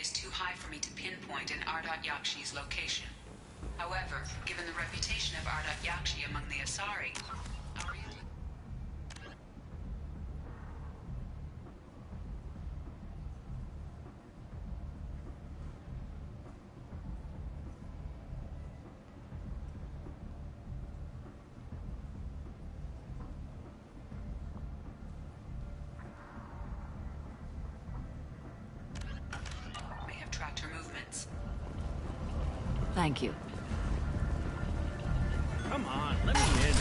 is too high for me to pinpoint an Ardat Yakshi's location. However, given the reputation of Ardat Yakshi among the Asari, Thank you. Come on, let me in.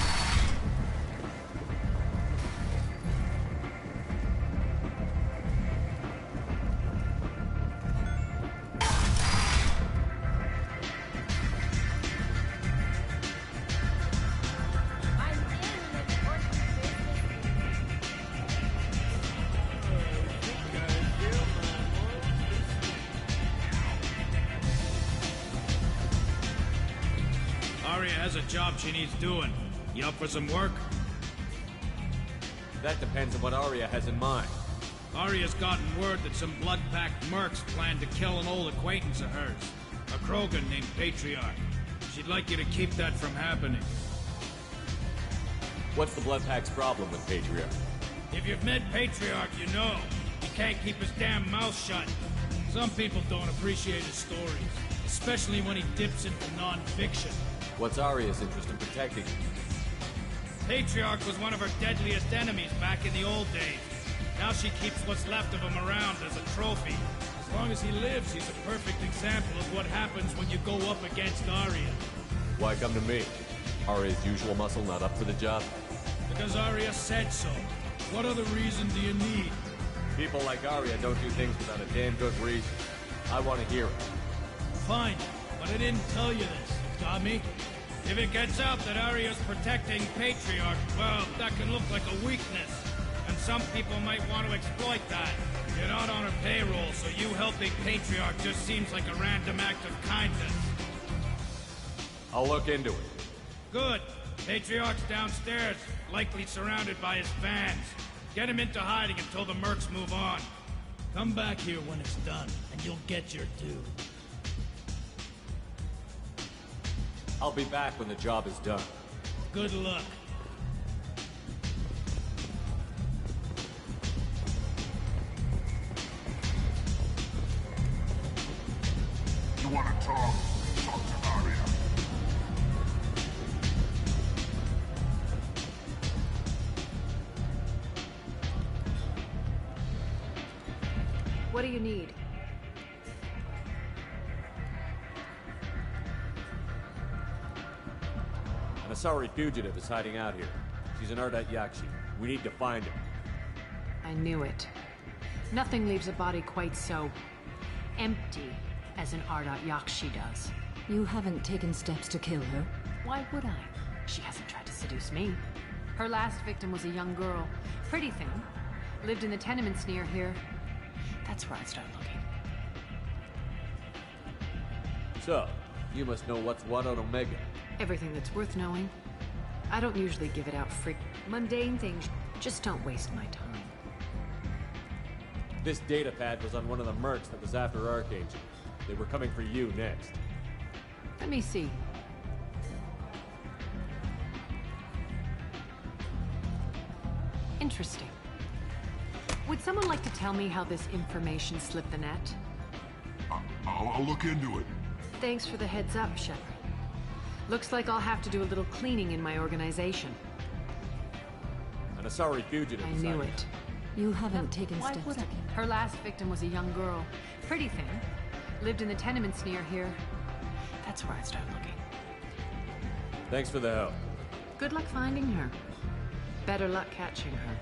Has a job she needs doing. You up for some work? That depends on what Arya has in mind. Arya's gotten word that some blood-packed mercs plan to kill an old acquaintance of hers, a Krogan named Patriarch. She'd like you to keep that from happening. What's the blood-pack's problem with Patriarch? If you've met Patriarch, you know. He can't keep his damn mouth shut. Some people don't appreciate his stories, especially when he dips into non-fiction. What's Arya's interest in protecting him? Patriarch was one of her deadliest enemies back in the old days. Now she keeps what's left of him around as a trophy. As long as he lives, he's a perfect example of what happens when you go up against Arya. Why come to me? Arya's usual muscle not up for the job? Because Arya said so. What other reason do you need? People like Arya don't do things without a damn good reason. I want to hear it. Fine, but I didn't tell you this, dummy. If it gets out that Arya's protecting Patriarch, well, that can look like a weakness. And some people might want to exploit that. You're not on her payroll, so you helping Patriarch just seems like a random act of kindness. I'll look into it. Good. Patriarch's downstairs, likely surrounded by his fans. Get him into hiding until the mercs move on. Come back here when it's done, and you'll get your due. I'll be back when the job is done. Good luck. Tom, talk to Arya. What do you need? An Asari fugitive is hiding out here. She's an Ardat Yakshi. We need to find her. I knew it. Nothing leaves a body quite so empty as an Ardat Yakshi does. You haven't taken steps to kill her? Why would I? She hasn't tried to seduce me. Her last victim was a young girl. Pretty thing. Lived in the tenements near here. That's where I'd start looking. So, you must know what's what on Omega. Everything that's worth knowing. I don't usually give it out mundane things. Just don't waste my time. This data pad was on one of the mercs that was after Archangel. They were coming for you next. Let me see. Interesting. Would someone like to tell me how this information slipped the net? I'll look into it. Thanks for the heads up, Shepard. Looks like I'll have to do a little cleaning in my organization. An Asari fugitive I is knew hiding. it. You haven't taken Why steps would to I? kill her? Her last victim was a young girl. Pretty thing. Lived in the tenements near here. That's where I'd start looking. Thanks for the help. Good luck finding her. Better luck catching her.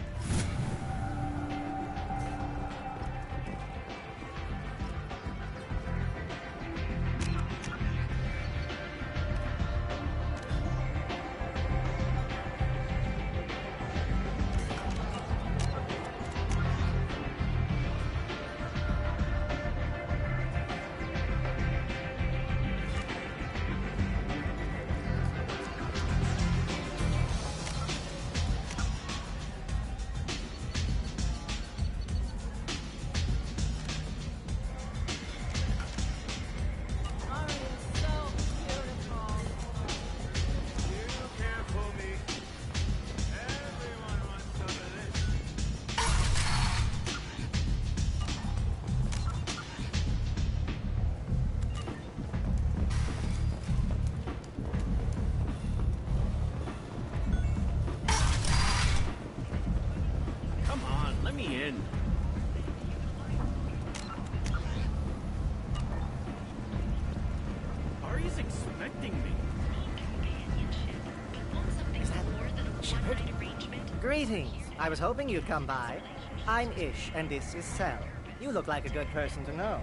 Greetings. I was hoping you'd come by. I'm Ish, and this is Cell. You look like a good person to know.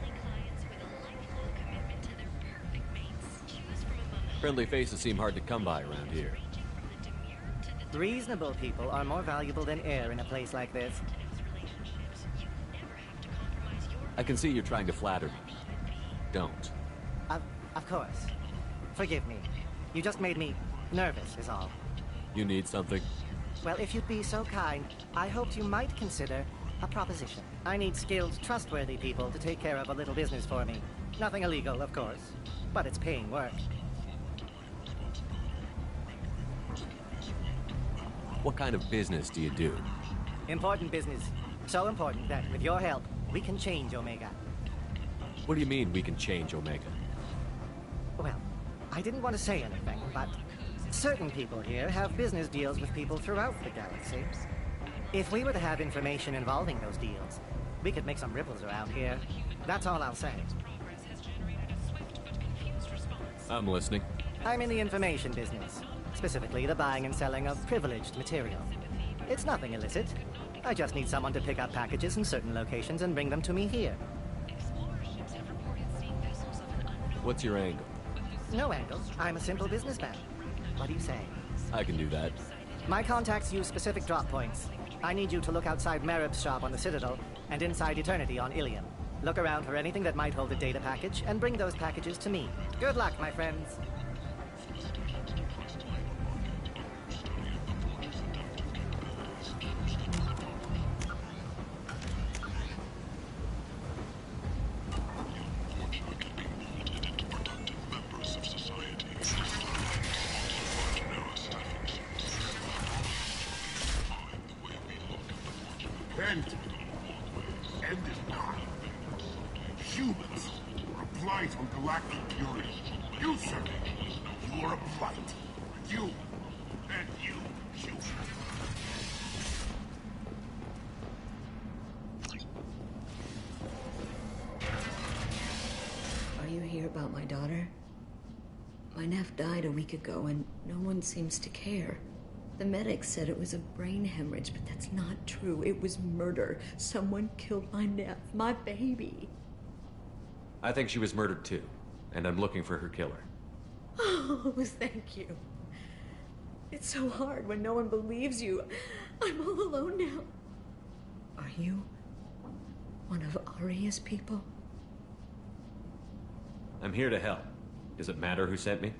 Friendly faces seem hard to come by around here. Reasonable people are more valuable than air in a place like this. I can see you're trying to flatter me. Don't. Of course. Forgive me. You just made me nervous, is all. You need something? Well, if you'd be so kind, I hoped you might consider a proposition. I need skilled, trustworthy people to take care of a little business for me. Nothing illegal, of course, but it's paying work. What kind of business do you do? Important business. So important that, with your help, we can change Omega. What do you mean we can change Omega? Well, I didn't want to say anything, but certain people here have business deals with people throughout the galaxy. If we were to have information involving those deals, we could make some ripples around here. That's all I'll say. I'm listening. I'm in the information business, specifically the buying and selling of privileged material. It's nothing illicit. I just need someone to pick up packages in certain locations and bring them to me here. What's your angle? No angle. I'm a simple businessman. What do you say? I can do that. My contacts use specific drop points. I need you to look outside Marib's shop on the Citadel and inside Eternity on Ilium. Look around for anything that might hold a data package and bring those packages to me. Good luck, my friends. End it now. Humans, blight on galactic purity. You, sir, you are a blight. You, and you. Are you here about my daughter? My nephew died a week ago and no one seems to care. The medics said it was a brain hemorrhage, but that's not true. It was murder. Someone killed my nephew, my baby. I think she was murdered too, and I'm looking for her killer. Oh, thank you. It's so hard when no one believes you. I'm all alone now. Are you one of Aria's people? I'm here to help. Does it matter who sent me?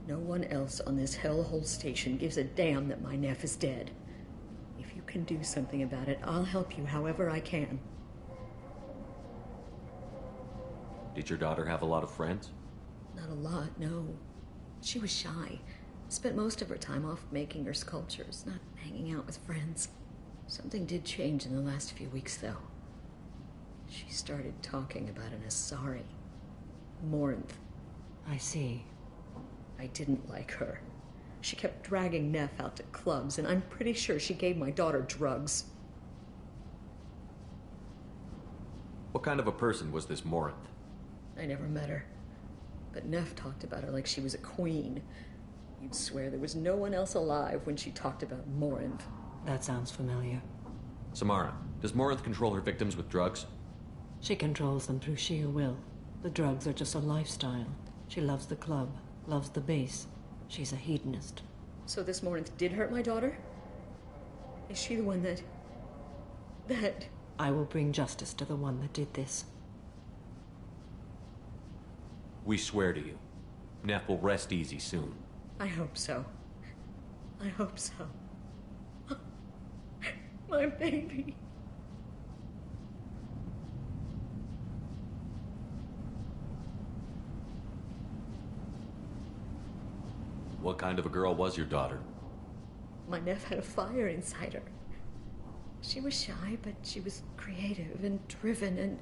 No one else on this hellhole station gives a damn that my nephew is dead. If you can do something about it, I'll help you however I can. Did your daughter have a lot of friends? Not a lot, no. She was shy. Spent most of her time off making her sculptures, not hanging out with friends. Something did change in the last few weeks, though. She started talking about an Asari. Morinth. I see. I didn't like her. She kept dragging Neff out to clubs, and I'm pretty sure she gave my daughter drugs. What kind of a person was this Morinth? I never met her. But Neff talked about her like she was a queen. You'd swear there was no one else alive when she talked about Morinth. That sounds familiar. Samara, does Morinth control her victims with drugs? She controls them through sheer will. The drugs are just a lifestyle. She loves the club, loves the base. She's a hedonist. So this Morinth did hurt my daughter? Is she the one that... I will bring justice to the one that did this. We swear to you. Neff will rest easy soon. I hope so. I hope so. My baby. What kind of a girl was your daughter? My nephew had a fire inside her. She was shy, but she was creative and driven and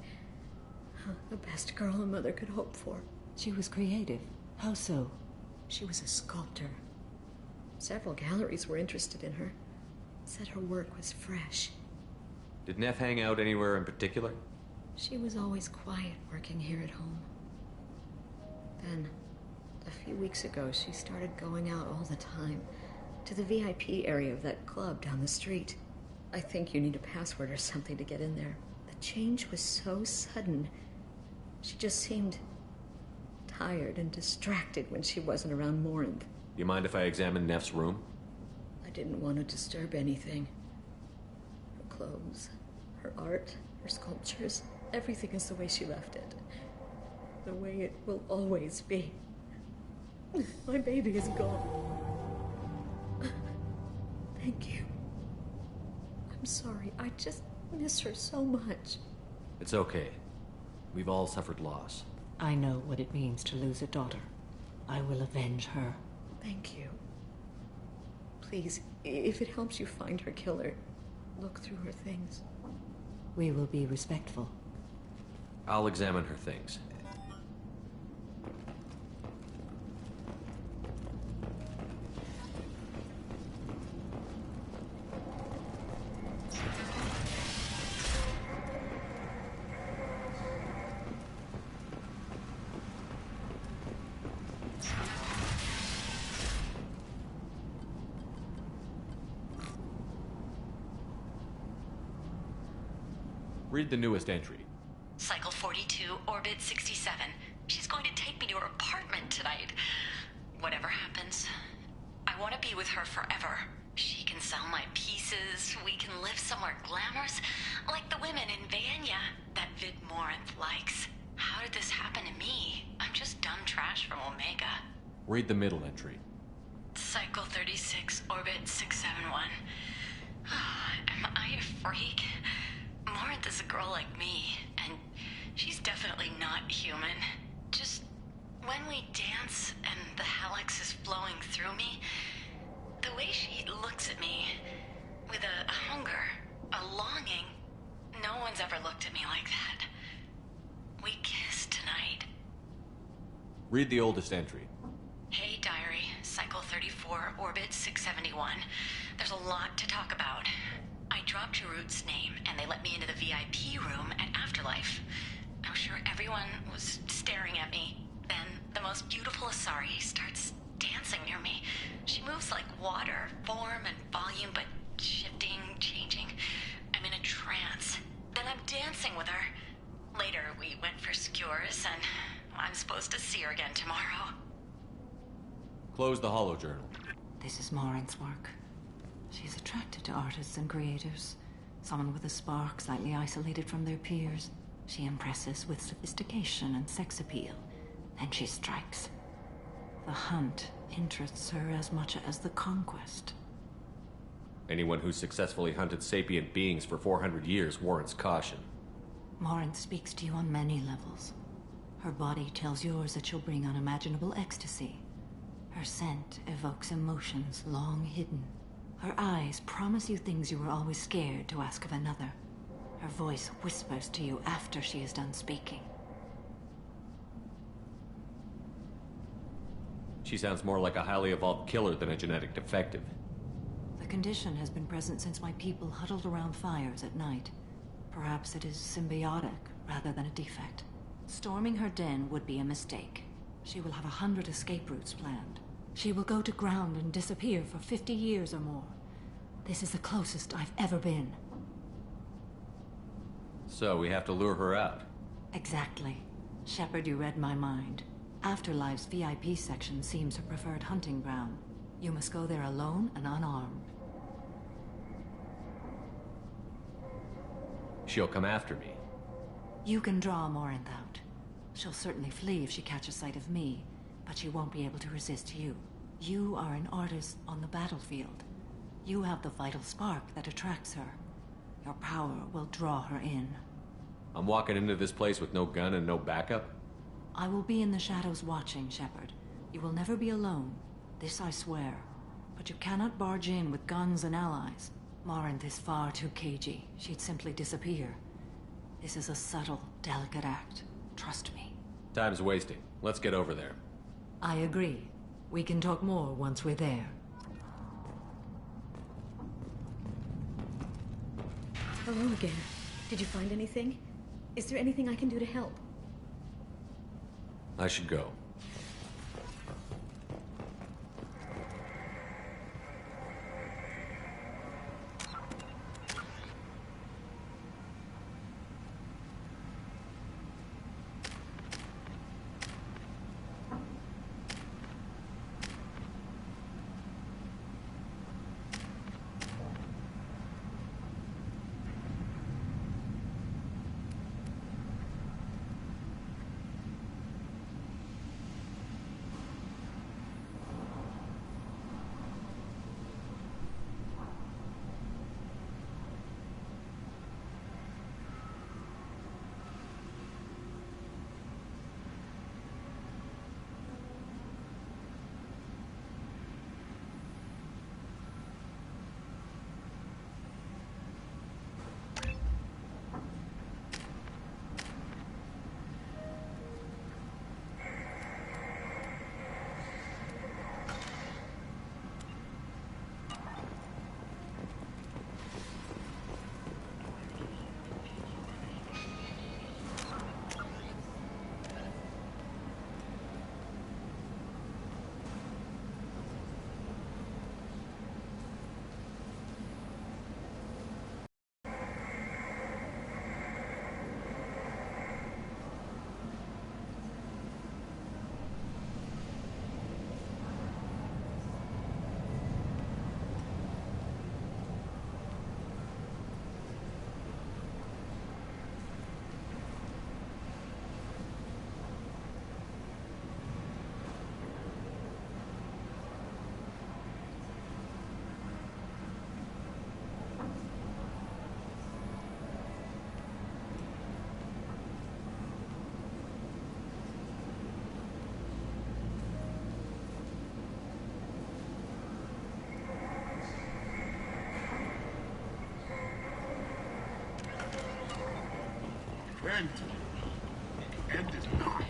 the best girl a mother could hope for. She was creative. How so? She was a sculptor. Several galleries were interested in her. Said her work was fresh. Did Neff hang out anywhere in particular? She was always quiet working here at home. Then, a few weeks ago, she started going out all the time to the VIP area of that club down the street. I think you need a password or something to get in there. The change was so sudden. She just seemed tired and distracted when she wasn't around Morinth. You mind if I examine Neff's room? I didn't want to disturb anything. Her clothes, her art, her sculptures, everything is the way she left it. The way it will always be. My baby is gone. Thank you. I'm sorry. I just miss her so much. It's okay. We've all suffered loss. I know what it means to lose a daughter. I will avenge her. Thank you. Please, if it helps you find her killer, look through her things. We will be respectful. I'll examine her things. Read the newest entry. Cycle 42, orbit 67. She's going to take me to her apartment tonight. Whatever happens, I want to be with her forever. She can sell my pieces. We can live somewhere glamorous, like the women in Vanya that Vid Morinth likes. How did this happen to me? I'm just dumb trash from Omega. Read the middle entry. Cycle 36, orbit 671. Am I a freak? Morinth is a girl like me, and she's definitely not human. Just when we dance and the helix is flowing through me, the way she looks at me with a hunger, a longing, no one's ever looked at me like that. We kissed tonight, Read the oldest entry. Hey, Diary. Cycle 34, Orbit 671. There's a lot to talk about. I dropped Jarut's name, and they let me into the VIP room at Afterlife. I was sure everyone was staring at me. Then the most beautiful Asari starts dancing near me. She moves like water, form and volume, but shifting, changing. I'm in a trance. Then I'm dancing with her. Later, we went for skewers, and I'm supposed to see her again tomorrow. Close the holojournal. This is Morin's work. She's attracted to artists and creators. Someone with a spark, slightly isolated from their peers. She impresses with sophistication and sex appeal. Then she strikes. The hunt interests her as much as the conquest. Anyone who's successfully hunted sapient beings for 400 years warrants caution. Morin speaks to you on many levels. Her body tells yours that she'll bring unimaginable ecstasy. Her scent evokes emotions long hidden. Her eyes promise you things you were always scared to ask of another. Her voice whispers to you after she is done speaking. She sounds more like a highly evolved killer than a genetic defective. The condition has been present since my people huddled around fires at night. Perhaps it is symbiotic rather than a defect. Storming her den would be a mistake. She will have 100 escape routes planned. She will go to ground and disappear for 50 years or more. This is the closest I've ever been. So we have to lure her out. Exactly. Shepard, you read my mind. Afterlife's VIP section seems her preferred hunting ground. You must go there alone and unarmed. She'll come after me. You can draw Morinth out. She'll certainly flee if she catches sight of me, but she won't be able to resist you. You are an artist on the battlefield. You have the vital spark that attracts her. Your power will draw her in. I'm walking into this place with no gun and no backup? I will be in the shadows watching, Shepard. You will never be alone. This I swear. But you cannot barge in with guns and allies. Morinth is far too cagey. She'd simply disappear. This is a subtle, delicate act. Trust me. Time's wasting. Let's get over there. I agree. We can talk more once we're there. Hello again. Did you find anything? Is there anything I can do to help? I should go. End. End is nigh.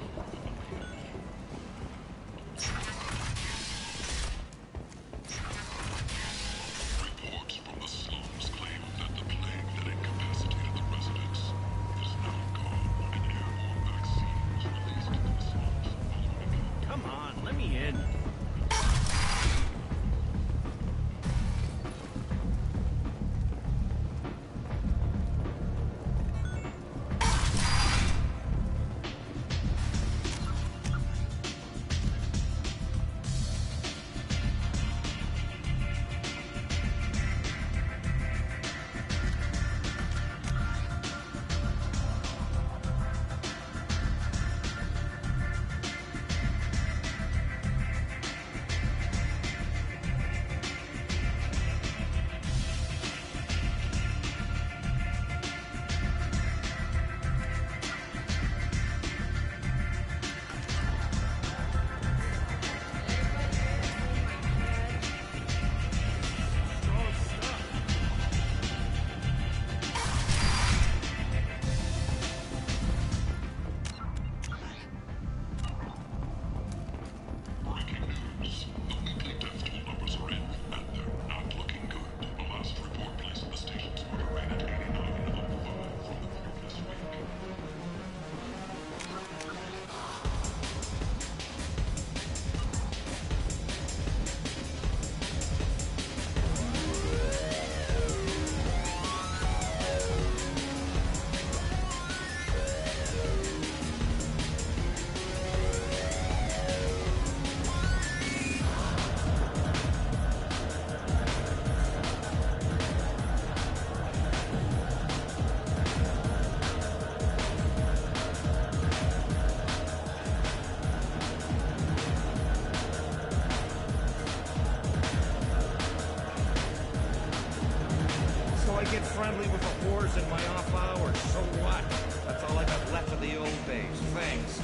hours in my off hours. So what? That's all I got left of the old days. Thanks.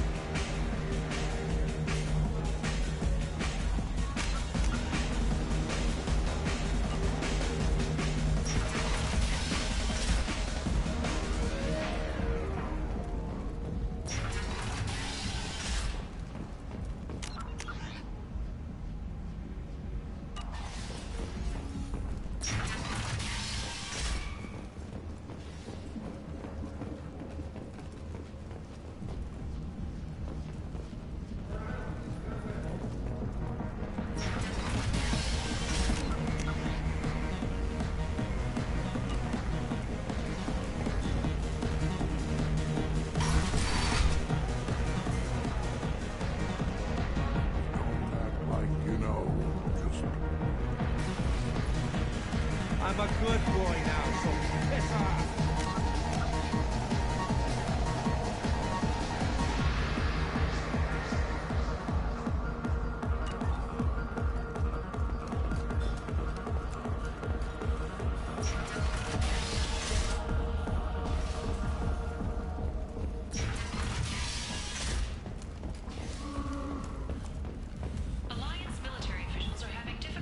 I'm a good boy now, so piss off!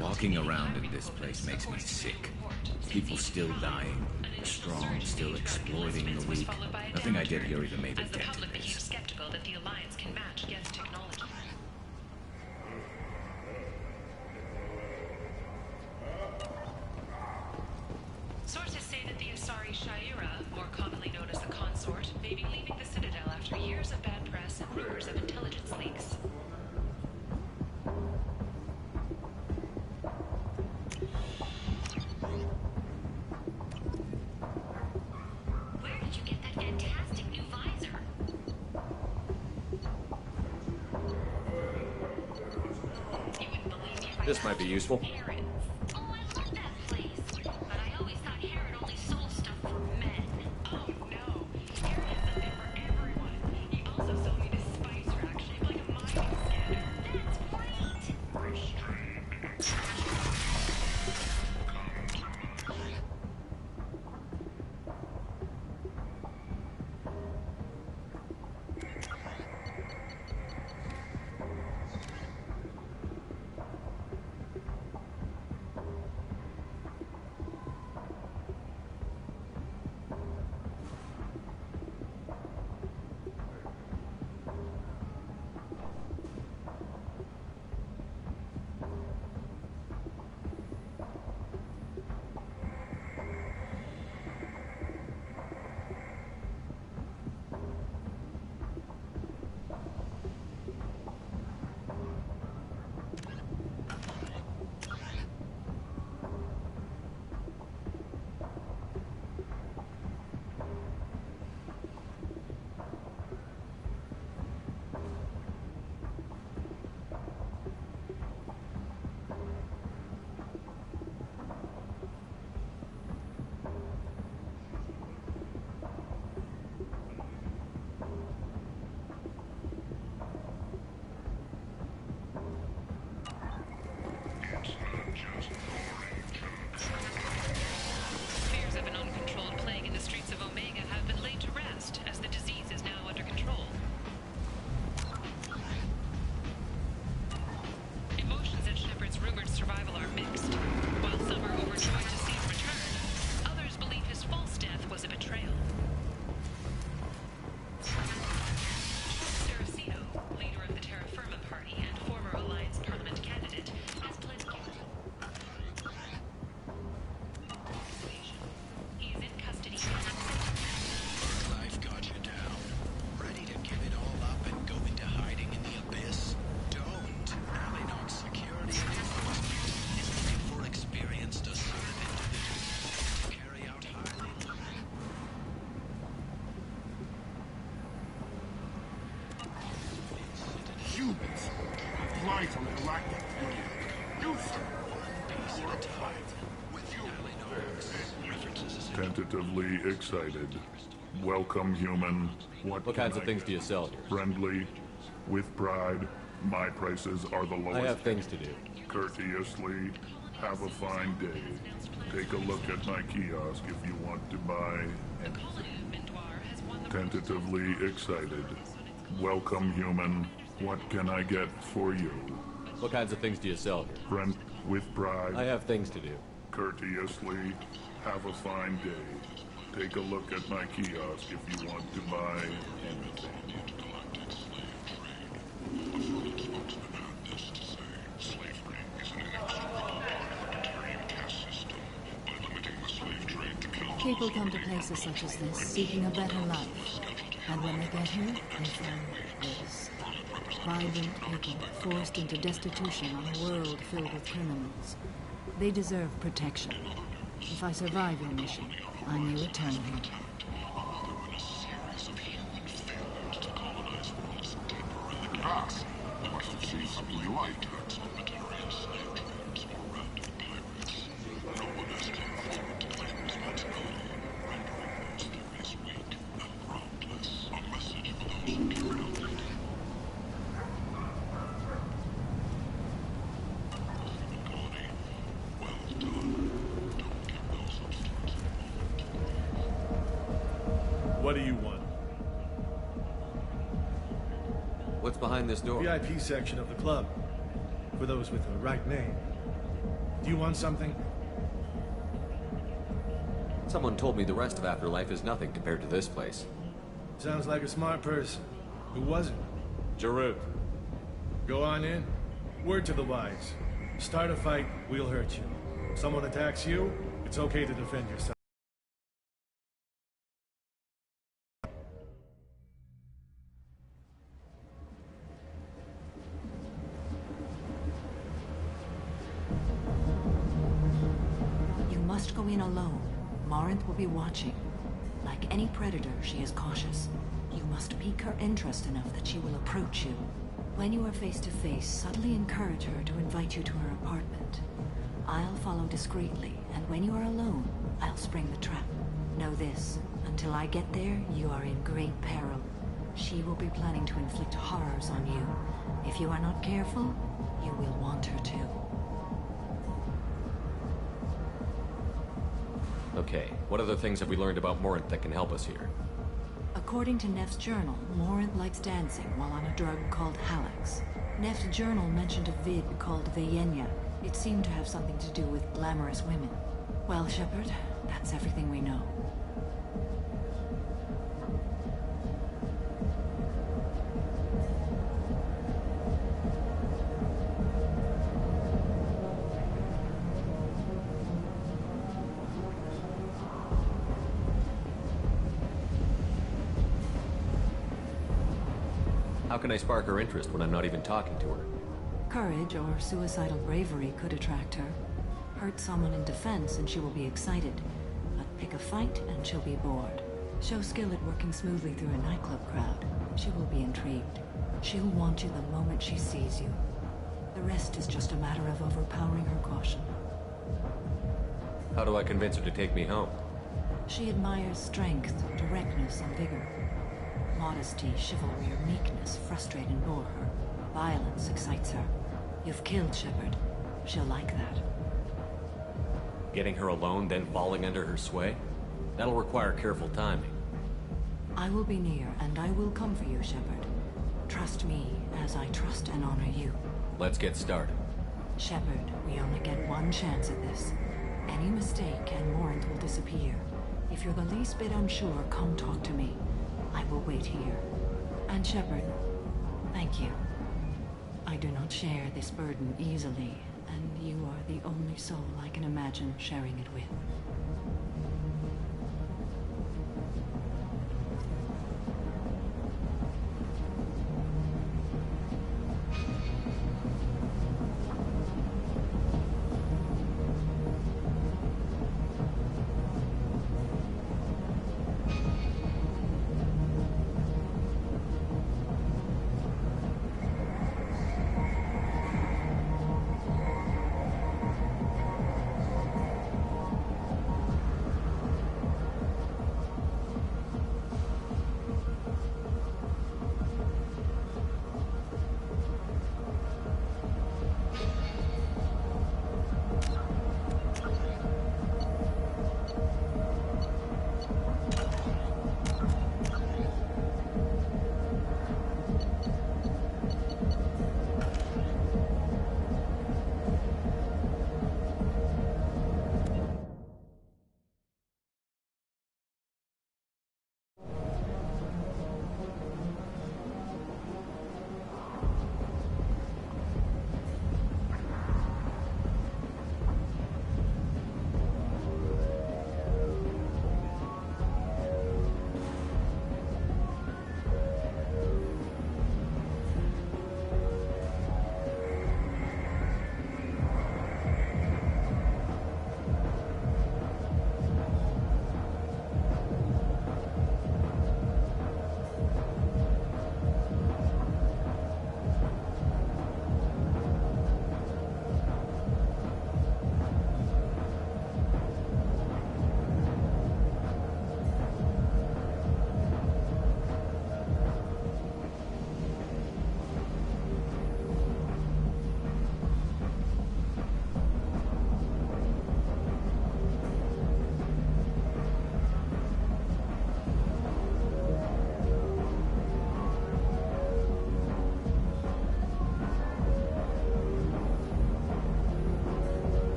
Walking around in this place makes me sick. People still dying, the strong still exploiting the weak. Nothing I did here even made a As the dent in public this. became skeptical that the Alliance can match Geth's technology. Sources say that the Asari Shaira, more commonly known as the Consort, may be leaving the Citadel after years of bad press and rumors of intelligence leaks. Where did you get that fantastic new visor? You wouldn't believe me if I This might be useful. Harrods. Oh, I love that place. But I always thought Herod only sold stuff for men. Oh no, Harrod has something for everyone. He also sold me this spice rack shaped like a mining scanner. That's great. Fears of an uncontrolled plague in the streets of Omega have been laid to rest, as the disease is now under control. Emotions at Shepard's rumored survival are mixed. While some are overjoyed to see his return, others believe his false death was a betrayal. Saraceno, leader of the Terra Firma Party and former Alliance Parliament candidate, has pled guilty. He is in custody. I've got you down. Ready to give it all up and go into hiding in the abyss? Don't. Alinox security and enforcement is looking for experienced assertive individuals to carry out highly Humans apply from galactic union. You, sir, you're a blight. with Alinox. References Tentatively excited. Welcome, human. What kinds of things do you sell here? Friendly, with pride. My prices are the lowest. I have things to do. Courteously, have a fine day. Take a look at my kiosk if you want to buy Tentatively excited. Welcome, human. What can I get for you? What kinds of things do you sell here? Rent with pride. I have things to do. Courteously. Have a fine day. Take a look at my kiosk if you want to buy anything. People come to places such as this seeking a better life. And when they get here, they find this. Vibrant people forced into destitution on a world filled with criminals. They deserve protection. If I survive your mission, I may return here. Ah, you must have seen something you liked. What do you want? What's behind this door? VIP section of the club. For those with the right name. Do you want something? Someone told me the rest of Afterlife is nothing compared to this place. Sounds like a smart person. Who was it? Jarut. Go on in. Word to the wise. Start a fight, we'll hurt you. Someone attacks you, it's okay to defend yourself. You must go in alone. Morinth will be watching. Like any predator, she is cautious. You must pique her interest enough that she will approach you. When you are face to face, subtly encourage her to invite you to her apartment. I'll follow discreetly, and when you are alone, I'll spring the trap. Know this, until I get there, you are in great peril. She will be planning to inflict horrors on you. If you are not careful, you will want her to. Okay, what other things have we learned about Morinth that can help us here? According to Neff's journal, Morinth likes dancing while on a drug called Halax. Neff's journal mentioned a vid called Vayenya. It seemed to have something to do with glamorous women. Well, Shepard, that's everything we know. How can I spark her interest when I'm not even talking to her? Courage or suicidal bravery could attract her. Hurt someone in defense and she will be excited. But pick a fight and she'll be bored. Show skill at working smoothly through a nightclub crowd. She will be intrigued. She'll want you the moment she sees you. The rest is just a matter of overpowering her caution. How do I convince her to take me home? She admires strength, directness, and vigor. Modesty, chivalry, or meekness frustrate and bore her. Violence excites her. You've killed Shepard. She'll like that. Getting her alone, then falling under her sway? That'll require careful timing. I will be near, and I will come for you, Shepard. Trust me, as I trust and honor you. Let's get started. Shepard, we only get one chance at this. Any mistake, and Morinth will disappear. If you're the least bit unsure, come talk to me. I will wait here. And Shepard, thank you. I do not share this burden easily, and you are the only soul I can imagine sharing it with.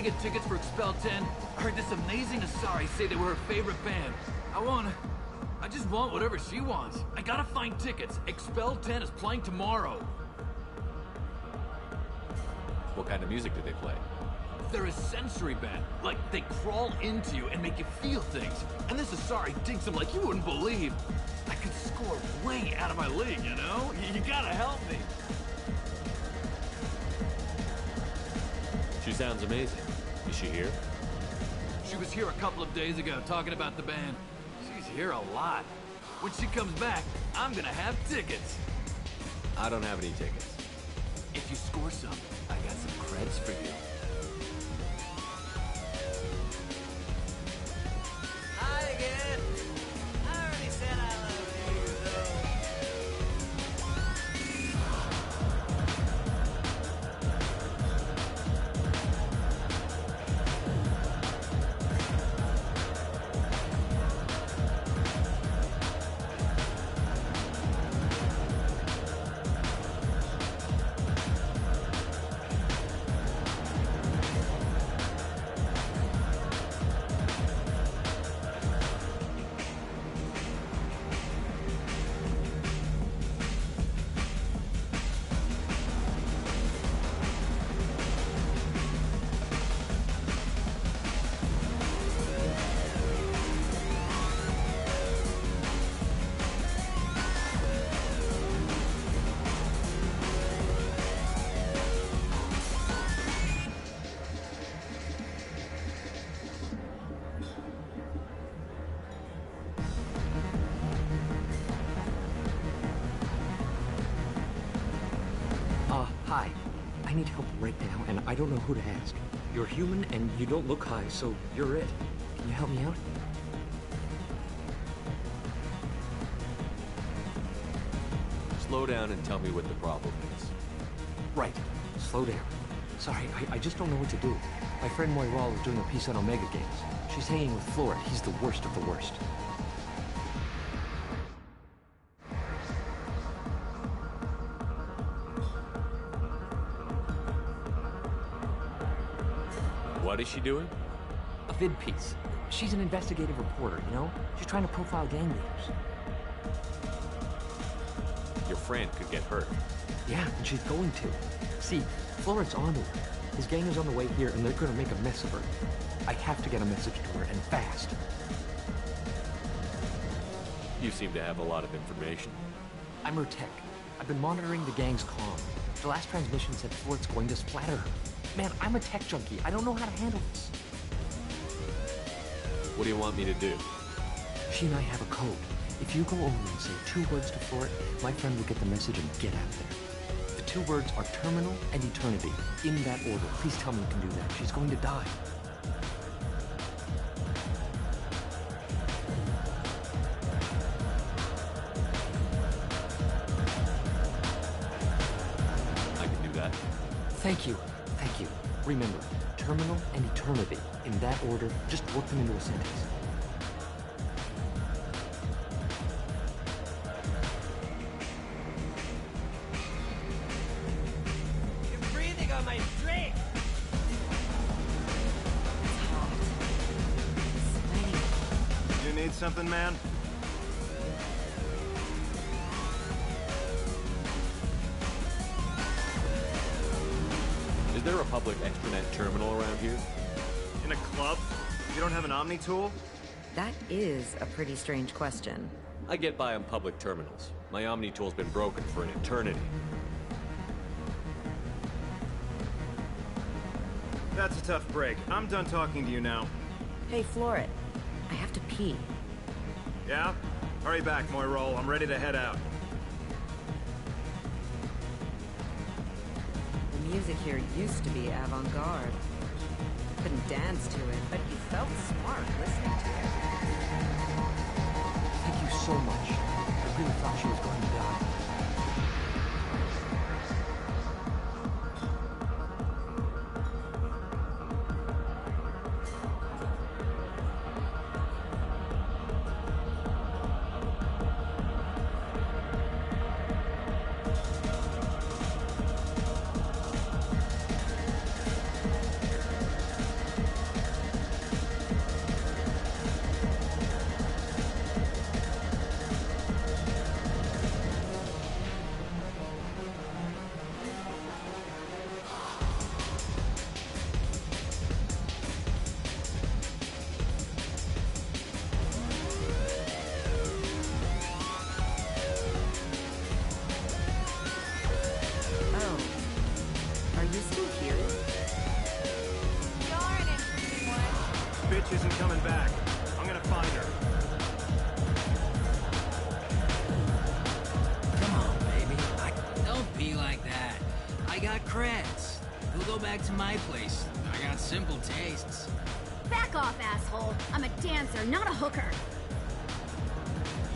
to get tickets for Expel 10. I heard this amazing Asari say they were her favorite band. I just want whatever she wants. I gotta find tickets. Expel 10 is playing tomorrow. What kind of music do they play? They're a sensory band. Like, they crawl into you and make you feel things. And this Asari digs them like you wouldn't believe. I could score way out of my league, you know? You gotta help me. She sounds amazing. Is she here? She was here a couple of days ago talking about the band. She's here a lot. When she comes back, I'm gonna have tickets. I don't have any tickets. If you score some, I got some creds for you. Hi again. I already said I love you, Hi. I need help right now, and I don't know who to ask. You're human, and you don't look high, so you're it. Can you help me out? Slow down and tell me what the problem is. Right. Slow down. Sorry, I just don't know what to do. My friend Moiral is doing a piece on Omega Games. She's hanging with Florid. He's the worst of the worst. What is she doing? A vid piece. She's an investigative reporter, you know? She's trying to profile gang leaders. Your friend could get hurt. Yeah, and she's going to. See, Florid's onto her. His gang is on the way here, and they're gonna make a mess of her. I have to get a message to her, and fast. You seem to have a lot of information. I'm her tech. I've been monitoring the gang's comm. The last transmission said Florid's going to splatter her. Man, I'm a tech junkie. I don't know how to handle this. What do you want me to do? She and I have a code. If you go over and say 2 words to Florid, my friend will get the message and get out of there. The 2 words are terminal and eternity. In that order. Please tell me you can do that. She's going to die. I can do that. Thank you. Thank you. Remember, terminal and eternity. In that order, just work them into a sentence. You're breathing on my drink. You need something, man? Is there a public extranet terminal around here? In a club? You don't have an Omni tool? That is a pretty strange question. I get by on public terminals. My Omni tool's been broken for an eternity. That's a tough break. I'm done talking to you now. Hey, Florid. I have to pee. Yeah? Hurry back, Moiral. I'm ready to head out. The music here used to be avant-garde. Couldn't dance to it, but you felt smart listening to it. Thank you so much. I really thought she was going to die. bitch isn't coming back. I'm gonna find her. Come on, baby. Don't be like that. I got creds. We'll go back to my place. I got simple tastes. Back off, asshole. I'm a dancer, not a hooker.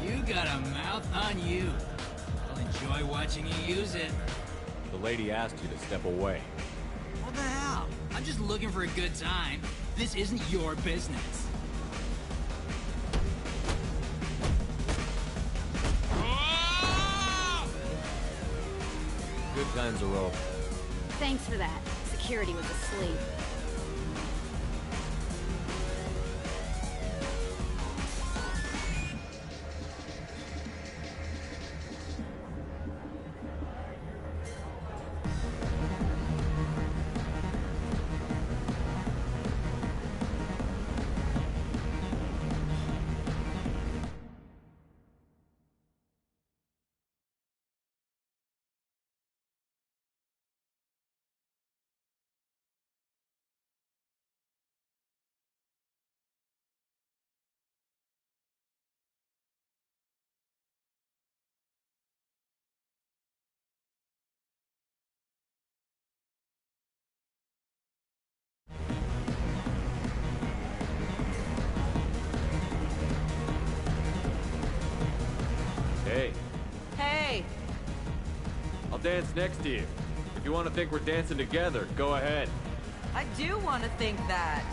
You got a mouth on you. I'll enjoy watching you use it. The lady asked you to step away. What the hell? I'm just looking for a good time. This isn't your business. Good times are over. Thanks for that. Security was asleep. Hey, Hey! I'll dance next to you. If you want to think we're dancing together, go ahead. I do want to think that.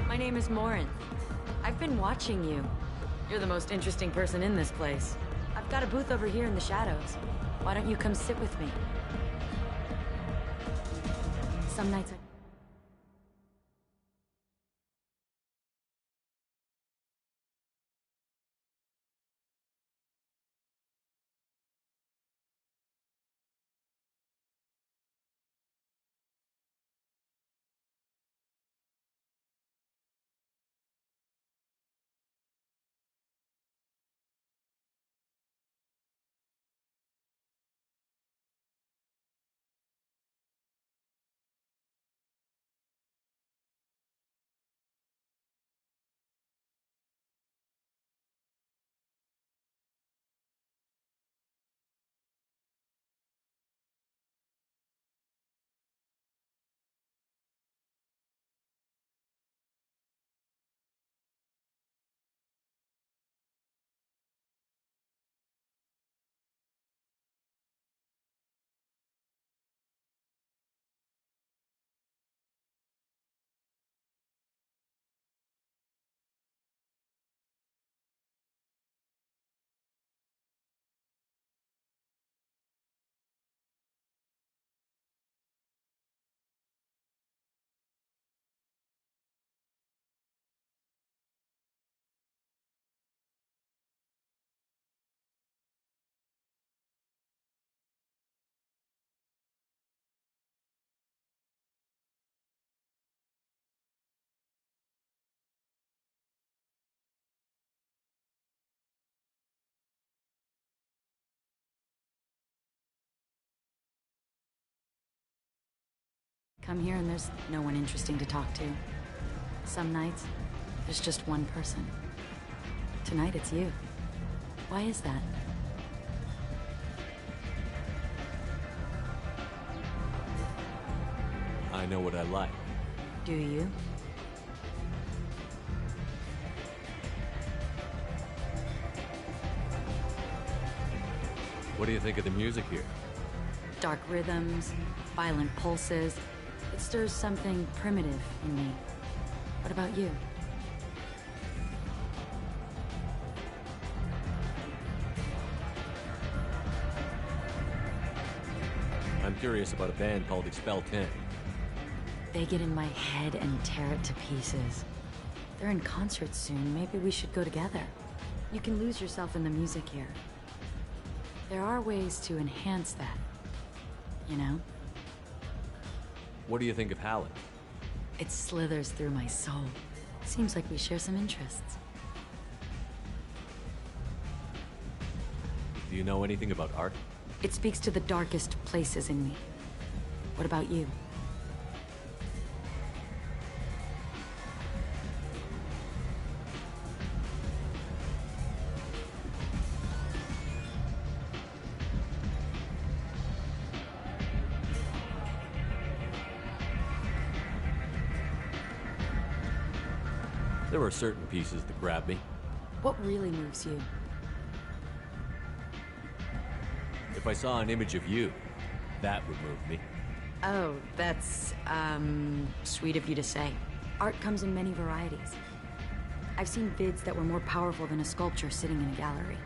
My name is Morin. I've been watching you. You're the most interesting person in this place. I've got a booth over here in the shadows. Why don't you come sit with me? Some nights I... Come here and there's no one interesting to talk to. Some nights, there's just one person. Tonight it's you. Why is that? I know what I like. Do you? What do you think of the music here? Dark rhythms, violent pulses. It stirs something primitive in me. What about you? I'm curious about a band called Expel 10. They get in my head and tear it to pieces. They're in concert soon. Maybe we should go together. You can lose yourself in the music here. There are ways to enhance that. You know? What do you think of Halleck? It slithers through my soul. Seems like we share some interests. Do Do you know anything about art? It speaks to the darkest places in me. What about you? There are certain pieces that grab me. What really moves you? If I saw an image of you, that would move me. Oh, that's, sweet of you to say. Art comes in many varieties. I've seen vids that were more powerful than a sculpture sitting in a gallery.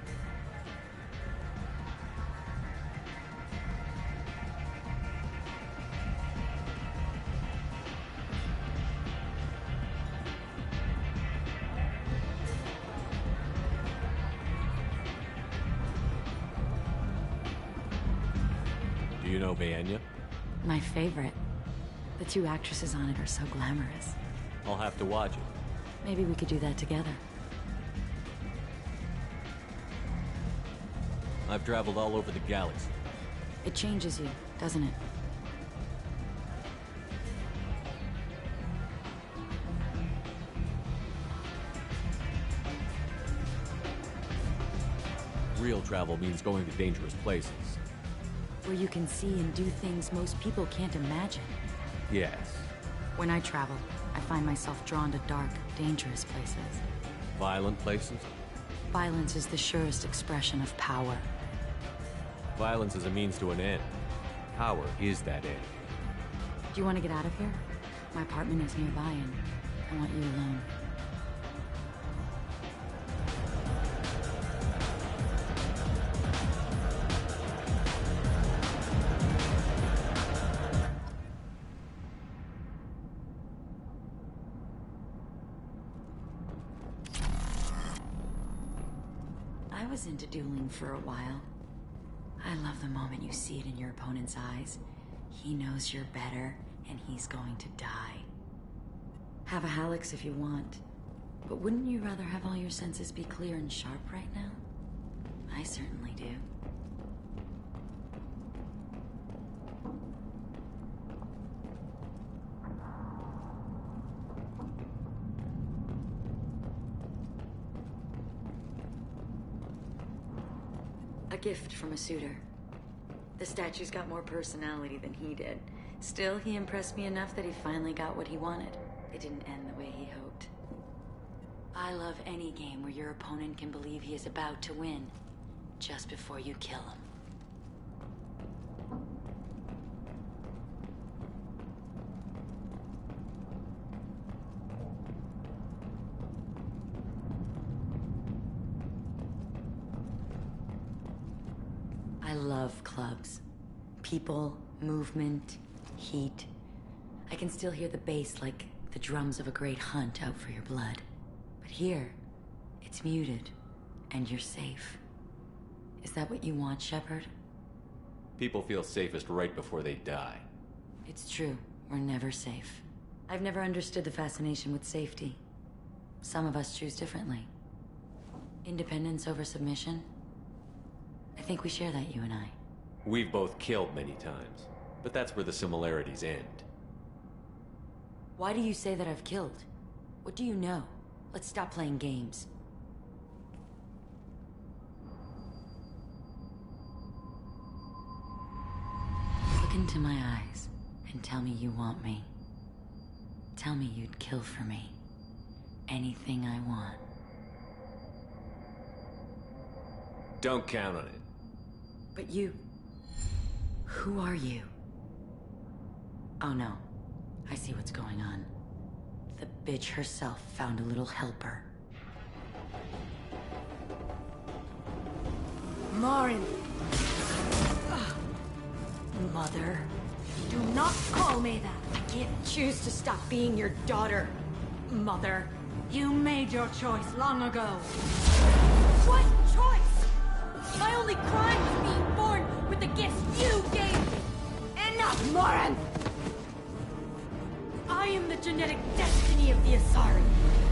Do you know Bayenya? My favorite. The two actresses on it are so glamorous. I'll have to watch it. Maybe we could do that together. I've traveled all over the galaxy. It changes you, doesn't it? Real travel means going to dangerous places. Where you can see and do things most people can't imagine. Yes. When I travel, I find myself drawn to dark, dangerous places. Violent places? Violence is the surest expression of power. Violence is a means to an end. Power is that end. Do you want to get out of here? My apartment is nearby and I want you alone. I was into dueling for a while. I love the moment you see it in your opponent's eyes. He knows you're better, and he's going to die. Have a Hallex if you want, but wouldn't you rather have all your senses be clear and sharp right now? I certainly do. A gift from a suitor. The statue's got more personality than he did. Still, he impressed me enough that he finally got what he wanted. It didn't end the way he hoped. I love any game where your opponent can believe he is about to win, just before you kill him. I love clubs. People, movement, heat. I can still hear the bass like the drums of a great hunt out for your blood. But here, it's muted, and you're safe. Is that what you want, Shepard? People feel safest right before they die. It's true. We're never safe. I've never understood the fascination with safety. Some of us choose differently. Independence over submission? I think we share that, you and I. We've both killed many times, but that's where the similarities end. Why do you say that I've killed? What do you know? Let's stop playing games. Look into my eyes and tell me you want me. Tell me you'd kill for me. Anything I want. Don't count on it. But you... Who are you? Oh no. I see what's going on. The bitch herself found a little helper. Marin! Mother. Do not call me that! I can't choose to stop being your daughter. Mother. You made your choice long ago. What choice? My only crime was being born with the gifts you gave me! Enough, Moran! I am the genetic destiny of the Asari,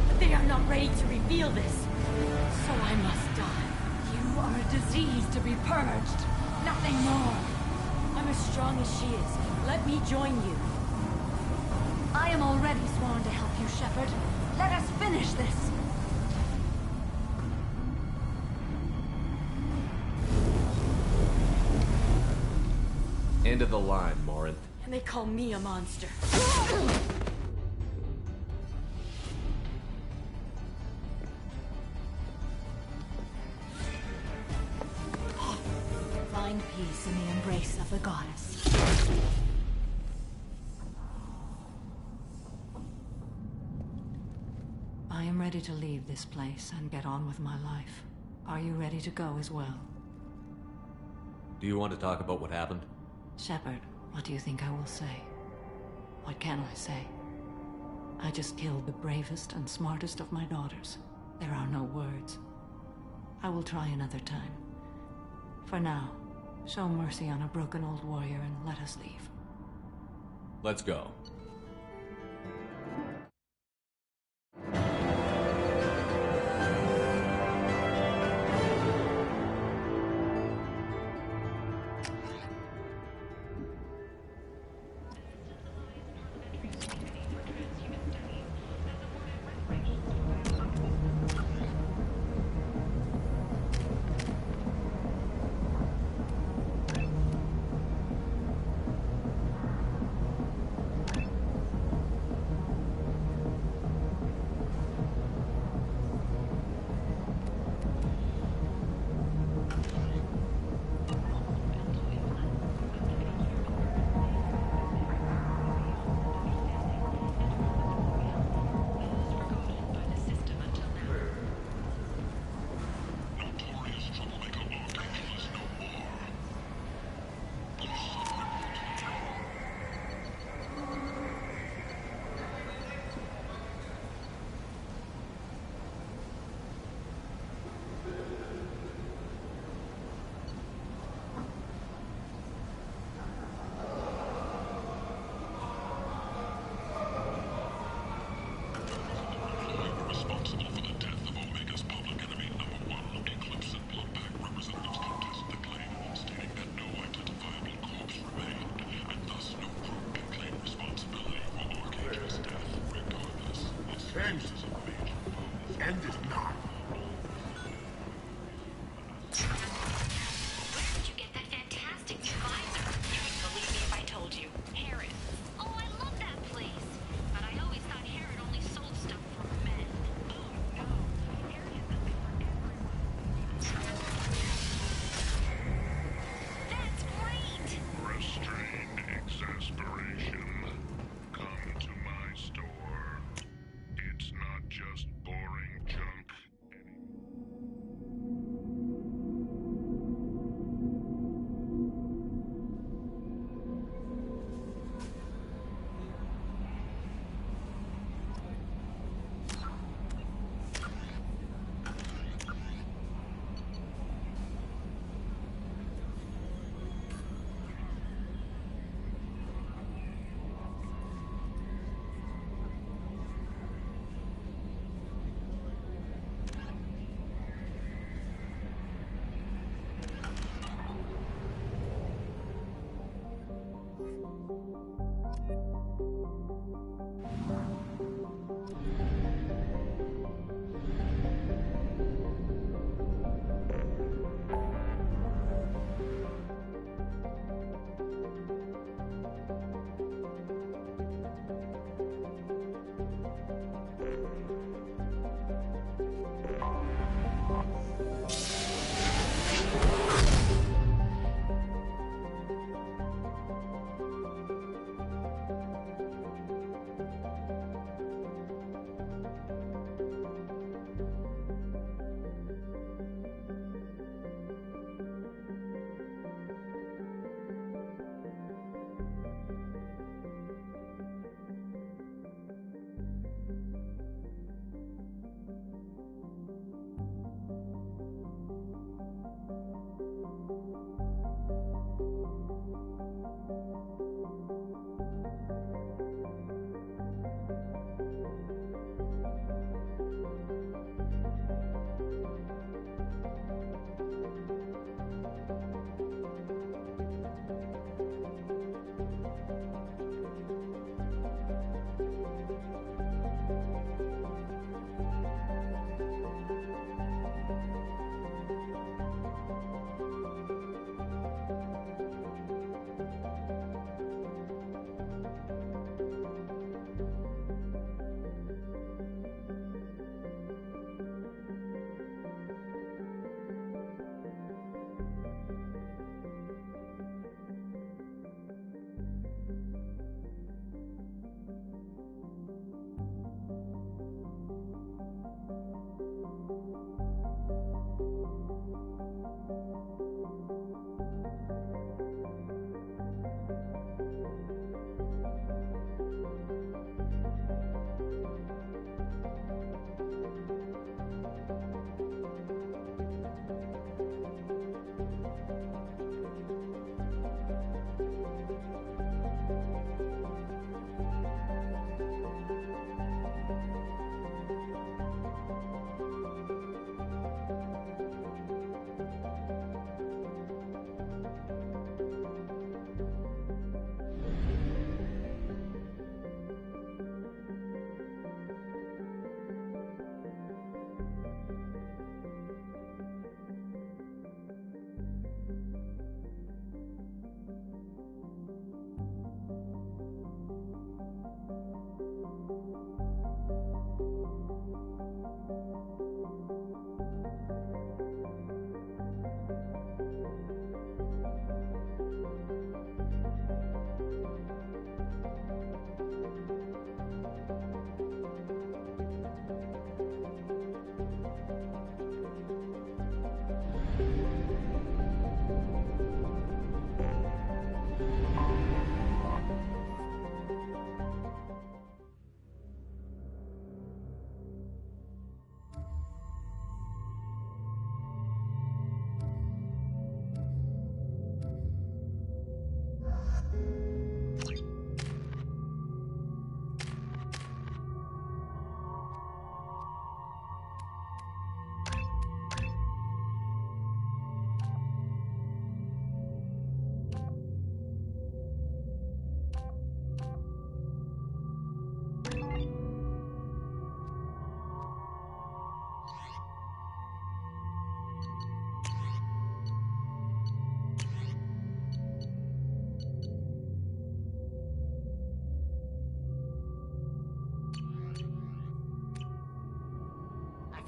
but they are not ready to reveal this. So I must die. You are disease to be purged. Nothing more. I'm as strong as she is. Let me join you. I am already sworn to help you, Shepard. Let us finish this. End of the line, Morinth. And they call me a monster. Find peace in the embrace of the goddess. I am ready to leave this place and get on with my life. Are you ready to go as well? Do you want to talk about what happened? Shepard, what do you think I will say? What can I say? I just killed the bravest and smartest of my daughters. There are no words. I will try another time. For now, show mercy on a broken old warrior and let us leave. Let's go. End is not. Where did you get that fantastic new visor? You wouldn't believe me if I told you. Harris. Oh, I love that place. But I always thought Harris only sold stuff for men. Oh, no. Harris has something for everyone. That's great! Restrain exasperation. Come to my store. It's not just boring junk.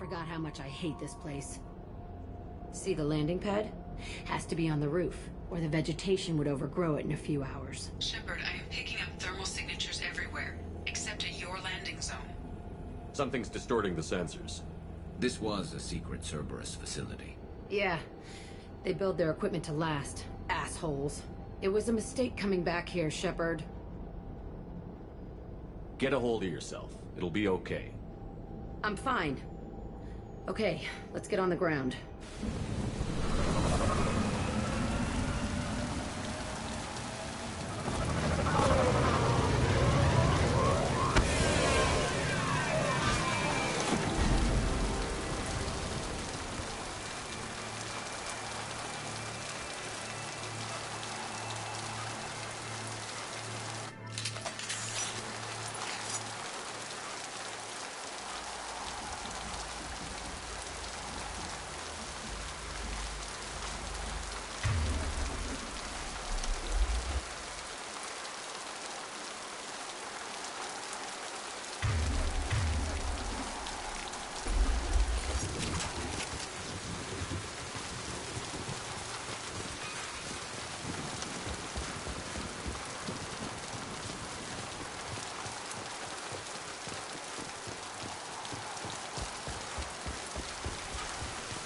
forgot how much I hate this place. See the landing pad? Has to be on the roof, or the vegetation would overgrow it in a few hours. Shepard, I am picking up thermal signatures everywhere, except at your landing zone. Something's distorting the sensors. This was a secret Cerberus facility. Yeah. They build their equipment to last. Assholes. It was a mistake coming back here, Shepard. Get a hold of yourself. It'll be okay. I'm fine. Okay, let's get on the ground.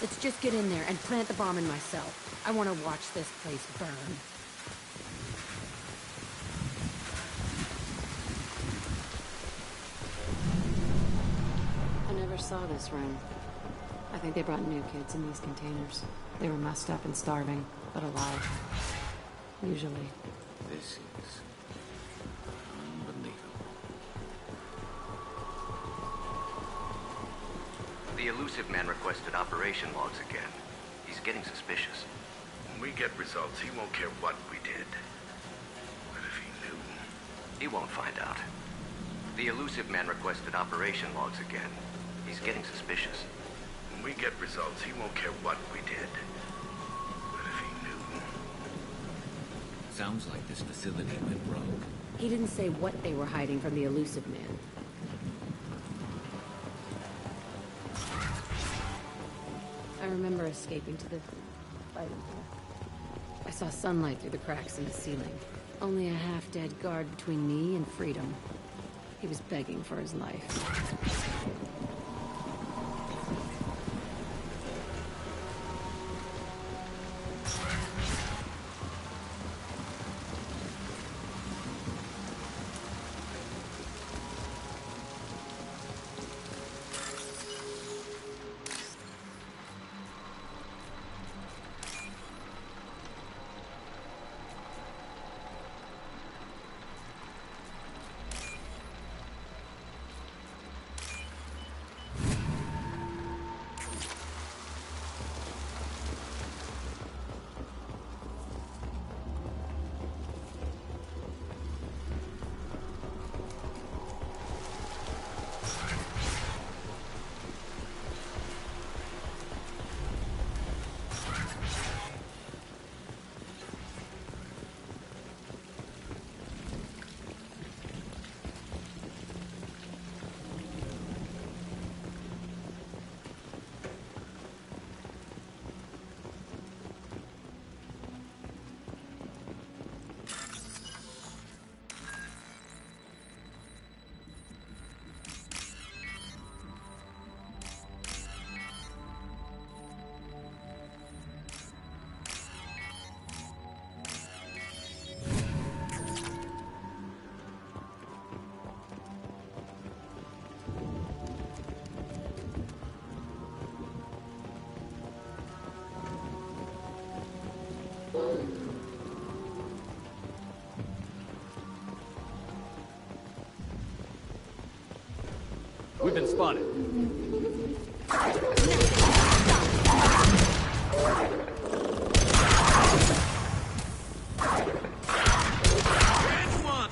Let's just get in there and plant the bomb in myself. I want to watch this place burn. I never saw this room. I think they brought new kids in these containers. They were messed up and starving, but alive. Usually. This is unbelievable. The elusive man requested operation logs again. He's getting suspicious. When we get results, he won't care what we did. But if he knew... He won't find out. The elusive man requested operation logs again. He's getting suspicious. When we get results, he won't care what we did. But if he knew... Sounds like this facility went rogue. He didn't say what they were hiding from the elusive man. I remember escaping to the fighting here. I saw sunlight through the cracks in the ceiling. Only a half-dead guard between me and freedom. He was begging for his life. We've been spotted.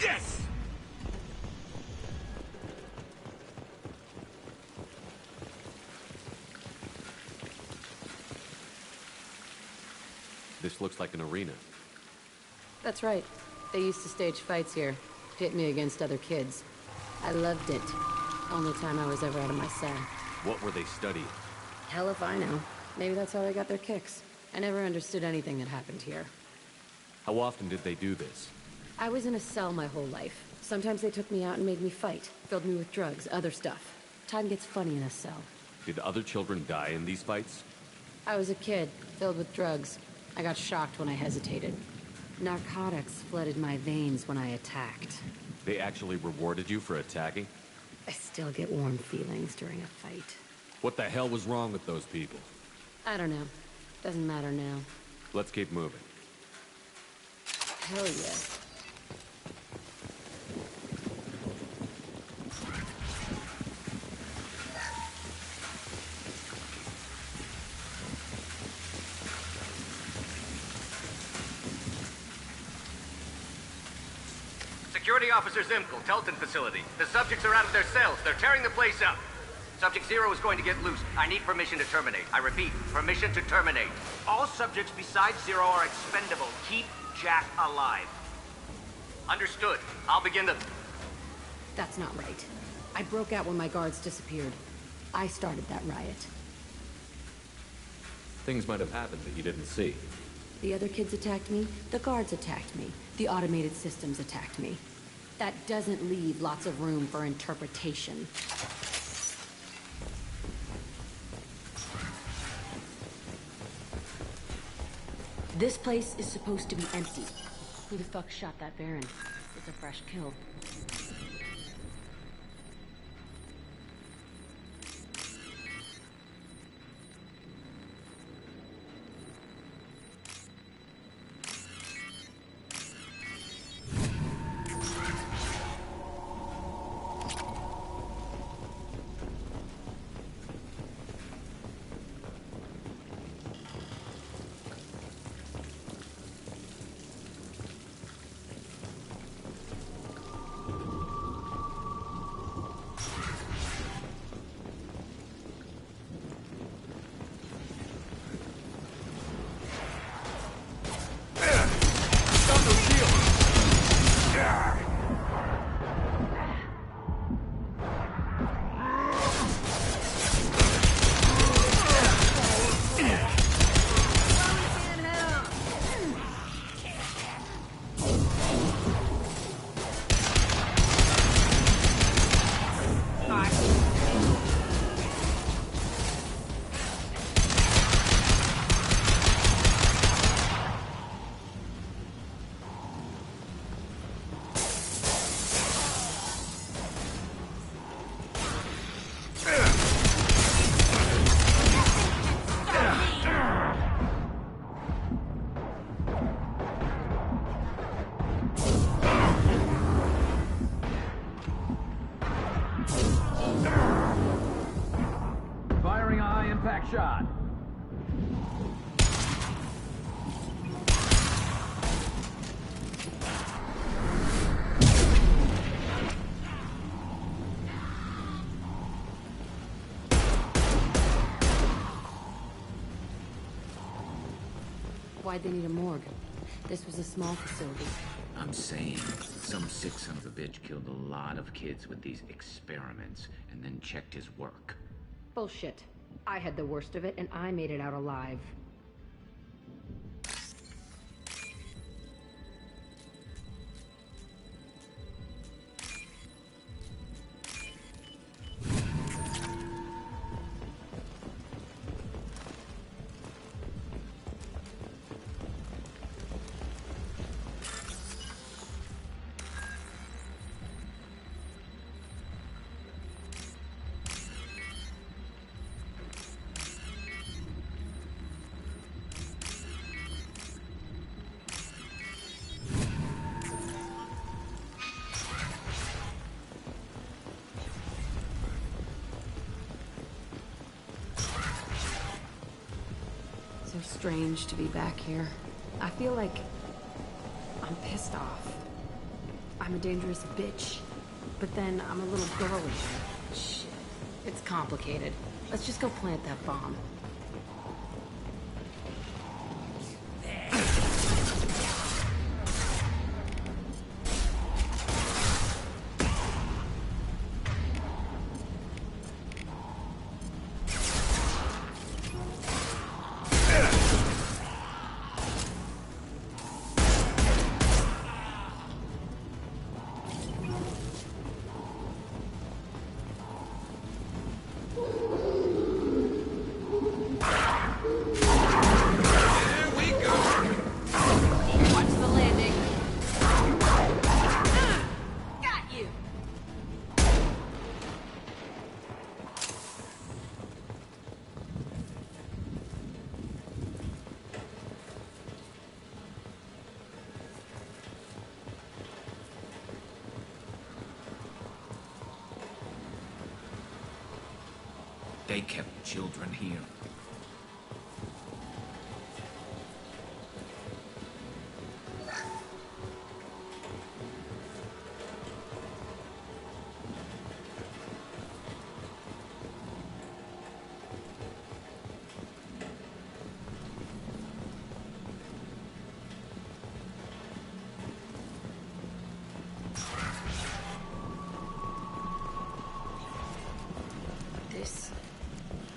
Yes! This looks like an arena. That's right. They used to stage fights here. Pit me against other kids. I loved it. Only time I was ever out of my cell. What were they studying? Hell if I know. Maybe that's how they got their kicks. I never understood anything that happened here. How often did they do this? I was in a cell my whole life. Sometimes they took me out and made me fight. Filled me with drugs, other stuff. Time gets funny in a cell. Did other children die in these fights? I was a kid, filled with drugs. I got shocked when I hesitated. Narcotics flooded my veins when I attacked. They actually rewarded you for attacking? I still get warm feelings during a fight. What the hell was wrong with those people? I don't know. Doesn't matter now. Let's keep moving. Hell yeah. Security Officer Zimkel, Telton facility. The subjects are out of their cells. They're tearing the place up. Subject Zero is going to get loose. I need permission to terminate. I repeat, permission to terminate. All subjects besides Zero are expendable. Keep Jack alive. Understood. I'll begin the... That's not right. I broke out when my guards disappeared. I started that riot. Things might have happened that you didn't see. The other kids attacked me. The guards attacked me. The automated systems attacked me. That doesn't leave lots of room for interpretation. This place is supposed to be empty. Who the fuck shot that Baron? It's a fresh kill. Shot. Why'd they need a morgue? This was a small facility. I'm saying, some sick son of a bitch killed a lot of kids with these experiments and then checked his work. Bullshit. I had the worst of it, and I made it out alive. So strange to be back here. I feel like I'm pissed off. I'm a dangerous bitch. But then I'm a little girly. Shit. It's complicated. Let's just go plant that bomb. they kept children here.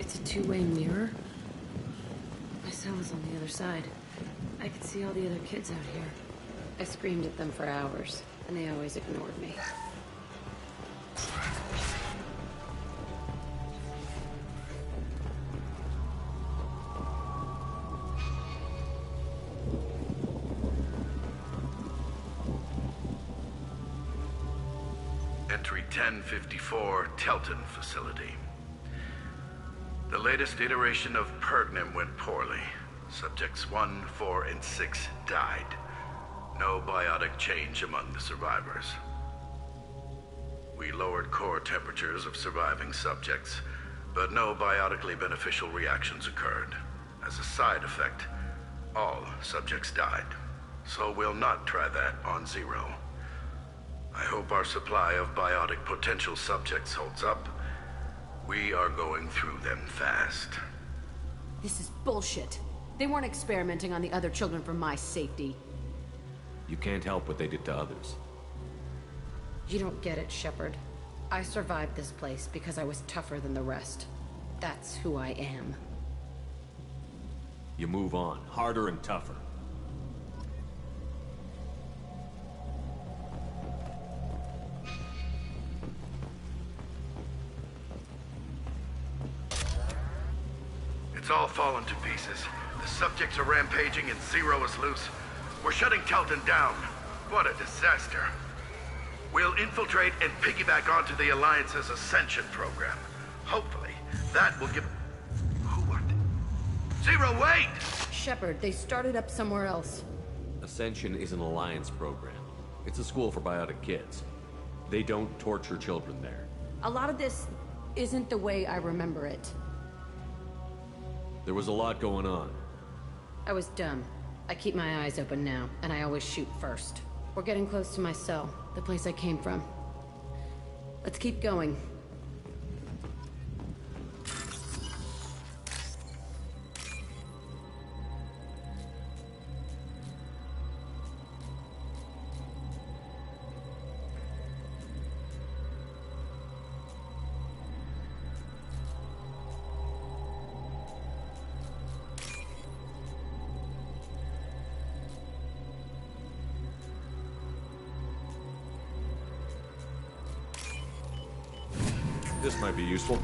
It's a two-way mirror? My cell is on the other side. I could see all the other kids out here. I screamed at them for hours, and they always ignored me. Entry 1054, Telton Facility. The latest iteration of Pergnim went poorly. Subjects 1, 4, and 6 died. No biotic change among the survivors. We lowered core temperatures of surviving subjects, but no biotically beneficial reactions occurred. As a side effect, all subjects died. So we'll not try that on Zero. I hope our supply of biotic potential subjects holds up. We are going through them fast. This is bullshit. They weren't experimenting on the other children for my safety. You can't help what they did to others. You don't get it, Shepard. I survived this place because I was tougher than the rest. That's who I am. You move on, harder and tougher. It's all fallen to pieces. The subjects are rampaging and Zero is loose. We're shutting Telton down. What a disaster. We'll infiltrate and piggyback onto the Alliance's Ascension program. Hopefully, that will give... What? Zero, wait! Shepard, they started up somewhere else. Ascension is an Alliance program. It's a school for biotic kids. They don't torture children there. A lot of this isn't the way I remember it. There was a lot going on. I was dumb. I keep my eyes open now, and I always shoot first. We're getting close to my cell, the place I came from. Let's keep going. This might be useful.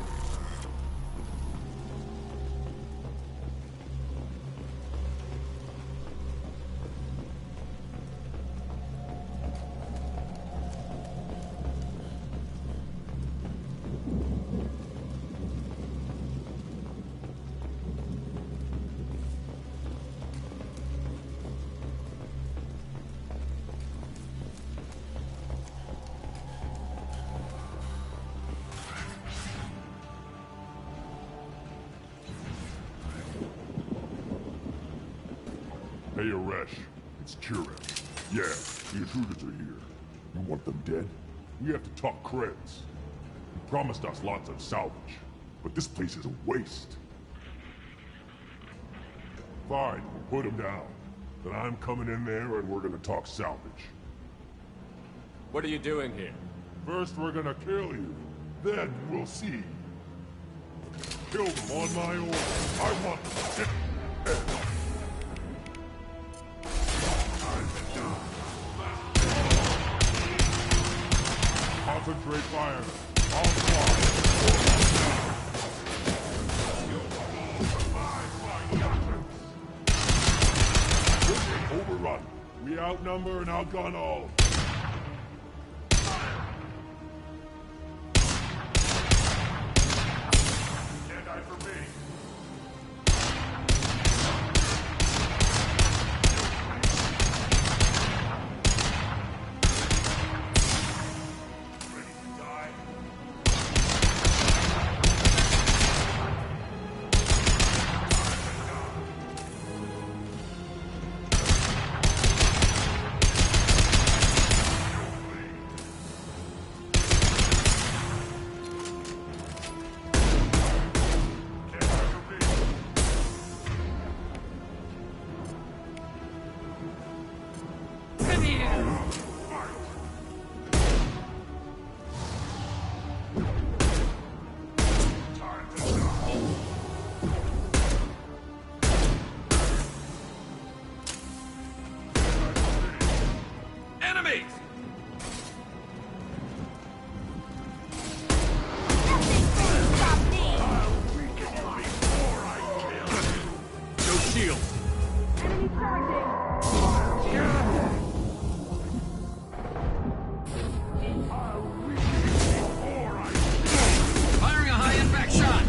Hey, Aresh. It's Kira. Yeah, the intruders are here. You want them dead? We have to talk creds. You promised us lots of salvage, but this place is a waste. Fine, we'll put them down. Then I'm coming in there and we're gonna talk salvage. What are you doing here? First we're gonna kill you. Then we'll see. Kill them on my order. I want them dead. Concentrate fire. All squad. Overrun. We outnumber and outgun all. Stand eye for me. Firing a high impact shot!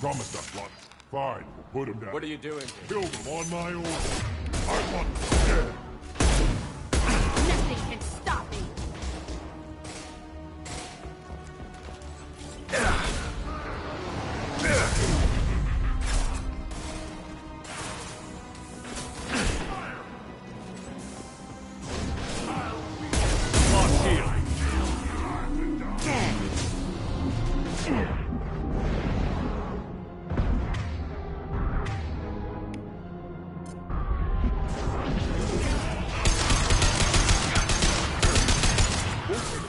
Promised us lots. Fine, we'll put him down. What are you doing? Kill them on my own. I want them dead. Nothing can stop me.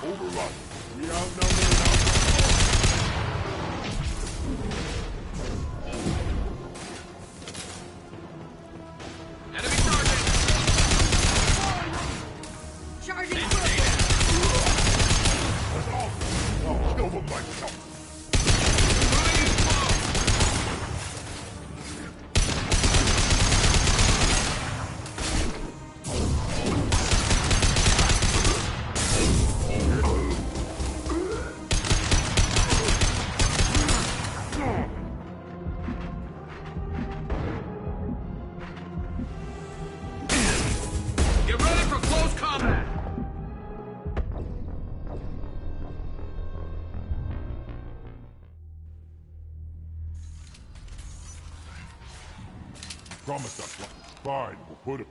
Overrun. We outnumber now. Enemy target! Charging I'll kill them myself. Get ready for close combat! Promised us lots. Fine, we'll put him.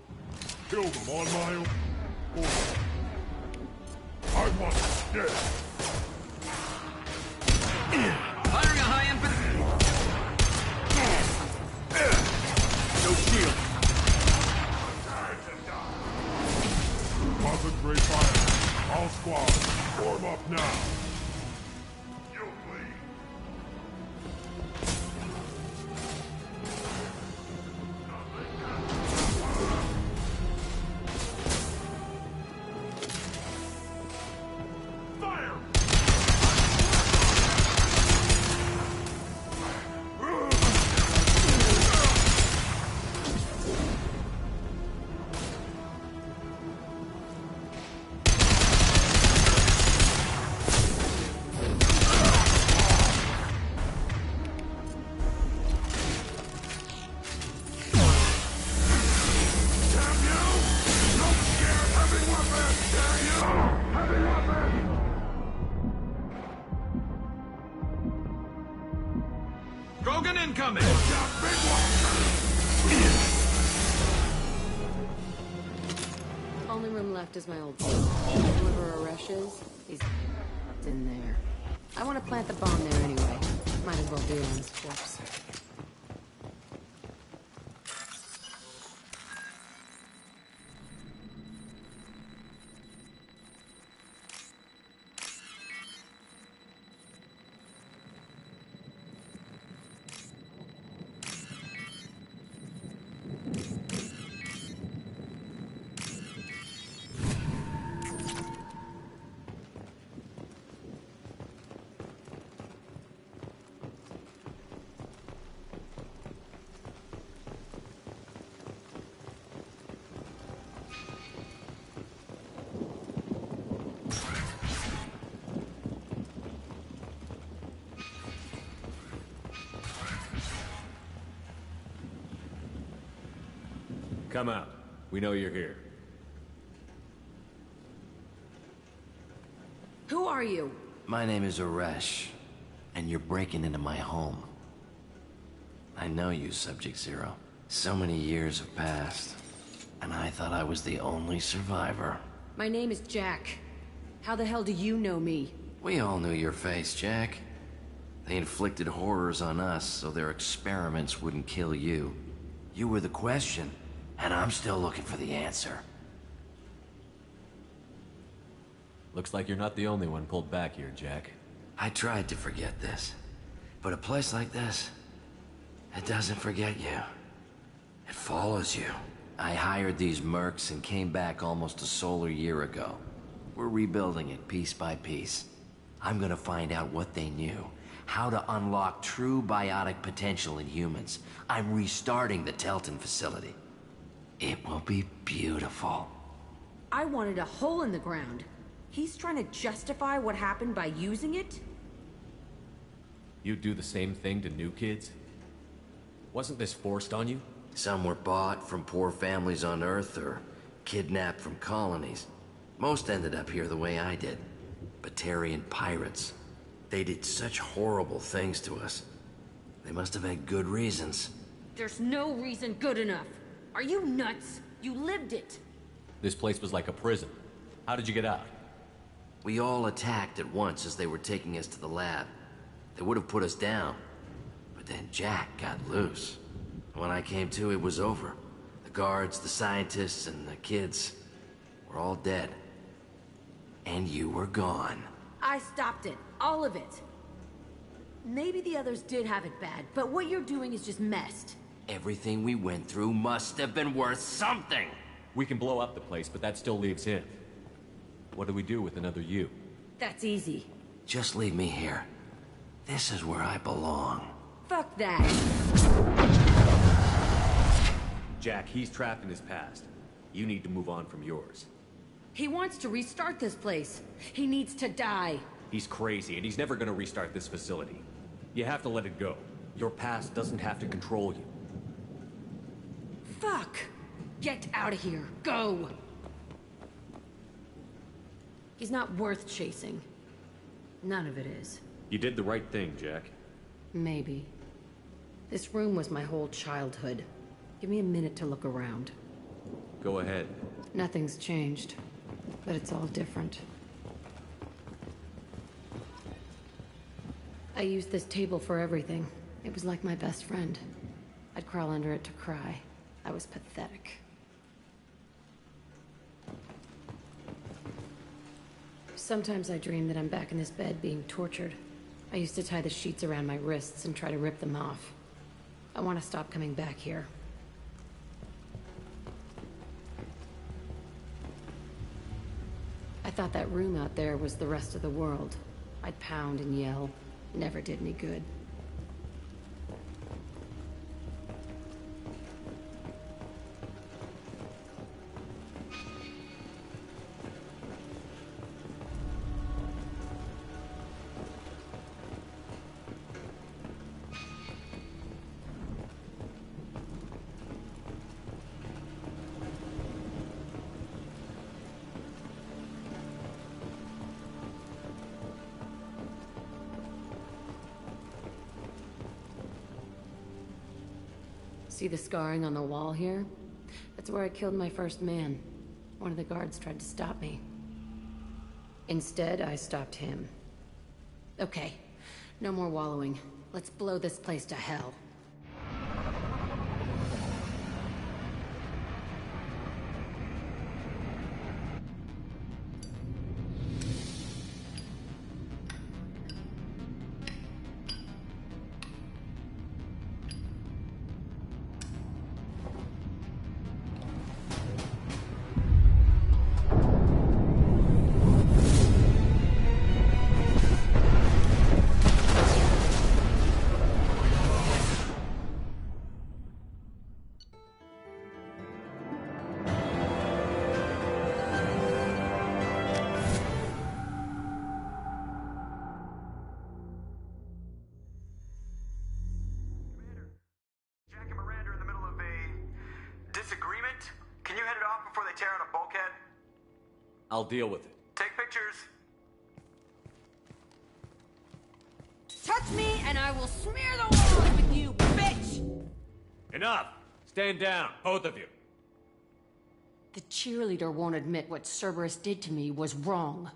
Kill them on my own. I want them dead. Firing a high impact... No shield. Concentrate fire. All squads, form up now. You'll bleed. Fire! Krogan incoming! Only room left is my old place. Whoever Arash is, he's in there. I want to plant the bomb there anyway. Might as well do it on his corpse. Come out. We know you're here. Who are you? My name is Arash, and you're breaking into my home. I know you, Subject Zero. So many years have passed, and I thought I was the only survivor. My name is Jack. How the hell do you know me? We all knew your face, Jack. They inflicted horrors on us so their experiments wouldn't kill you. You were the question, and I'm still looking for the answer. Looks like you're not the only one pulled back here, Jack. I tried to forget this. But a place like this, it doesn't forget you. It follows you. I hired these mercs and came back almost a solar year ago. We're rebuilding it piece by piece. I'm gonna find out what they knew. How to unlock true biotic potential in humans. I'm restarting the Telton facility. It will be beautiful. I wanted a hole in the ground. He's trying to justify what happened by using it? You do the same thing to new kids? Wasn't this forced on you? Some were bought from poor families on Earth or kidnapped from colonies. Most ended up here the way I did. Batarian pirates. They did such horrible things to us. They must have had good reasons. There's no reason good enough. Are you nuts? You lived it. This place was like a prison. How did you get out? We all attacked at once as they were taking us to the lab. They would have put us down. But then Jack got loose. When I came to, it was over. The guards, the scientists, and the kids were all dead. And you were gone. I stopped it. All of it. Maybe the others did have it bad, but what you're doing is just messed. Everything we went through must have been worth something! We can blow up the place, but that still leaves him. What do we do with another you? That's easy. Just leave me here. This is where I belong. Fuck that. Jack, he's trapped in his past. You need to move on from yours. He wants to restart this place. He needs to die. He's crazy, and he's never gonna restart this facility. You have to let it go. Your past doesn't have to control you. Fuck! Get out of here. Go! He's not worth chasing. None of it is. You did the right thing, Jack. Maybe. This room was my whole childhood. Give me a minute to look around. Go ahead. Nothing's changed, but it's all different. I used this table for everything. It was like my best friend. I'd crawl under it to cry. I was pathetic. Sometimes I dream that I'm back in this bed being tortured. I used to tie the sheets around my wrists and try to rip them off. I want to stop coming back here. I thought that room out there was the rest of the world. I'd pound and yell. Never did any good. See the scarring on the wall here? That's where I killed my first man. One of the guards tried to stop me. Instead, I stopped him. Okay, no more wallowing. Let's blow this place to hell. I'll deal with it. Take pictures. Touch me and I will smear the walls with you, bitch! Enough! Stand down, both of you. The cheerleader won't admit what Cerberus did to me was wrong.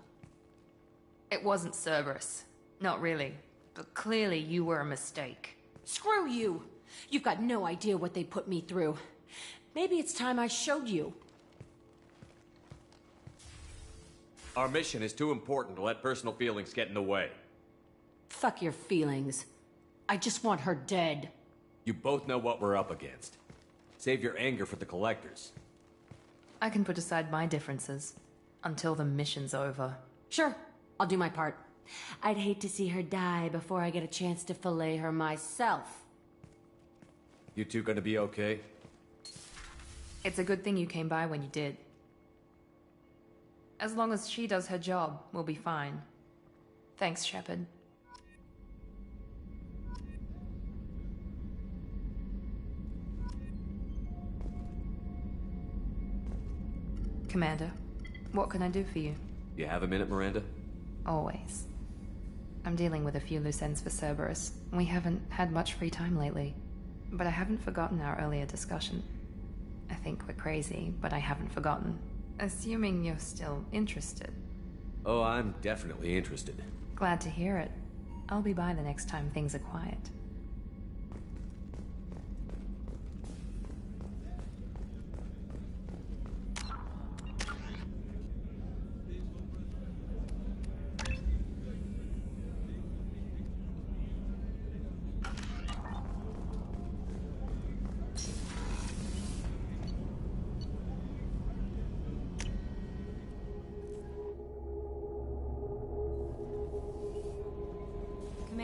It wasn't Cerberus. Not really. But clearly you were a mistake. Screw you! You've got no idea what they put me through. Maybe it's time I showed you. Our mission is too important to let personal feelings get in the way. Fuck your feelings. I just want her dead. You both know what we're up against. Save your anger for the collectors. I can put aside my differences until the mission's over. Sure, I'll do my part. I'd hate to see her die before I get a chance to fillet her myself. You two gonna be okay? It's a good thing you came by when you did. As long as she does her job, we'll be fine. Thanks, Shepard. Commander, what can I do for you? You have a minute, Miranda? Always. I'm dealing with a few loose ends for Cerberus. We haven't had much free time lately. But I haven't forgotten our earlier discussion. I think we're crazy, but I haven't forgotten. Assuming you're still interested. Oh, I'm definitely interested. Glad to hear it. I'll be by the next time things are quiet.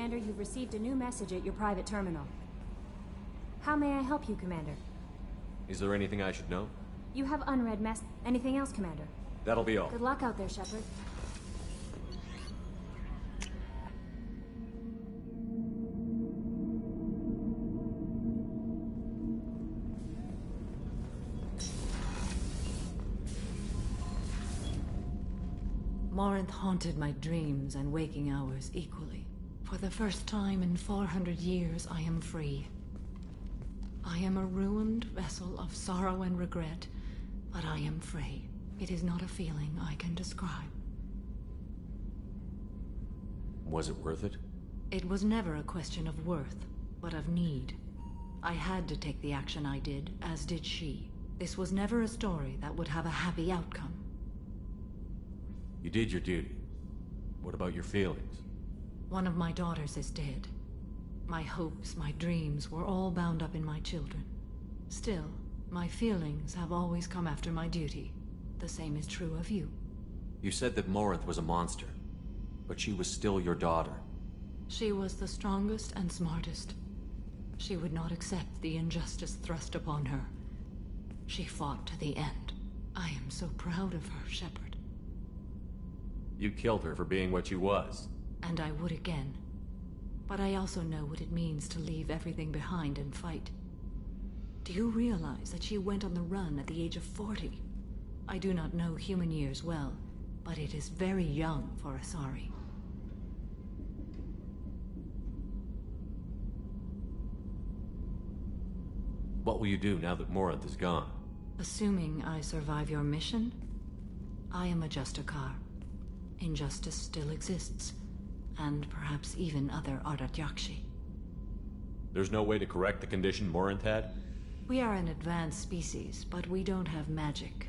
Commander, you've received a new message at your private terminal. How may I help you, Commander? Is there anything I should know? You have unread Anything else, Commander? That'll be all. Good luck out there, Shepard. Morinth haunted my dreams and waking hours equally. For the first time in 400 years, I am free. I am a ruined vessel of sorrow and regret, but I am free. It is not a feeling I can describe. Was it worth it? It was never a question of worth, but of need. I had to take the action I did, as did she. This was never a story that would have a happy outcome. You did your duty. What about your feelings? One of my daughters is dead. My hopes, my dreams were all bound up in my children. Still, my feelings have always come after my duty. The same is true of you. You said that Morinth was a monster, but she was still your daughter. She was the strongest and smartest. She would not accept the injustice thrust upon her. She fought to the end. I am so proud of her, Shepard. You killed her for being what she was. And I would again. But I also know what it means to leave everything behind and fight. Do you realize that she went on the run at the age of 40? I do not know human years well, but it is very young for Asari. What will you do now that Morinth is gone? Assuming I survive your mission, I am a Justicar. Injustice still exists, and perhaps even other Ardat Yakshi. There's no way to correct the condition Morinth had? We are an advanced species, but we don't have magic.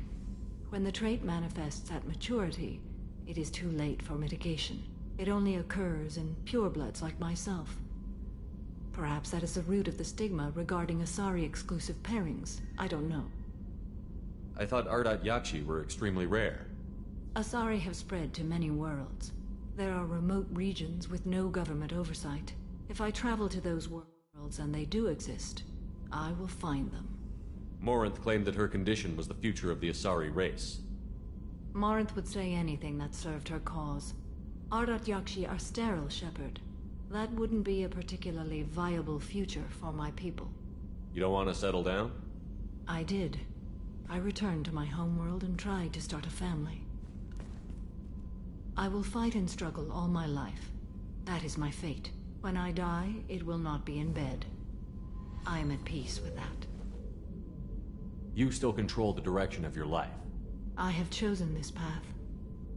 When the trait manifests at maturity, it is too late for mitigation. It only occurs in purebloods like myself. Perhaps that is the root of the stigma regarding Asari-exclusive pairings. I don't know. I thought Ardat Yakshi were extremely rare. Asari have spread to many worlds. There are remote regions with no government oversight. If I travel to those worlds, and they do exist, I will find them. Morinth claimed that her condition was the future of the Asari race. Morinth would say anything that served her cause. Ardat Yakshi are sterile, Shepard. That wouldn't be a particularly viable future for my people. You don't want to settle down? I did. I returned to my homeworld and tried to start a family. I will fight and struggle all my life. That is my fate. When I die, it will not be in bed. I am at peace with that. You still control the direction of your life. I have chosen this path.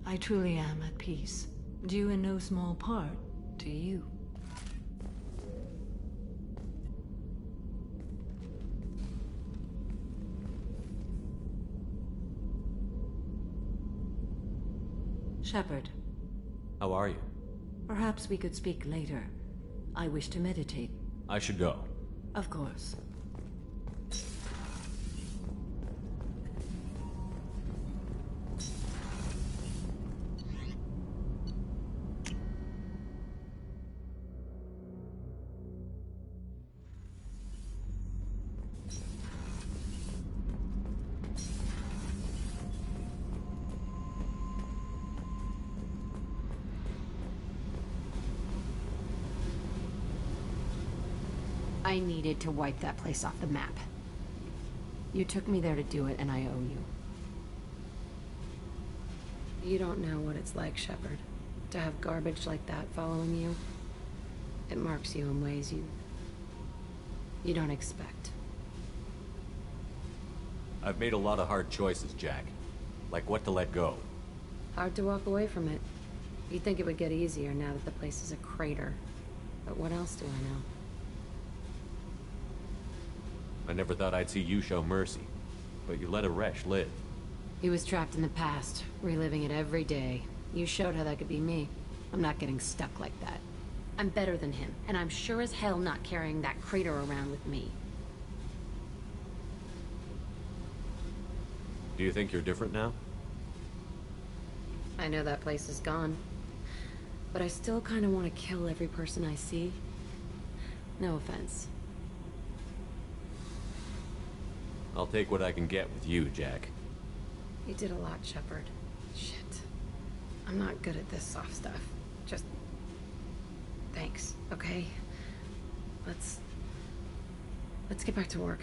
I truly am at peace, due in no small part to you. Shepard. How are you? Perhaps we could speak later. I wish to meditate. I should go. Of course. I needed to wipe that place off the map. You took me there to do it, and I owe you. You don't know what it's like, Shepard, to have garbage like that following you. It marks you in ways you don't expect. I've made a lot of hard choices, Jack. Like what to let go. Hard to walk away from it. You'd think it would get easier now that the place is a crater. But what else do I know? I never thought I'd see you show mercy, but you let Aresh live. He was trapped in the past, reliving it every day. You showed how that could be me. I'm not getting stuck like that. I'm better than him, and I'm sure as hell not carrying that crater around with me. Do you think you're different now? I know that place is gone, but I still kind of want to kill every person I see. No offense. I'll take what I can get with you, Jack. You did a lot, Shepard. Shit. I'm not good at this soft stuff. Just... thanks, okay? Let's get back to work.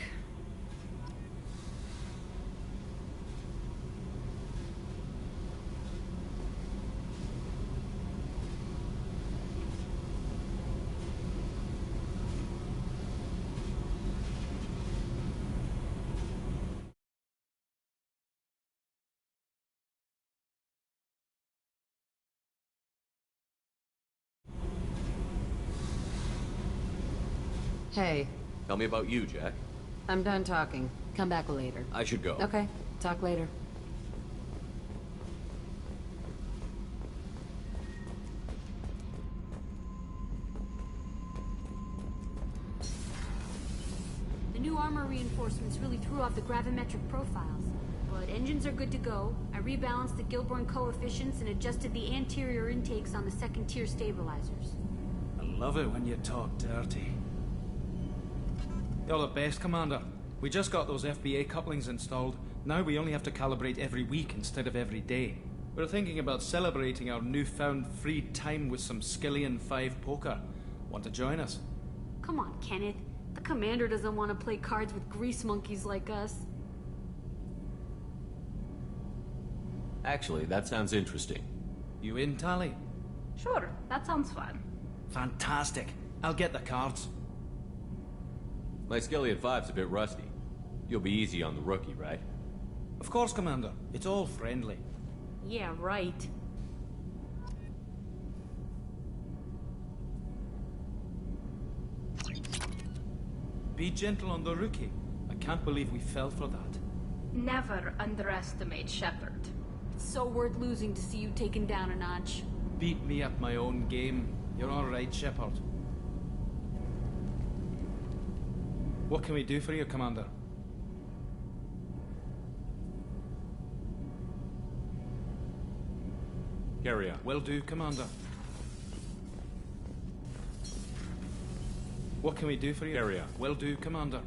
Hey. Tell me about you, Jack. I'm done talking. Come back later. I should go. Okay. Talk later. The new armor reinforcements really threw off the gravimetric profiles. But engines are good to go. I rebalanced the Gilborn coefficients and adjusted the anterior intakes on the second-tier stabilizers. I love it when you talk dirty. You're the best, Commander. We just got those FBA couplings installed. Now we only have to calibrate every week instead of every day. We're thinking about celebrating our newfound free time with some Skillian 5 poker. Want to join us? Come on, Kenneth. The Commander doesn't want to play cards with grease monkeys like us. Actually, that sounds interesting. You in, Tally? Sure, that sounds fun. Fantastic. I'll get the cards. My Skillian 5's a bit rusty. You'll be easy on the rookie, right? Of course, Commander. It's all friendly. Yeah, right. Be gentle on the rookie. I can't believe we fell for that. Never underestimate Shepard. It's so worth losing to see you taken down a notch. Beat me at my own game. You're all right, Shepard. What can we do for you, Commander? Carry on. Will do, Commander. What can we do for you? Carry on. Will do, Commander.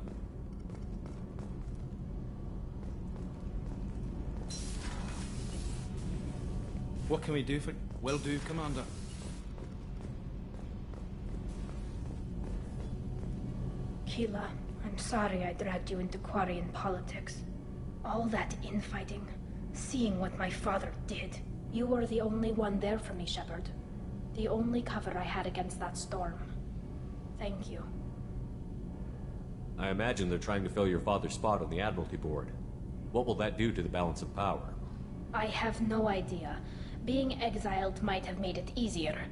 What can we do for... Will do, Commander. Keela, I'm sorry I dragged you into Quarian politics. All that infighting, seeing what my father did. You were the only one there for me, Shepard. The only cover I had against that storm. Thank you. I imagine they're trying to fill your father's spot on the Admiralty Board. What will that do to the balance of power? I have no idea. Being exiled might have made it easier.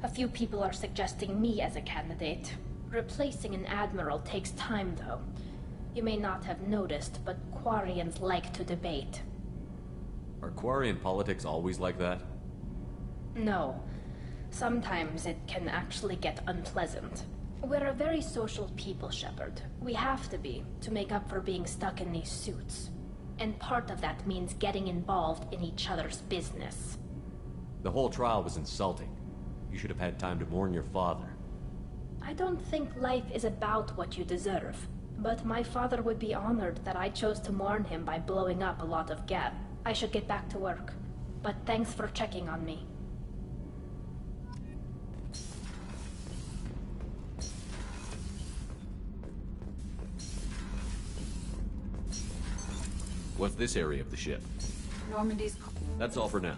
A few people are suggesting me as a candidate. Replacing an admiral takes time, though. You may not have noticed, but Quarians like to debate. Are Quarian politics always like that? No. Sometimes it can actually get unpleasant. We're a very social people, Shepard. We have to be, to make up for being stuck in these suits. And part of that means getting involved in each other's business. The whole trial was insulting. You should have had time to mourn your father. I don't think life is about what you deserve, but my father would be honored that I chose to mourn him by blowing up a lot of gas. I should get back to work, but thanks for checking on me. What's this area of the ship? Normandy's... That's all for now.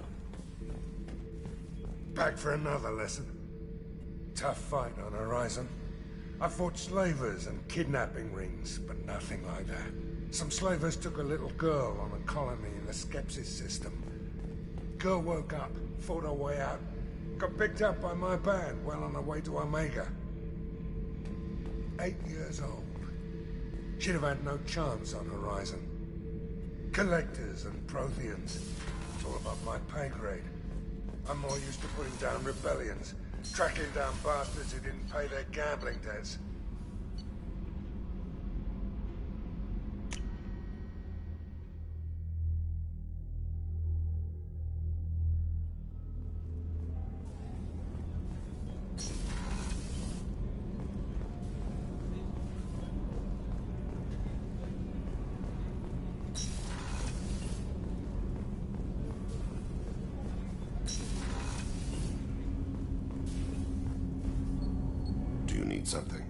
Back for another lesson. Tough fight on Horizon. I fought slavers and kidnapping rings, but nothing like that. Some slavers took a little girl on a colony in the Skepsis system. Girl woke up, fought her way out, got picked up by my band well on her way to Omega. 8 years old. She'd have had no chance on Horizon. Collectors and Protheans. It's all above my pay grade. I'm more used to putting down rebellions, tracking down bastards who didn't pay their gambling debts. Something.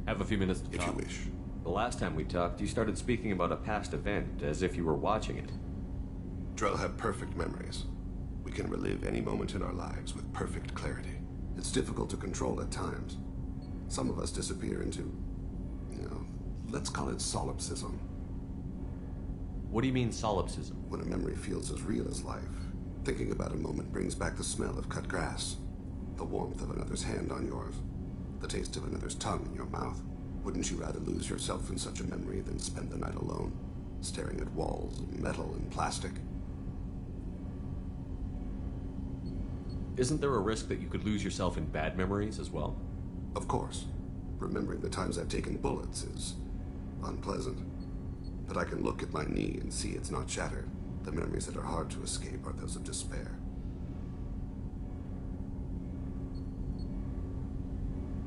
Have a few minutes to talk. If you wish. The last time we talked, you started speaking about a past event, as if you were watching it. Drell have perfect memories. We can relive any moment in our lives with perfect clarity. It's difficult to control at times. Some of us disappear into, let's call it solipsism. What do you mean, solipsism? When a memory feels as real as life. Thinking about a moment brings back the smell of cut grass. The warmth of another's hand on yours. The taste of another's tongue in your mouth. Wouldn't you rather lose yourself in such a memory than spend the night alone, staring at walls of metal and plastic? Isn't there a risk that you could lose yourself in bad memories as well? Of course. Remembering the times I've taken bullets is unpleasant. But I can look at my knee and see it's not shattered. The memories that are hard to escape are those of despair.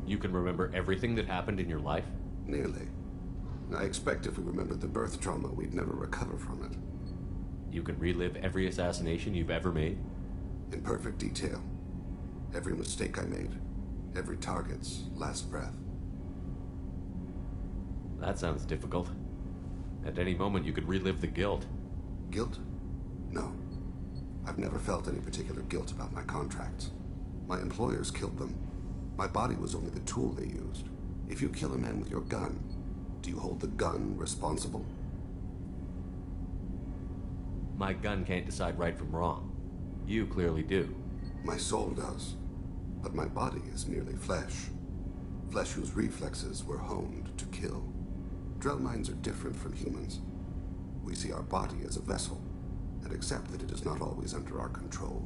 You can remember everything that happened in your life? Nearly. I expect if we remembered the birth trauma, we'd never recover from it. You can relive every assassination you've ever made? In perfect detail. Every mistake I made. Every target's last breath. That sounds difficult. At any moment, you could relive the guilt. Guilt? No. I've never felt any particular guilt about my contracts. My employers killed them. My body was only the tool they used. If you kill a man with your gun, do you hold the gun responsible? My gun can't decide right from wrong. You clearly do. My soul does. But my body is merely flesh. Flesh whose reflexes were honed to kill. Drell minds are different from humans. We see our body as a vessel, and accept that it is not always under our control.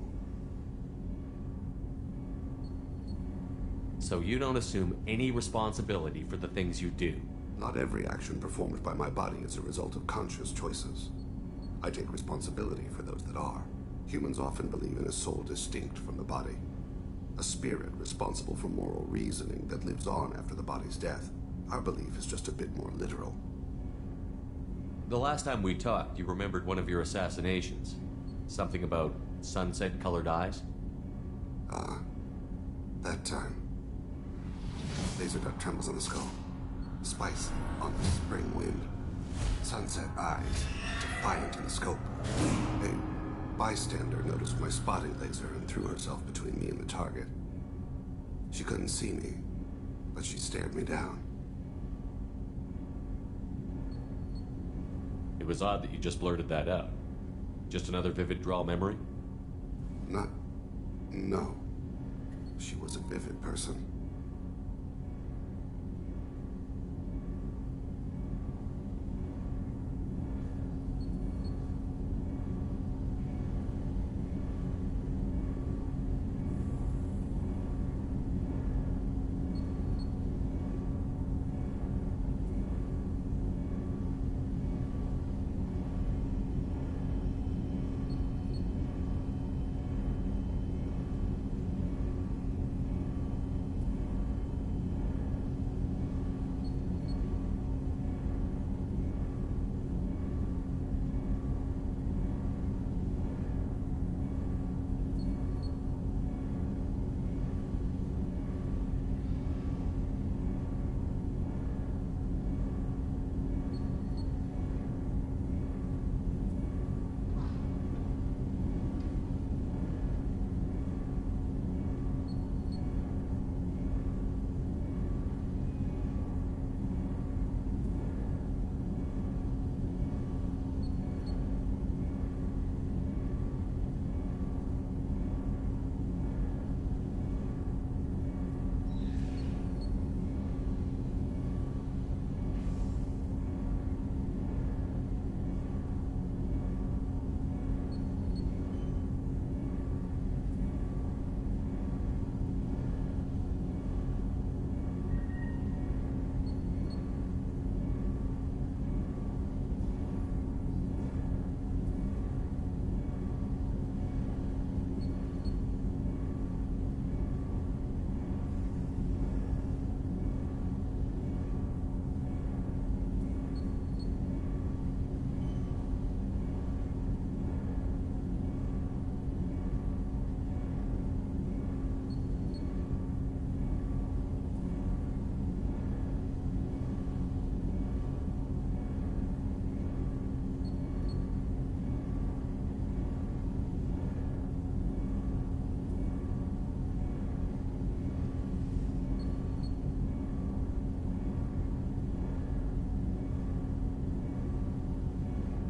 So you don't assume any responsibility for the things you do? Not every action performed by my body is a result of conscious choices. I take responsibility for those that are. Humans often believe in a soul distinct from the body. A spirit responsible for moral reasoning that lives on after the body's death. Our belief is just a bit more literal. The last time we talked, you remembered one of your assassinations. Something about sunset-colored eyes? That time. Laser dot trembles on the skull. Spice on the spring wind. Sunset eyes, defiant in the scope. A bystander noticed my spotting laser and threw herself between me and the target. She couldn't see me, but she stared me down. It was odd that you just blurted that out. Just another vivid Drell memory? No. She was a vivid person.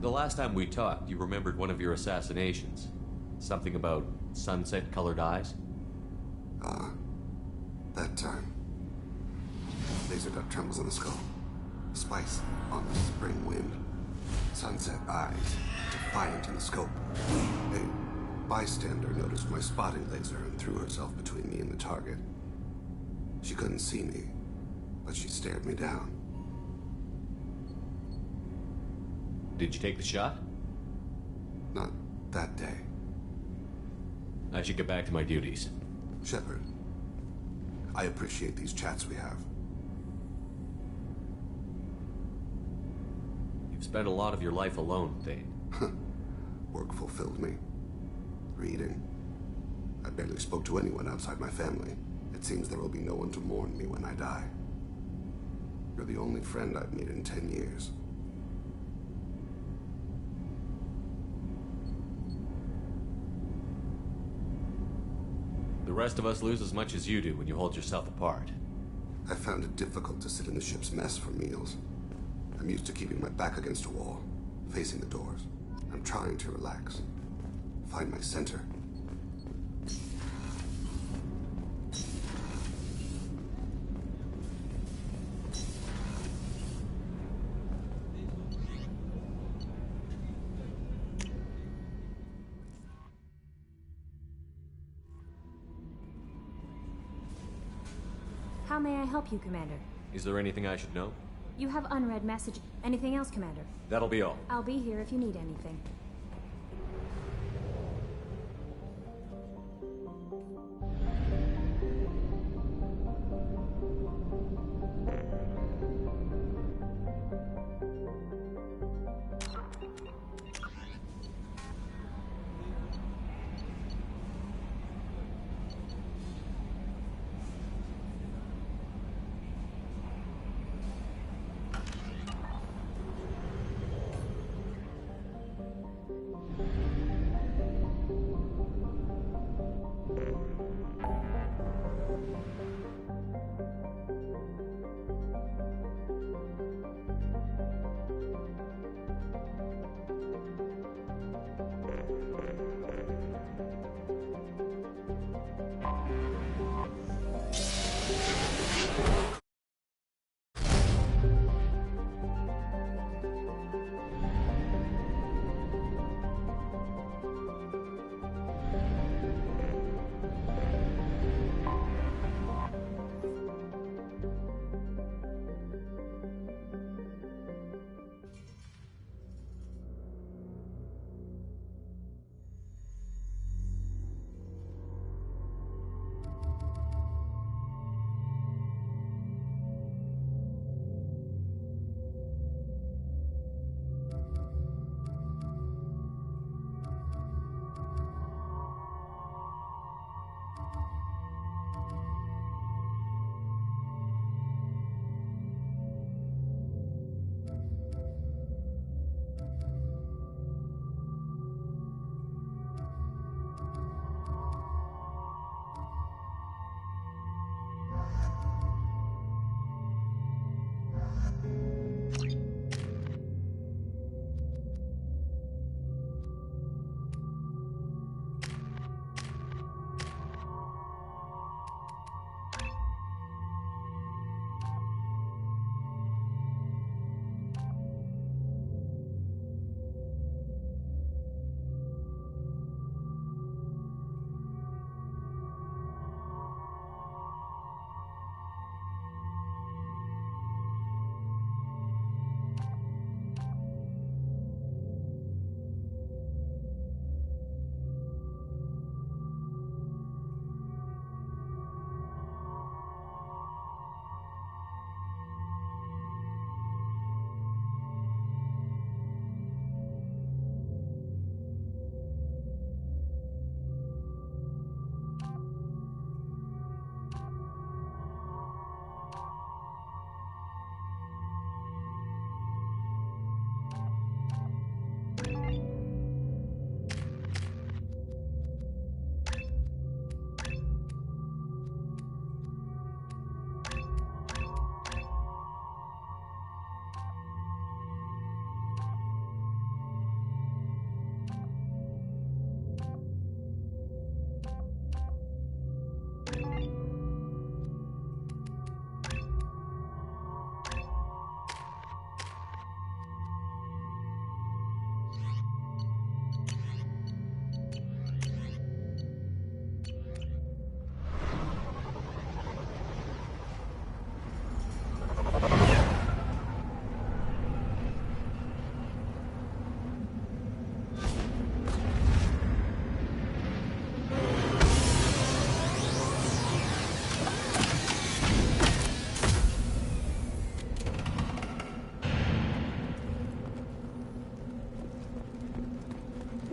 The last time we talked, you remembered one of your assassinations. Something about sunset-colored eyes? That time. Laser dot trembles in the skull. Spice on the spring wind. Sunset eyes, defiant in the scope. A bystander noticed my spotting laser and threw herself between me and the target. She couldn't see me, but she stared me down. Did you take the shot? Not that day. I should get back to my duties. Shepard, I appreciate these chats we have. You've spent a lot of your life alone, Thane. Work fulfilled me. Reading. I barely spoke to anyone outside my family. It seems there will be no one to mourn me when I die. You're the only friend I've made in 10 years. The rest of us lose as much as you do when you hold yourself apart. I found it difficult to sit in the ship's mess for meals. I'm used to keeping my back against a wall, facing the doors. I'm trying to relax. Find my center. How may I help you, Commander? Is there anything I should know? You have unread message. Anything else, Commander? That'll be all. I'll be here if you need anything.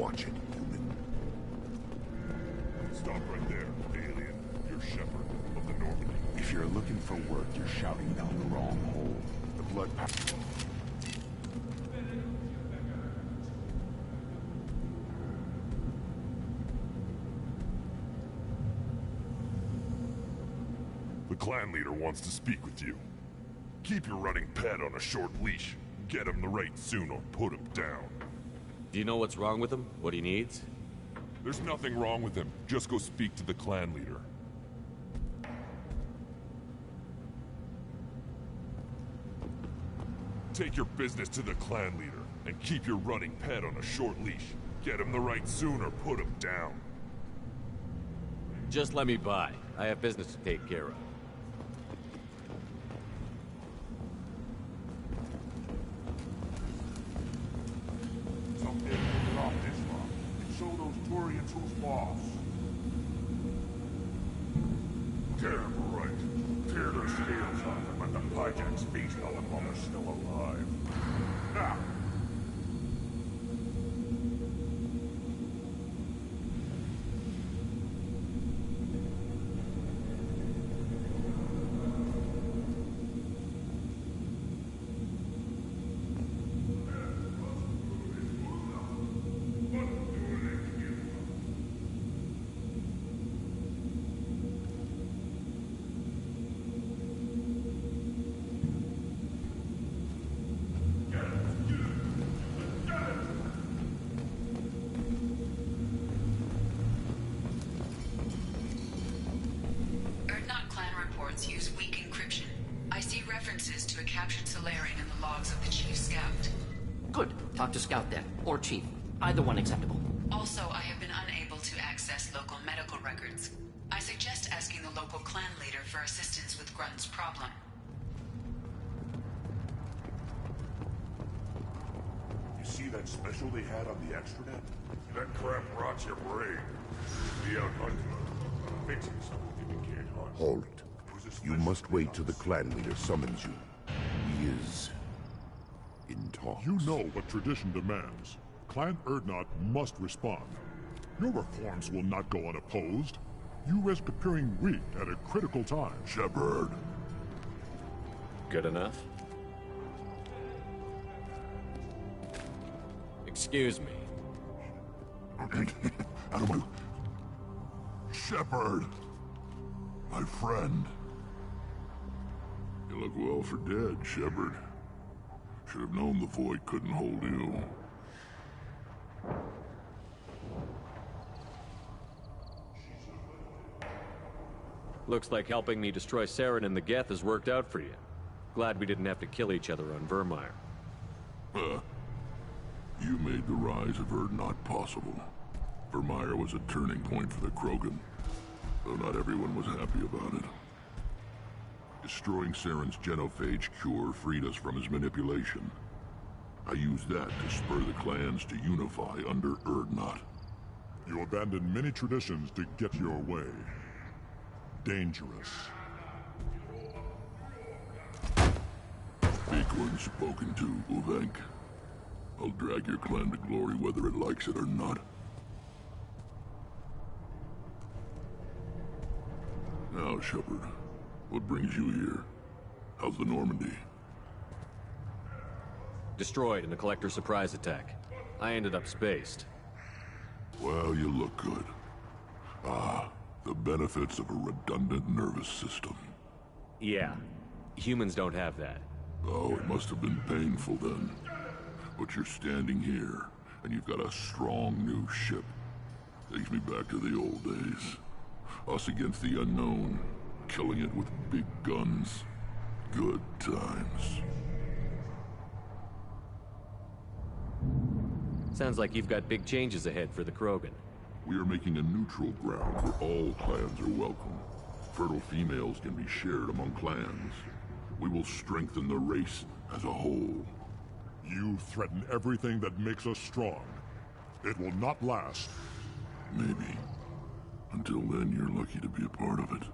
watch it, human. Stop right there, alien. You're Shepard of the Normandy. If you're looking for work, you're shouting down the wrong hole. The blood pack. The clan leader wants to speak with you. Keep your running pet on a short leash. Get him the right soon or put him down. Do you know what's wrong with him? What he needs? There's nothing wrong with him. Just go speak to the clan leader. Take your business to the clan leader, and keep your running pet on a short leash. Get him the right soon or put him down. Just let me by. I have business to take care of. Someday we'll drop this rock and show those Turians who's boss. Terrible right. Tear their scales off and let the Pyjax feast on them while they're still alive. Now! Use weak encryption. I see references to a captured Solarian in the logs of the Chief Scout. Good. Talk to Scout then, or Chief. Either one acceptable. Also, I have been unable to access local medical records. I suggest asking the local clan leader for assistance with Grunt's problem. You see that special they had on the extranet? That crap rots your brain. Be out hunting. Fixing something you can't hunt. Hold it. You must wait till the clan leader summons you. He is in talks. You know what tradition demands. Clan Urdnot must respond. Your reforms will not go unopposed. You risk appearing weak at a critical time. Shepard. Good enough? Excuse me. Out of my... Shepard. My friend. You look well for dead, Shepard. Should have known the Void couldn't hold you. Looks like helping me destroy Saren and the Geth has worked out for you. Glad we didn't have to kill each other on Vermeer. You made the rise of Urdnot possible. Vermeer was a turning point for the Krogan, though not everyone was happy about it. Destroying Saren's genophage cure freed us from his manipulation. I used that to spur the clans to unify under Urdnot. You abandoned many traditions to get your way. Dangerous. Speak when spoken to, Uvenk. I'll drag your clan to glory whether it likes it or not. Now, Shepard, what brings you here? How's the Normandy? Destroyed in a Collector surprise attack. I ended up spaced. Well, you look good. Ah, the benefits of a redundant nervous system. Yeah. Humans don't have that. Oh, it must have been painful then. But you're standing here, and you've got a strong new ship. Takes me back to the old days. Us against the unknown, killing it with big guns. Good times. Sounds like you've got big changes ahead for the Krogan. We are making a neutral ground where all clans are welcome. Fertile females can be shared among clans. We will strengthen the race as a whole. You threaten everything that makes us strong. It will not last. Maybe. Until then, you're lucky to be a part of it.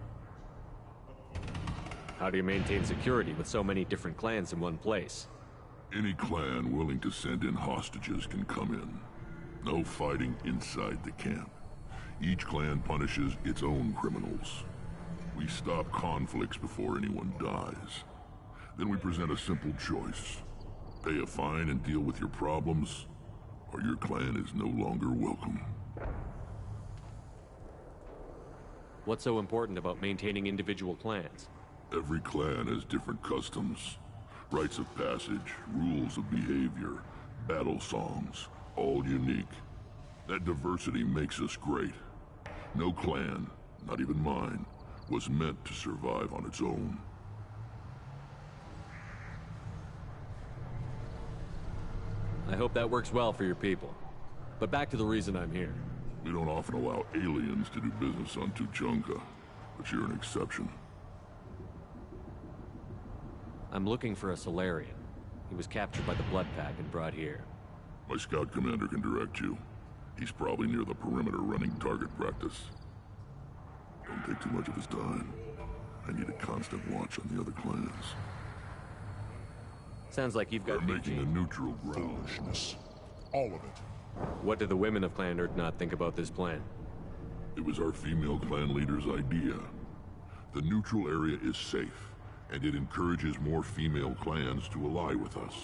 How do you maintain security with so many different clans in one place? Any clan willing to send in hostages can come in. No fighting inside the camp. Each clan punishes its own criminals. We stop conflicts before anyone dies. Then we present a simple choice. Pay a fine and deal with your problems, or your clan is no longer welcome. What's so important about maintaining individual clans? Every clan has different customs, rites of passage, rules of behavior, battle songs, all unique. That diversity makes us great. No clan, not even mine, was meant to survive on its own. I hope that works well for your people. But back to the reason I'm here. We don't often allow aliens to do business on Tuchanka, but you're an exception. I'm looking for a Solarian. He was captured by the Blood Pack and brought here. My scout commander can direct you. He's probably near the perimeter running target practice. Don't take too much of his time. I need a constant watch on the other clans. Sounds like you've got... We're making a neutral ground. Foolishness. All of it. What do the women of Clan Urdnot think about this plan? It was our female clan leader's idea. The neutral area is safe, and it encourages more female clans to ally with us.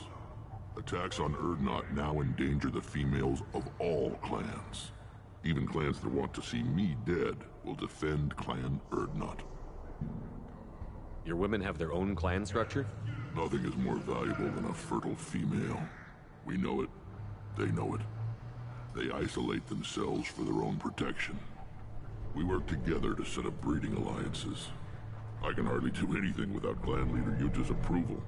Attacks on Urdnot now endanger the females of all clans. Even clans that want to see me dead will defend Clan Urdnot. Your women have their own clan structure? Nothing is more valuable than a fertile female. We know it. They know it. They isolate themselves for their own protection. We work together to set up breeding alliances. I can hardly do anything without clan leader Yuta's approval.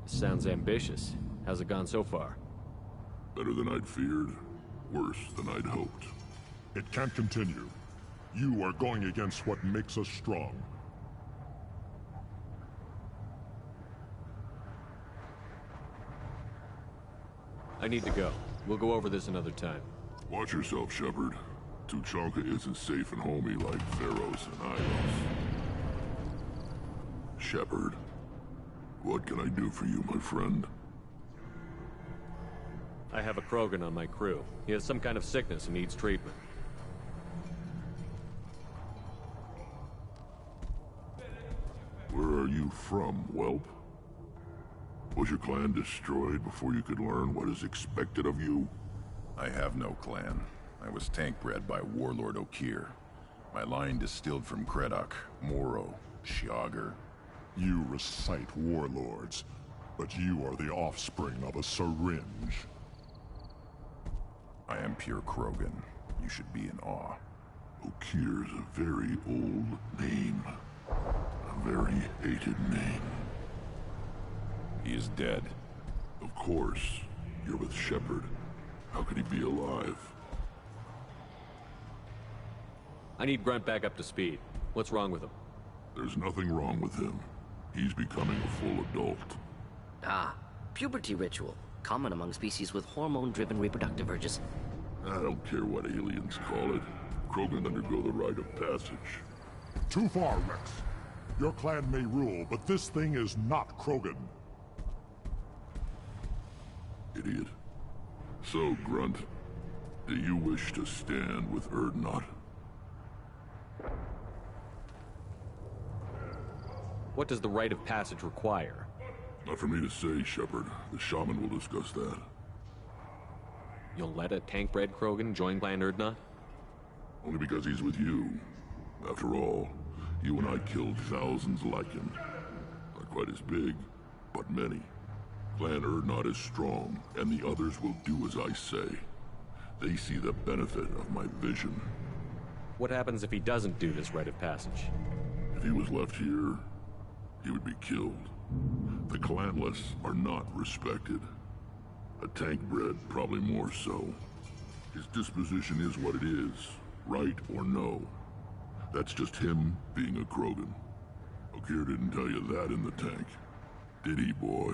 Sounds ambitious. How's it gone so far? Better than I'd feared. Worse than I'd hoped. It can't continue. You are going against what makes us strong. I need to go. We'll go over this another time. Watch yourself, Shepard. Tuchanka isn't safe and homey like Theros and Ilos. Shepard, what can I do for you, my friend? I have a Krogan on my crew. He has some kind of sickness and needs treatment. Where are you from, whelp? Was your clan destroyed before you could learn what is expected of you? I have no clan. I was tank bred by Warlord Okir. My line distilled from Kredok, Moro, Shiagar. You recite warlords, but you are the offspring of a syringe. I am pure Krogan. You should be in awe. Okir's a very old name. A very hated name. He is dead. Of course. You're with Shepard. How could he be alive? I need Grunt back up to speed. What's wrong with him? There's nothing wrong with him. He's becoming a full adult. Ah, puberty ritual. Common among species with hormone-driven reproductive urges. I don't care what aliens call it. Krogan undergo the rite of passage. Too far, Rex. Your clan may rule, but this thing is not Krogan. Idiot. So, Grunt, do you wish to stand with Urdnot? What does the rite of passage require? Not for me to say, Shepard. The shaman will discuss that. You'll let a tank-bred Krogan join Clan Urdnot? Only because he's with you. After all, you and I killed thousands like him. Not quite as big, but many. Clan Urdnot is strong, and the others will do as I say. They see the benefit of my vision. What happens if he doesn't do this rite of passage? If he was left here, he would be killed. The clanless are not respected. A tank bred, probably more so. His disposition is what it is, right or no. That's just him being a Krogan. Okir didn't tell you that in the tank. Did he, boy?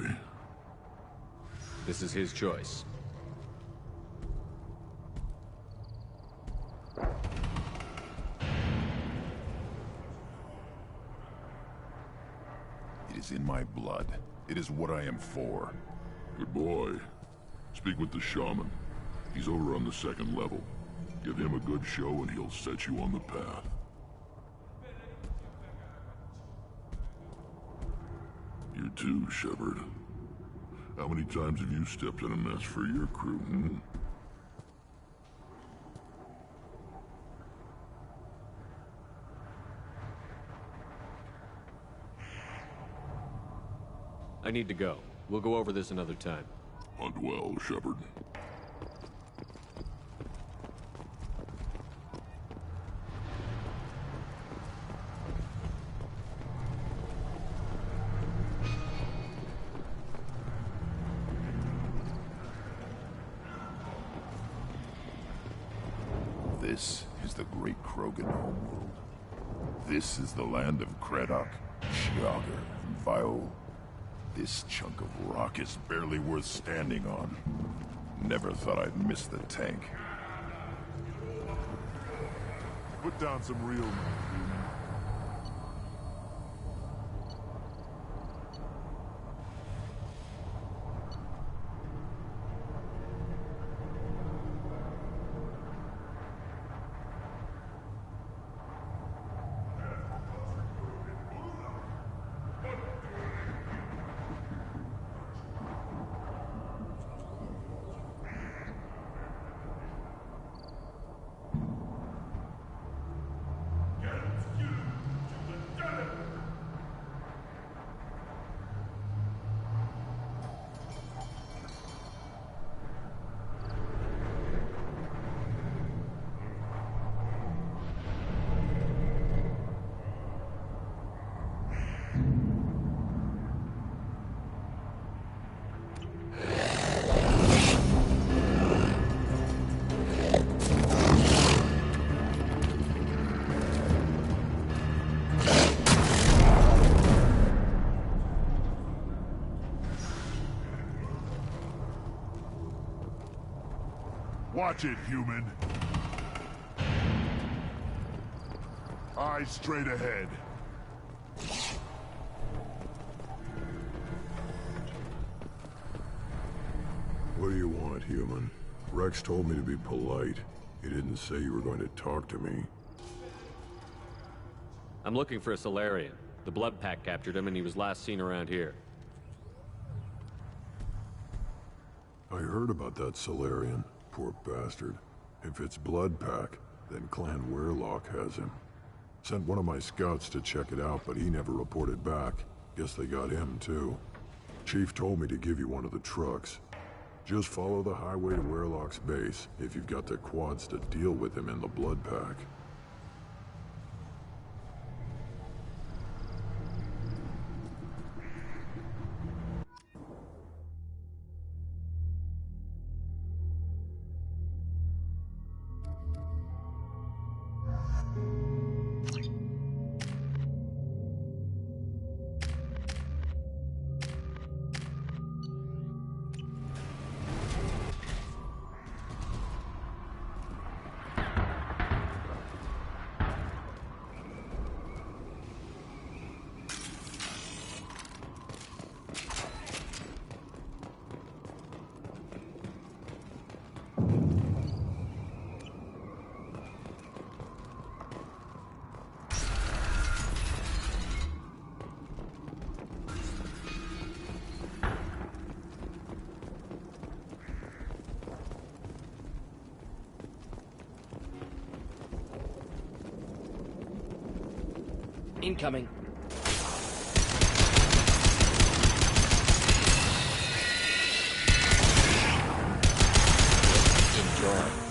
This is his choice. It is in my blood. It is what I am for. Good boy. Speak with the shaman. He's over on the second level. Give him a good show and he'll set you on the path. You too, Shepard. How many times have you stepped in a mess for your crew, hmm? I need to go. We'll go over this another time. Hunt well, Shepard. This is the great Krogan homeworld. This is the land of Kredok, Shiagar, and Viol. This chunk of rock is barely worth standing on. Never thought I'd miss the tank. Put down some real men, human. Watch it, human. Eyes straight ahead. What do you want, human? Rex told me to be polite. He didn't say you were going to talk to me. I'm looking for a Solarian. The Blood Pack captured him and he was last seen around here. I heard about that Solarian. Poor bastard. If it's Blood Pack, then Clan Weirlock has him. Sent one of my scouts to check it out, but he never reported back. Guess they got him, too. Chief told me to give you one of the trucks. Just follow the highway to Weirlock's base, if you've got the quads to deal with him in the Blood Pack. Incoming. Enjoy.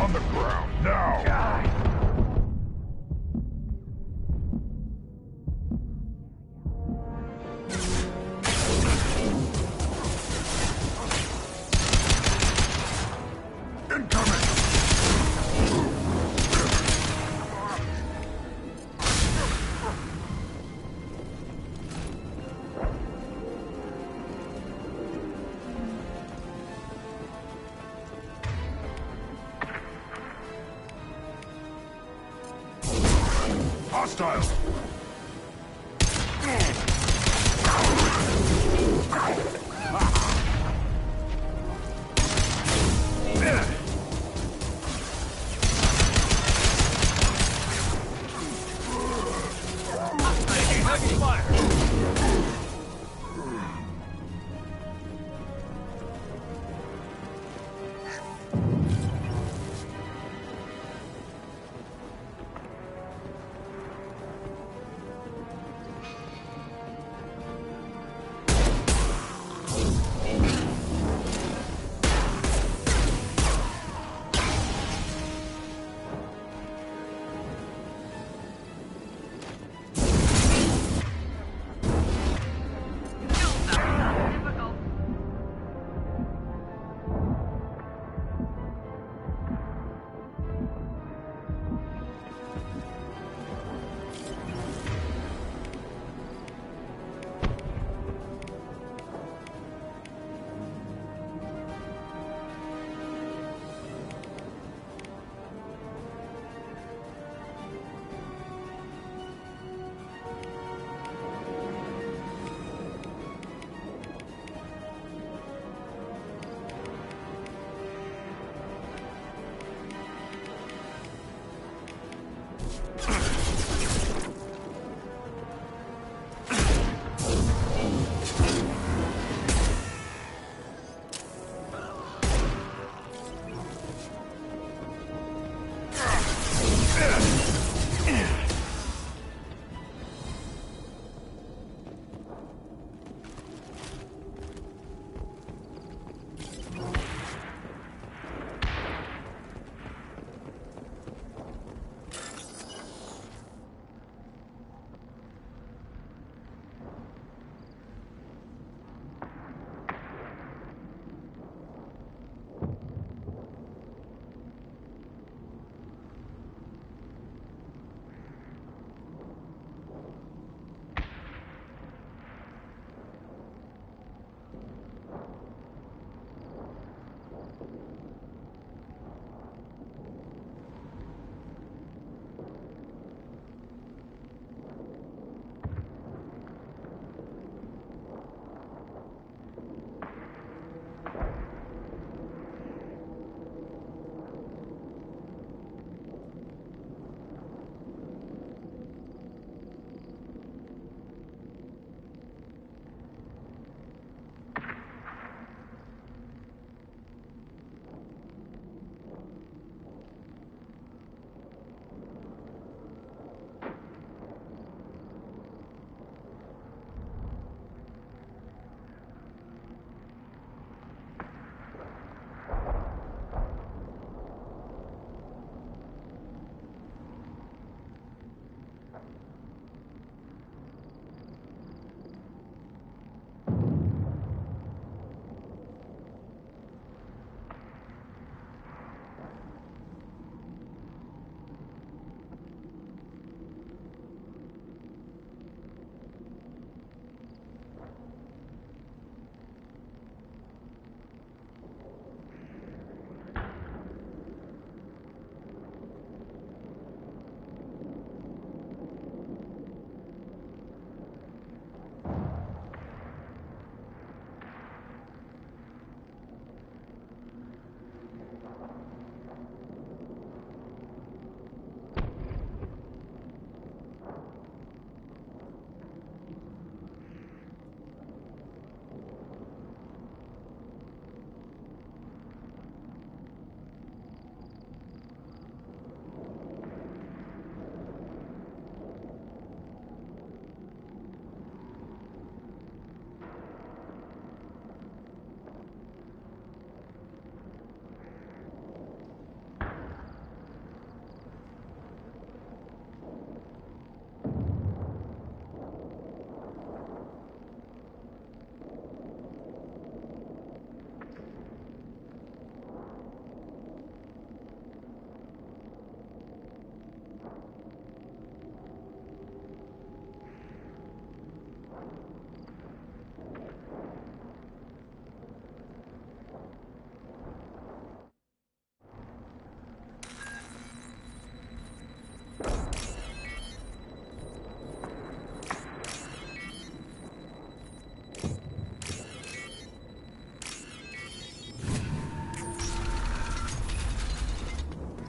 On the ground, now! Hostile! Heavy fire!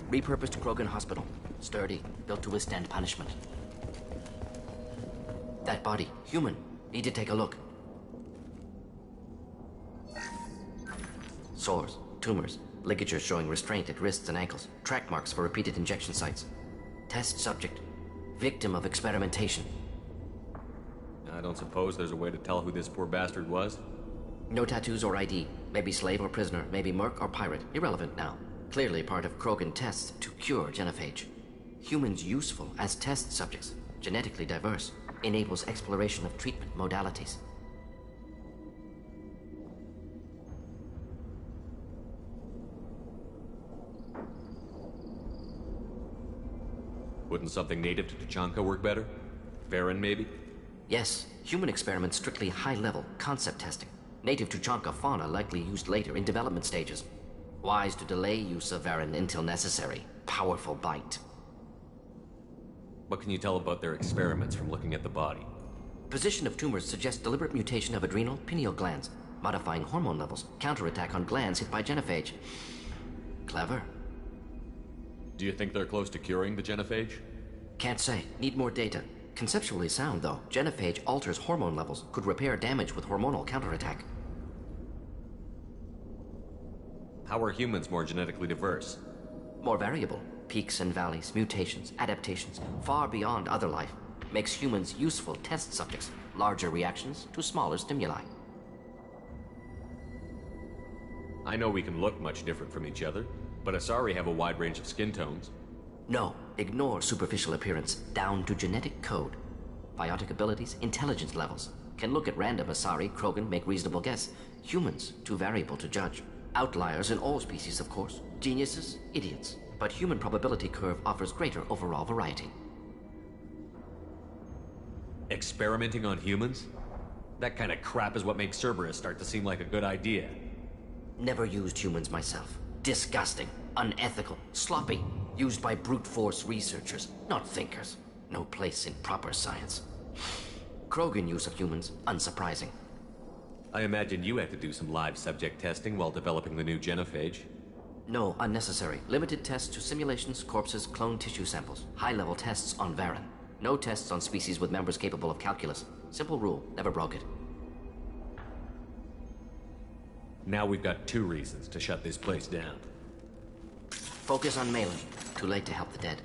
Repurposed Krogan hospital. Sturdy, built to withstand punishment. That body, human. Need to take a look. Sores, tumors, ligatures showing restraint at wrists and ankles, track marks for repeated injection sites. Test subject, victim of experimentation. I don't suppose there's a way to tell who this poor bastard was? No tattoos or ID. Maybe slave or prisoner, maybe merc or pirate. Irrelevant now. Clearly part of Krogan tests to cure genophage. Humans useful as test subjects, genetically diverse, enables exploration of treatment modalities. Wouldn't something native to Tuchanka work better? Varen, maybe? Yes, human experiments strictly high-level, concept testing. Native Tuchanka fauna likely used later in development stages. Wise to delay use of Varen until necessary. Powerful bite. What can you tell about their experiments from looking at the body? Position of tumors suggests deliberate mutation of adrenal, pineal glands, modifying hormone levels, counterattack on glands hit by genophage. Clever. Do you think they're close to curing the genophage? Can't say. Need more data. Conceptually sound, though. Genophage alters hormone levels, could repair damage with hormonal counterattack. How are humans more genetically diverse? More variable. Peaks and valleys, mutations, adaptations, far beyond other life. Makes humans useful test subjects. Larger reactions to smaller stimuli. I know we can look much different from each other, but Asari have a wide range of skin tones. No, ignore superficial appearance, down to genetic code. Biotic abilities, intelligence levels. Can look at random Asari, Krogan, make reasonable guess. Humans, too variable to judge. Outliers in all species, of course. Geniuses, idiots. But human probability curve offers greater overall variety. Experimenting on humans? That kind of crap is what makes Cerberus start to seem like a good idea. Never used humans myself. Disgusting, unethical, sloppy. Used by brute force researchers, not thinkers. No place in proper science. Krogan use of humans, unsurprising. I imagine you had to do some live subject testing while developing the new genophage. No, unnecessary. Limited tests to simulations, corpses, cloned tissue samples. High-level tests on Varen. No tests on species with members capable of calculus. Simple rule, never broke it. Now we've got 2 reasons to shut this place down. Focus on Malin. Too late to help the dead.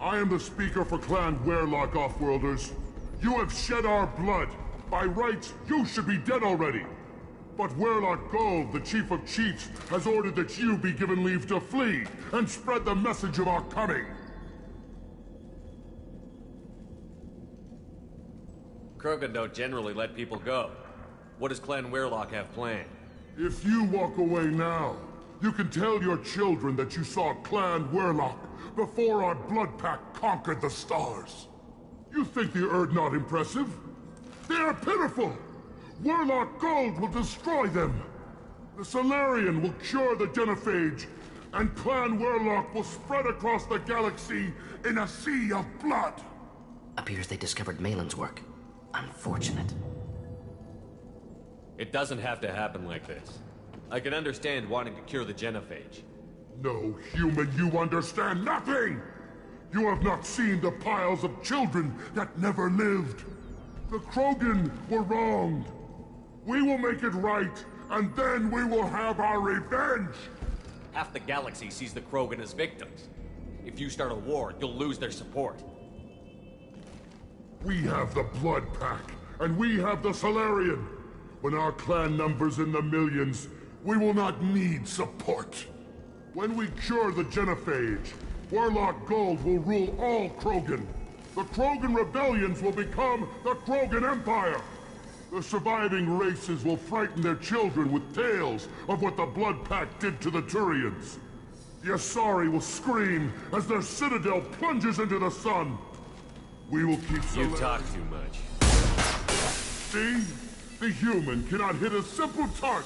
I am the speaker for Clan Werlock, Offworlders. You have shed our blood. By rights, you should be dead already. But Werlock Gold, the Chief of Chiefs, has ordered that you be given leave to flee and spread the message of our coming. Krogan don't generally let people go. What does Clan Werlock have planned? If you walk away now, you can tell your children that you saw Clan Werlock before our blood pact conquered the stars. You think the Erd not impressive? They are pitiful! Werlock Gold will destroy them! The Solarian will cure the genophage, and Clan Werlock will spread across the galaxy in a sea of blood! Appears they discovered Malin's work. Unfortunate. It doesn't have to happen like this. I can understand wanting to cure the genophage. No, human, you understand nothing! You have not seen the piles of children that never lived. The Krogan were wronged. We will make it right, and then we will have our revenge! Half the galaxy sees the Krogan as victims. If you start a war, you'll lose their support. We have the Blood Pack, and we have the Solarian. When our clan numbers in the millions, we will not need support. When we cure the genophage, Werlock Gold will rule all Krogan. The Krogan rebellions will become the Krogan Empire. The surviving races will frighten their children with tales of what the Blood Pact did to the Turians. The Asari will scream as their citadel plunges into the sun. We will keep... You talk too much. See? The human cannot hit a simple target.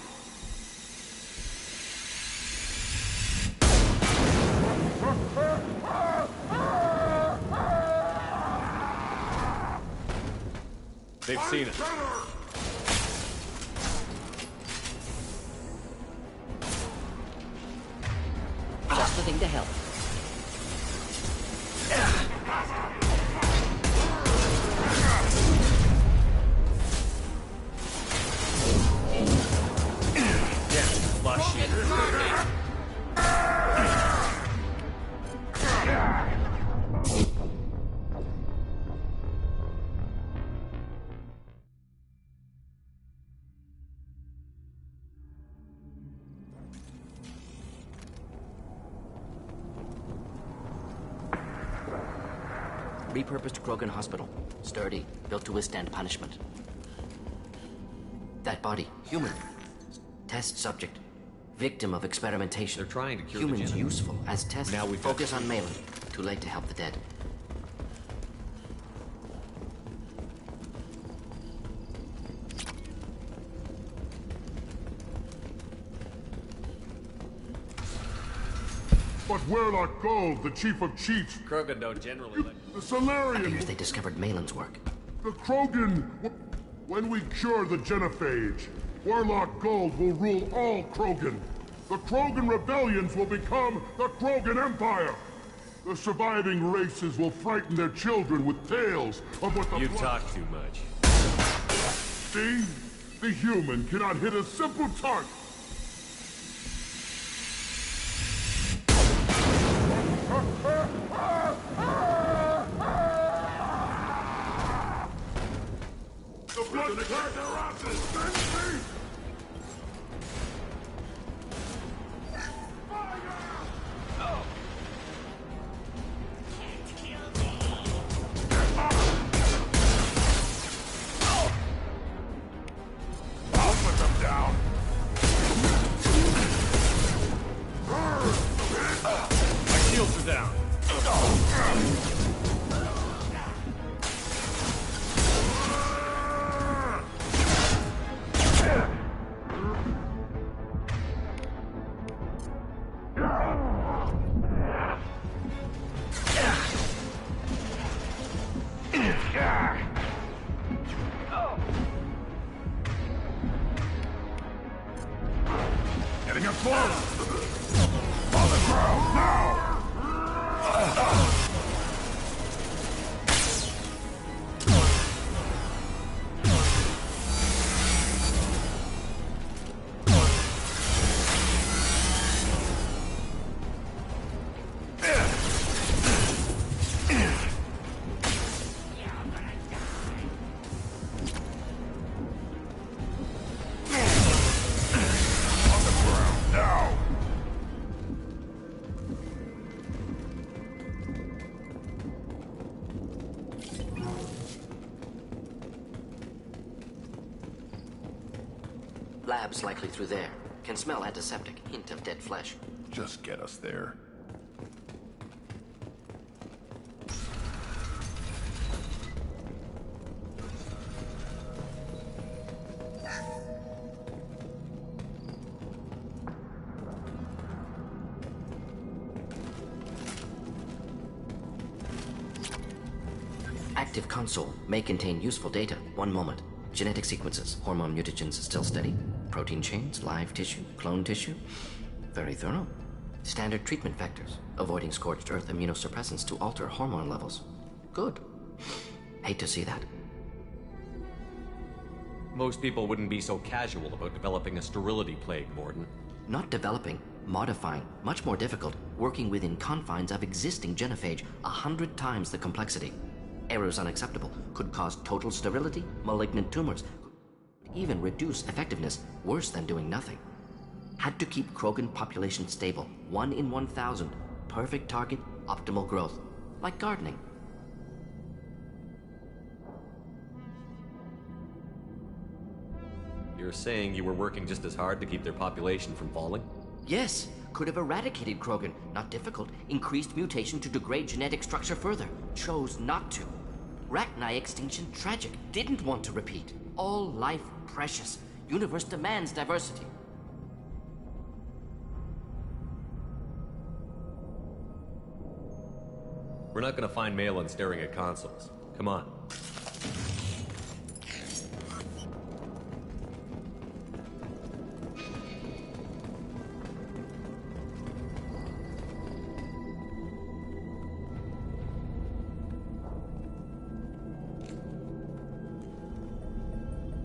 They've seen it. Just the thing to help. Repurposed Krogan Hospital. Sturdy, built to withstand punishment. That body, human. Test subject. Victim of experimentation. They're trying to cure Humans the useful as test. Now we focus on Malin. Too late to help the dead. But Werlock Gold, the chief of chiefs, Krogan don't generally let... the Solarian... Appears they discovered Malin's work. The Krogan... When we cure the genophage, Werlock Gold will rule all Krogan. The Krogan rebellions will become the Krogan Empire. The surviving races will frighten their children with tales of what the... You talk too much. See? The human cannot hit a simple target. The blood Galactic! I'll put them down. My shields are down. Getting up close! On the ground, now! Labs likely through there. Can smell antiseptic. Hint of dead flesh. Just get us there. Active console may contain useful data. One moment. Genetic sequences, hormone mutagens still steady. Protein chains, live tissue, clone tissue. Very thorough. Standard treatment vectors, avoiding scorched earth immunosuppressants to alter hormone levels. Good. Hate to see that. Most people wouldn't be so casual about developing a sterility plague, Morden. Not developing, modifying, much more difficult, working within confines of existing genophage, 100 times the complexity. Errors unacceptable, could cause total sterility, malignant tumors, even reduce effectiveness, worse than doing nothing. Had to keep Krogan population stable, 1 in 1,000, perfect target, optimal growth, like gardening. You're saying you were working just as hard to keep their population from falling? Yes, could have eradicated Krogan, not difficult, increased mutation to degrade genetic structure further, chose not to. Rachni extinction tragic. Didn't want to repeat. All life precious. Universe demands diversity. We're not gonna find Malin staring at consoles. Come on.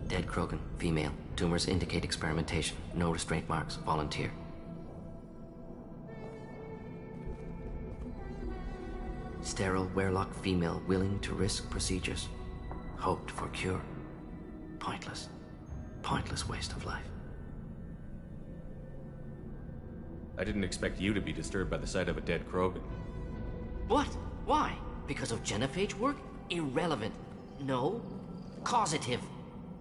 Dead Krogan, female. Tumors indicate experimentation. No restraint marks. Volunteer. Sterile Werelock female willing to risk procedures. Hoped for cure. Pointless. Pointless waste of life. I didn't expect you to be disturbed by the sight of a dead Krogan. What? Why? Because of genophage work? Irrelevant. No. Causative.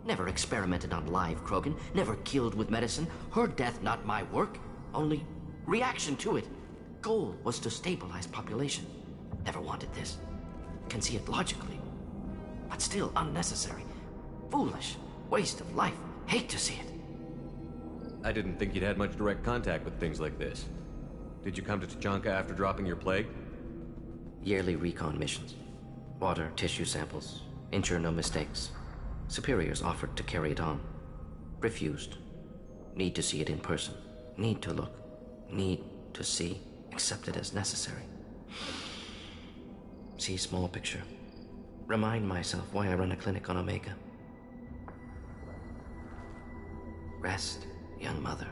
Never experimented on live Krogan. Never killed with medicine. Her death not my work. Only reaction to it. Goal was to stabilize population. Never wanted this. Can see it logically. But still unnecessary. Foolish. Waste of life. Hate to see it. I didn't think you'd had much direct contact with things like this. Did you come to Tuchanka after dropping your plague? Yearly recon missions. Water, tissue samples. Ensure no mistakes. Superiors offered to carry it on. Refused. Need to see it in person. Need to look. Need to see. Accepted as necessary. See small picture. Remind myself why I run a clinic on Omega. Rest, young mother.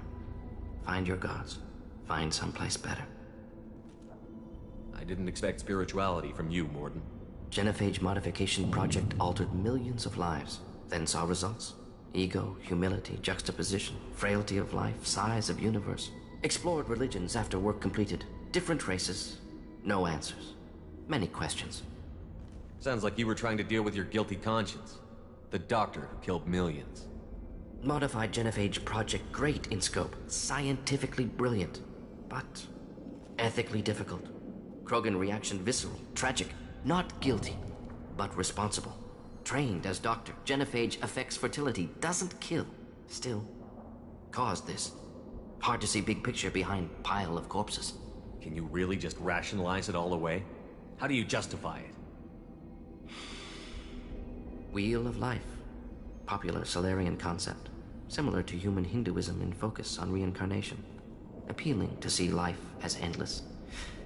Find your gods. Find someplace better. I didn't expect spirituality from you, Morden. Genophage modification project altered millions of lives. Then saw results. Ego, humility, juxtaposition, frailty of life, size of universe. Explored religions after work completed. Different races. No answers. Many questions. Sounds like you were trying to deal with your guilty conscience. The doctor who killed millions. Modified genophage project great in scope. Scientifically brilliant. But ethically difficult. Krogan reaction visceral. Tragic. Not guilty, but responsible. Trained as doctor. Genophage affects fertility. Doesn't kill. Still caused this. Hard to see big picture behind pile of corpses. Can you really just rationalize it all away? How do you justify it? Wheel of life. Popular Solarian concept. Similar to human Hinduism in focus on reincarnation. Appealing to see life as endless.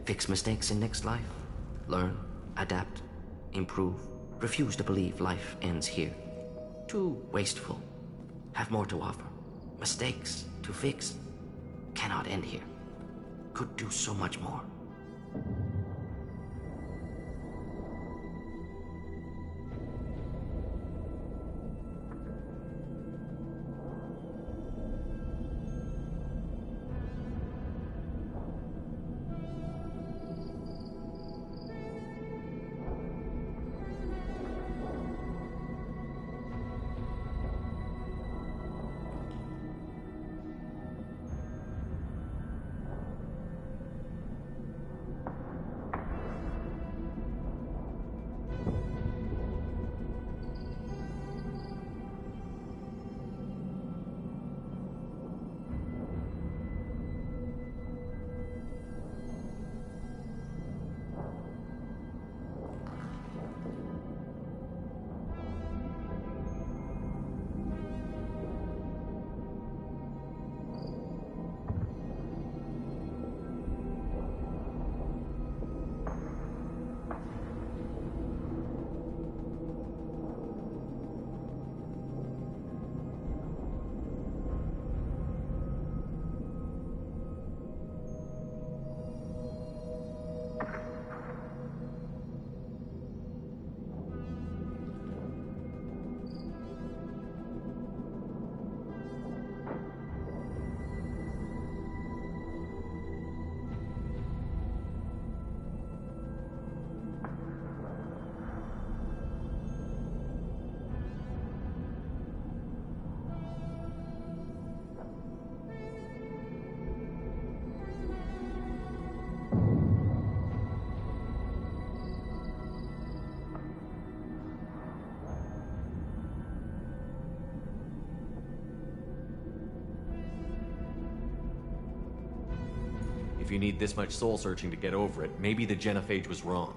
Fix mistakes in next life. Learn, adapt, improve. Refuse to believe life ends here. Too wasteful. Have more to offer. Mistakes to fix. Cannot end here. Could do so much more. If you need this much soul-searching to get over it, maybe the genophage was wrong.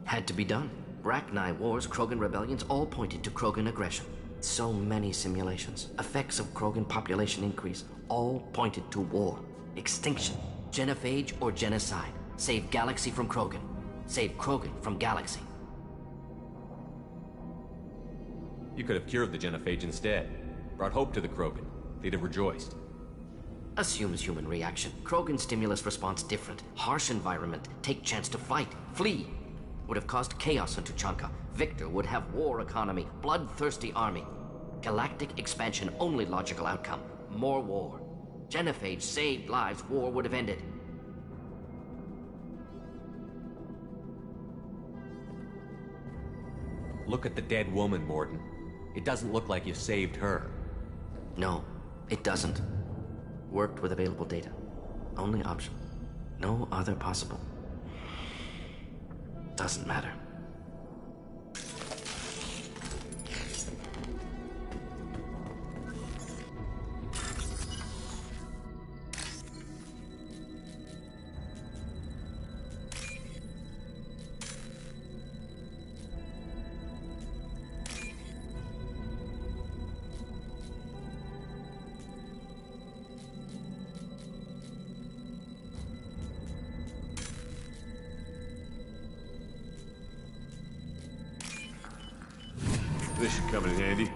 Had to be done. Rachni wars, Krogan rebellions, all pointed to Krogan aggression. So many simulations, effects of Krogan population increase, all pointed to war, extinction, genophage or genocide. Save galaxy from Krogan. Save Krogan from galaxy. You could have cured the genophage instead. Brought hope to the Krogan. They'd have rejoiced. Assumes human reaction. Krogan stimulus response different. Harsh environment. Take chance to fight. Flee. Would have caused chaos on Tuchanka. Victor would have war economy. Bloodthirsty army. Galactic expansion only logical outcome. More war. Genophage saved lives. War would have ended. Look at the dead woman, Mordin. It doesn't look like you saved her. No, it doesn't. Worked with available data. Only option. No other possible. Doesn't matter. This should come in handy.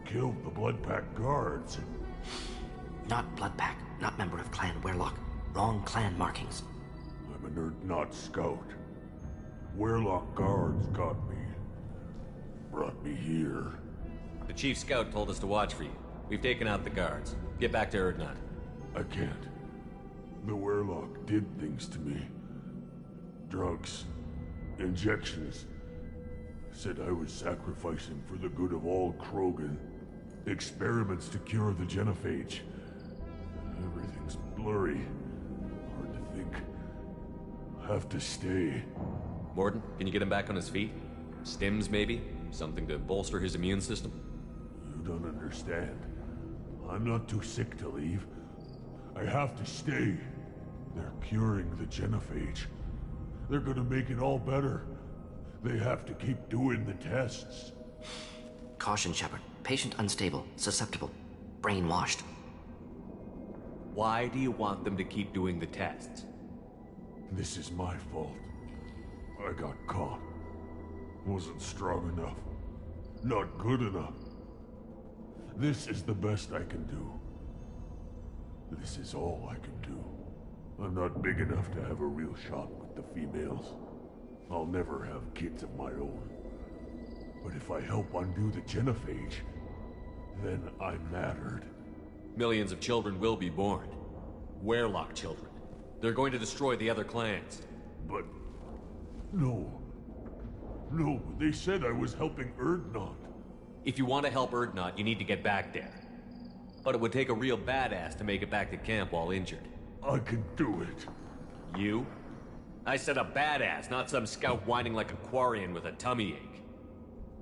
Killed the Blood Pack guards. Not Blood Pack, not member of Clan Werlock. Wrong clan markings. I'm a nerd, not scout. Werlock guards got me. Brought me here. The chief scout told us to watch for you. We've taken out the guards. Get back to Erdnot. I can't. The Werlock did things to me. Drugs. Injections. Said I was sacrificing for the good of all Krogan. Experiments to cure the genophage. Everything's blurry. Hard to think. Have to stay. Mordin, can you get him back on his feet? Stims, maybe? Something to bolster his immune system? You don't understand. I'm not too sick to leave. I have to stay. They're curing the genophage. They're gonna make it all better. They have to keep doing the tests. Caution, Shepard. Patient unstable, susceptible, brainwashed. Why do you want them to keep doing the tests? This is my fault. I got caught. Wasn't strong enough. Not good enough. This is the best I can do. This is all I can do. I'm not big enough to have a real shot with the females. I'll never have kids of my own. But if I help undo the genophage, then I mattered. Millions of children will be born. Werlock children. They're going to destroy the other clans. But... no. No, they said I was helping Erdnot. If you want to help Erdnot, you need to get back there. But it would take a real badass to make it back to camp while injured. I can do it. You? I said a badass, not some scout whining like a Quarian with a tummy ache.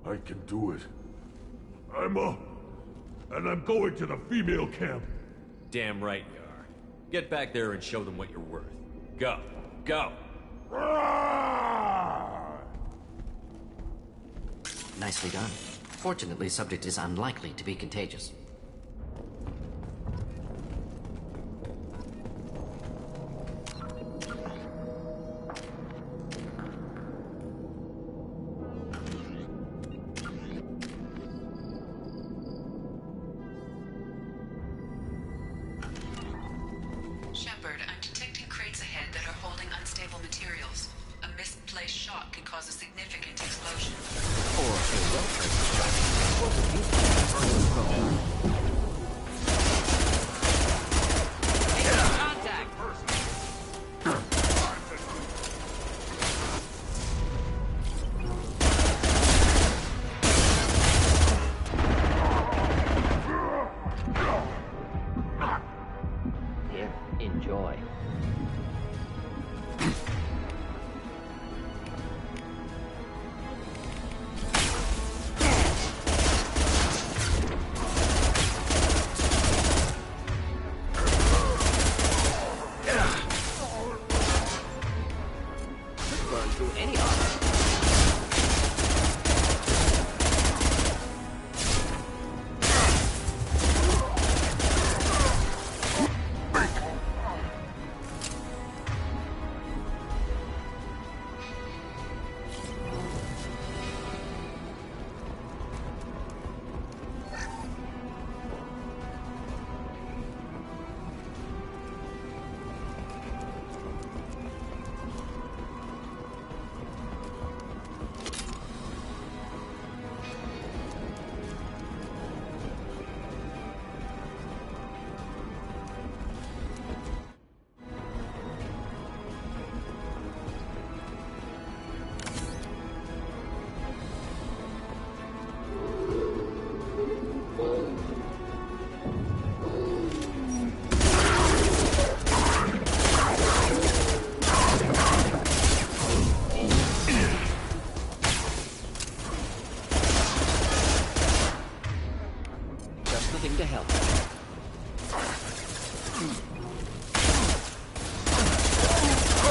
I can do it. I'm up. And I'm going to the female camp. Damn right you are. Get back there and show them what you're worth. Go. Go! Nicely done. Fortunately, subject is unlikely to be contagious.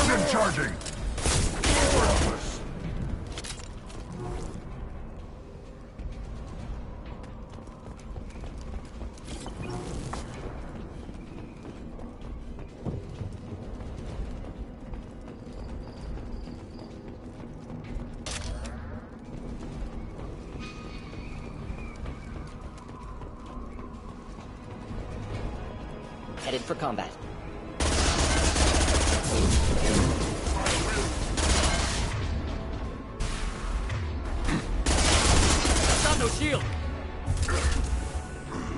Again charging! Worthless! Headed for combat. Got no shield.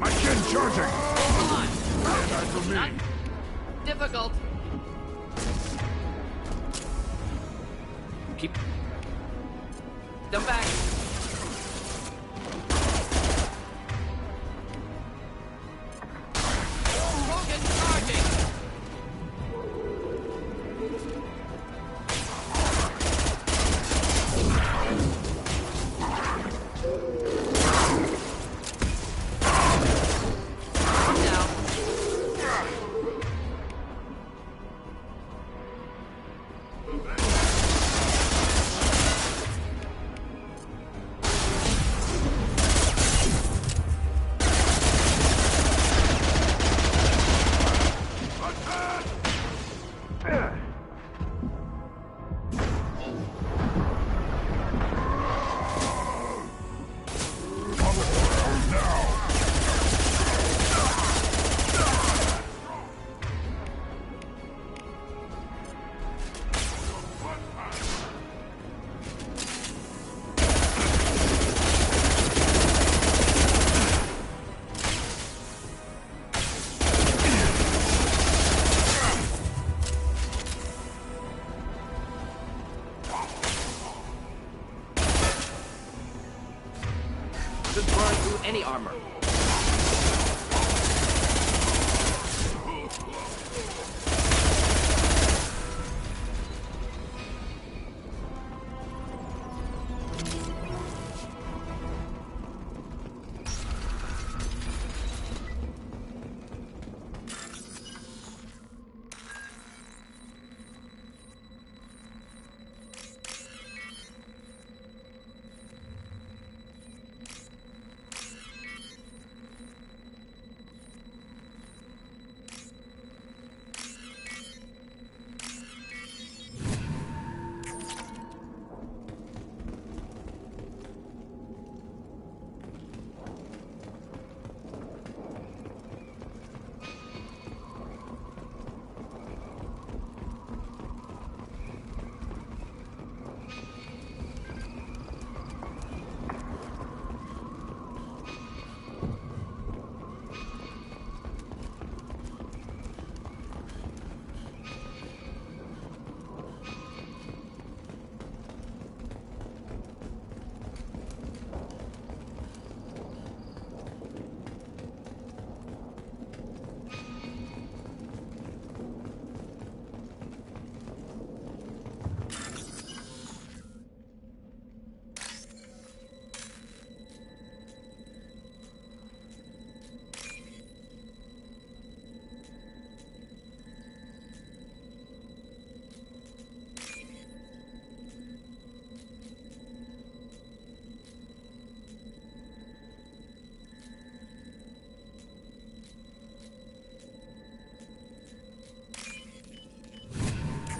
Again charging! Come on. Stand after me. Not difficult. Keep them back. Krogan charging. Come down. Should burn through any armor.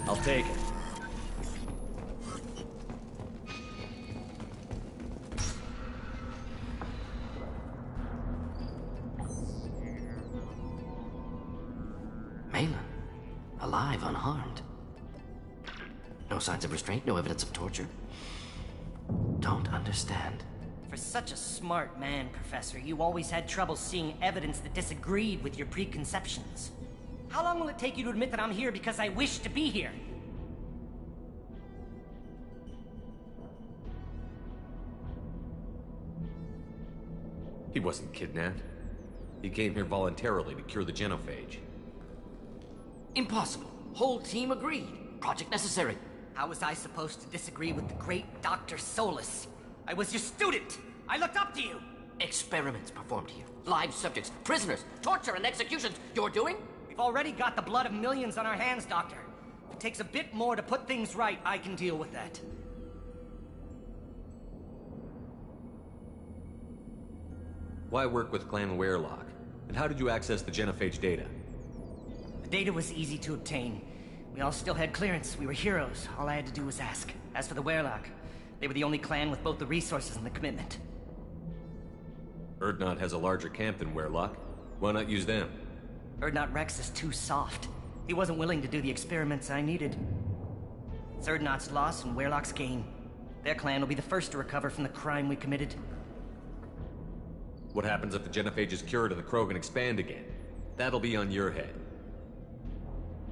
I'll take it. Malin, alive, unharmed. No signs of restraint, no evidence of torture. Don't understand. For such a smart man, Professor, you always had trouble seeing evidence that disagreed with your preconceptions. How long will it take you to admit that I'm here because I wish to be here? He wasn't kidnapped. He came here voluntarily to cure the genophage. Impossible. Whole team agreed. Project necessary. How was I supposed to disagree with the great Dr. Solus? I was your student! I looked up to you! Experiments performed here. Live subjects, prisoners, torture and executions. You're doing? We've already got the blood of millions on our hands, Doctor. it takes a bit more to put things right, I can deal with that. Why work with Clan Werelock? And how did you access the genophage data? The data was easy to obtain. We all still had clearance. We were heroes. All I had to do was ask. As for the Werelock, they were the only clan with both the resources and the commitment. Urdnot has a larger camp than Werelock. Why not use them? Urdnot Rex is too soft. He wasn't willing to do the experiments I needed. It's Urdnot's loss and Werelock's gain. Their clan will be the first to recover from the crime we committed. What happens if the genophage is cured and the Krogan expand again? That'll be on your head.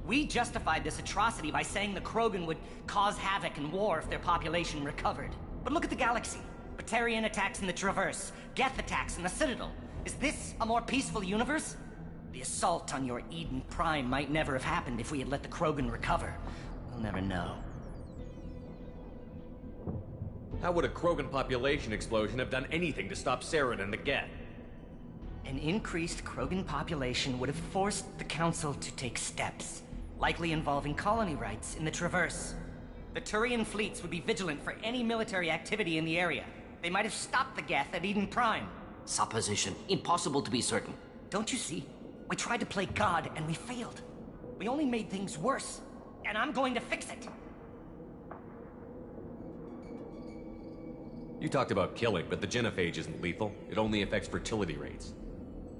We justified this atrocity by saying the Krogan would cause havoc and war if their population recovered. But look at the galaxy. Batarian attacks in the Traverse, Geth attacks in the Citadel. Is this a more peaceful universe? The assault on your Eden Prime might never have happened if we had let the Krogan recover. We'll never know. How would a Krogan population explosion have done anything to stop Saren and the Geth? An increased Krogan population would have forced the Council to take steps, likely involving colony rights in the Traverse. The Turian fleets would be vigilant for any military activity in the area. They might have stopped the Geth at Eden Prime. Supposition. Impossible to be certain. Don't you see? We tried to play God and we failed. We only made things worse. And I'm going to fix it. You talked about killing, but the genophage isn't lethal. It only affects fertility rates.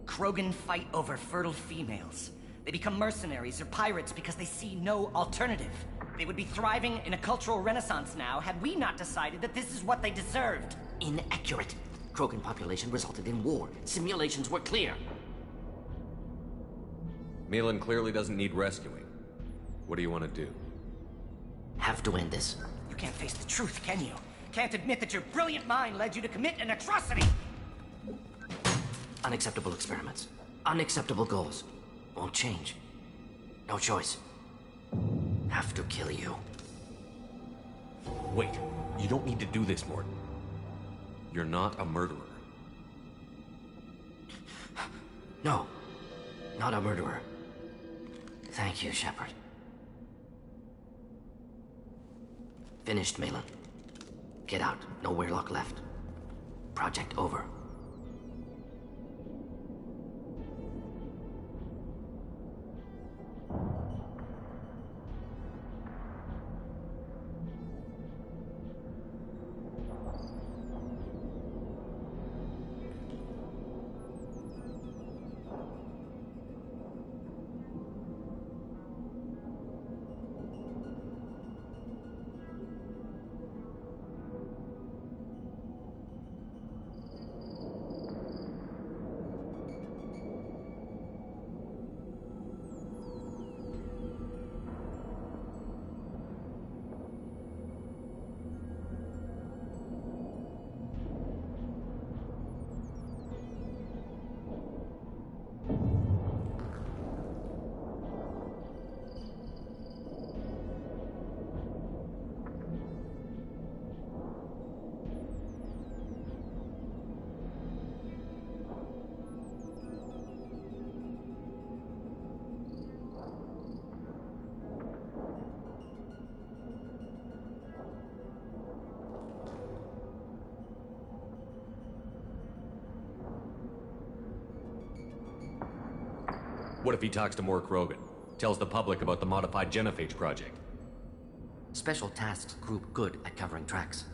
Krogan fight over fertile females. They become mercenaries or pirates because they see no alternative. They would be thriving in a cultural renaissance now had we not decided that this is what they deserved. Inaccurate. Krogan population resulted in war. Simulations were clear. Malin clearly doesn't need rescuing. What do you want to do? Have to end this. You can't face the truth, can you? Can't admit that your brilliant mind led you to commit an atrocity! Unacceptable experiments. Unacceptable goals. Won't change. No choice. Have to kill you. Wait. You don't need to do this, Morton. You're not a murderer. No. Not a murderer. Thank you, Shepard. Finished, Malin. Get out. No Werelock left. Project over. What if he talks to more Krogan? Tells the public about the modified genophage project? Special Tasks Group good at covering tracks.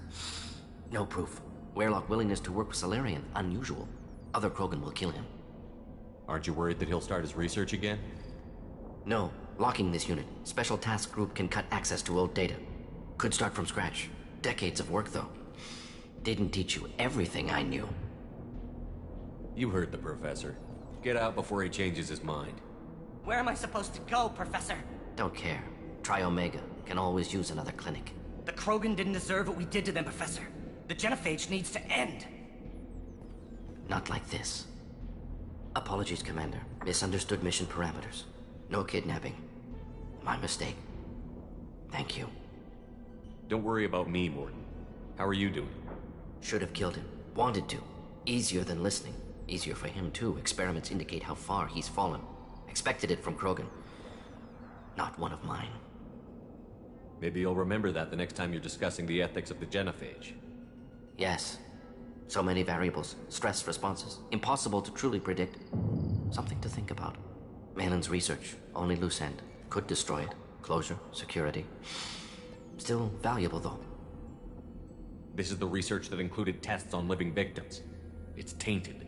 No proof. Werelock willingness to work with Salarian, unusual. Other Krogan will kill him. Aren't you worried that he'll start his research again? No. Locking this unit. Special Task Group can cut access to old data. Could start from scratch. Decades of work, though. Didn't teach you everything I knew. You heard the professor. Get out before he changes his mind. Where am I supposed to go, Professor? Don't care. Try Omega. Can always use another clinic. The Krogan didn't deserve what we did to them, Professor. The genophage needs to end. Not like this. Apologies, Commander. Misunderstood mission parameters. No kidnapping. My mistake. Thank you. Don't worry about me, Morton. How are you doing? Should have killed him. Wanted to. Easier than listening. Easier for him, too. Experiments indicate how far he's fallen. Expected it from Krogan. Not one of mine. Maybe you'll remember that the next time you're discussing the ethics of the genophage. Yes. So many variables, stress responses, impossible to truly predict. Something to think about. Malin's research, only loose end. Could destroy it. Closure, security. Still valuable, though. This is the research that included tests on living victims. It's tainted.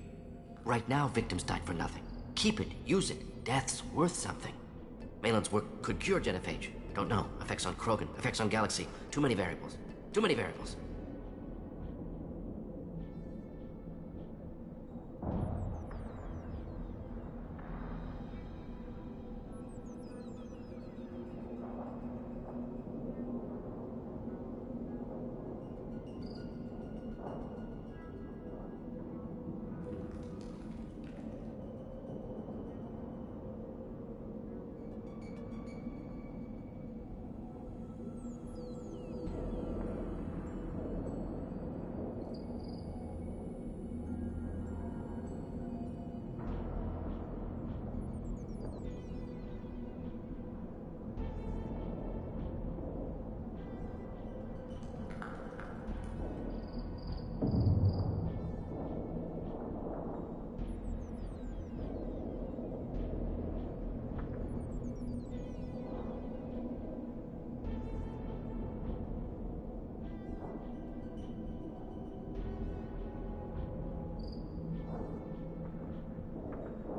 Right now, victims died for nothing. Keep it, use it. Death's worth something. Malin's work could cure genophage. Don't know. Effects on Krogan, effects on Galaxy. Too many variables. Too many variables.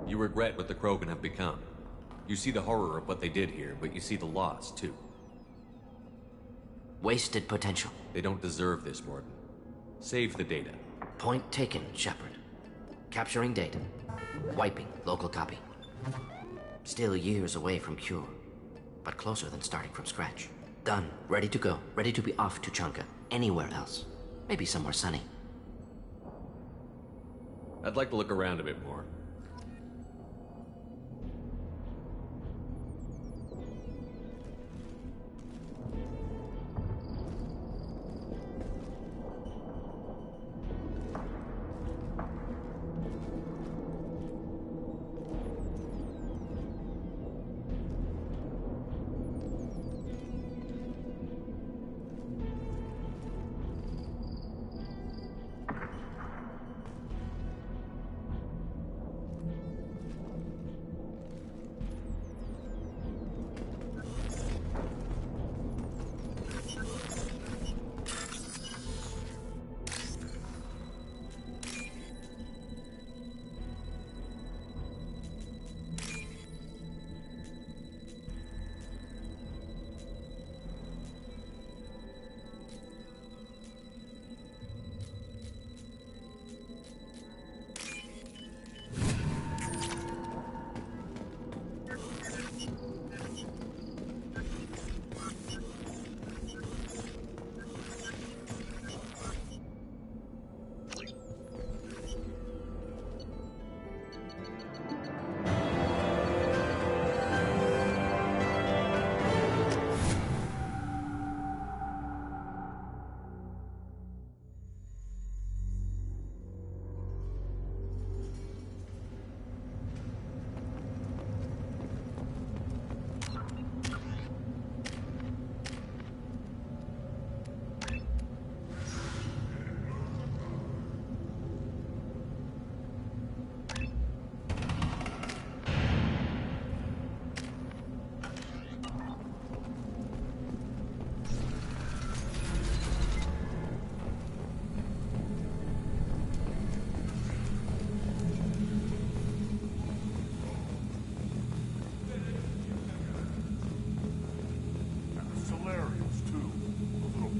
You regret what the Krogan have become. You see the horror of what they did here, but you see the loss, too. Wasted potential. They don't deserve this, Mordin. Save the data. Point taken, Shepard. Capturing data. Wiping local copy. Still years away from cure, but closer than starting from scratch. Done. Ready to go. Ready to be off to Chunka. Anywhere else. Maybe somewhere sunny. I'd like to look around a bit more.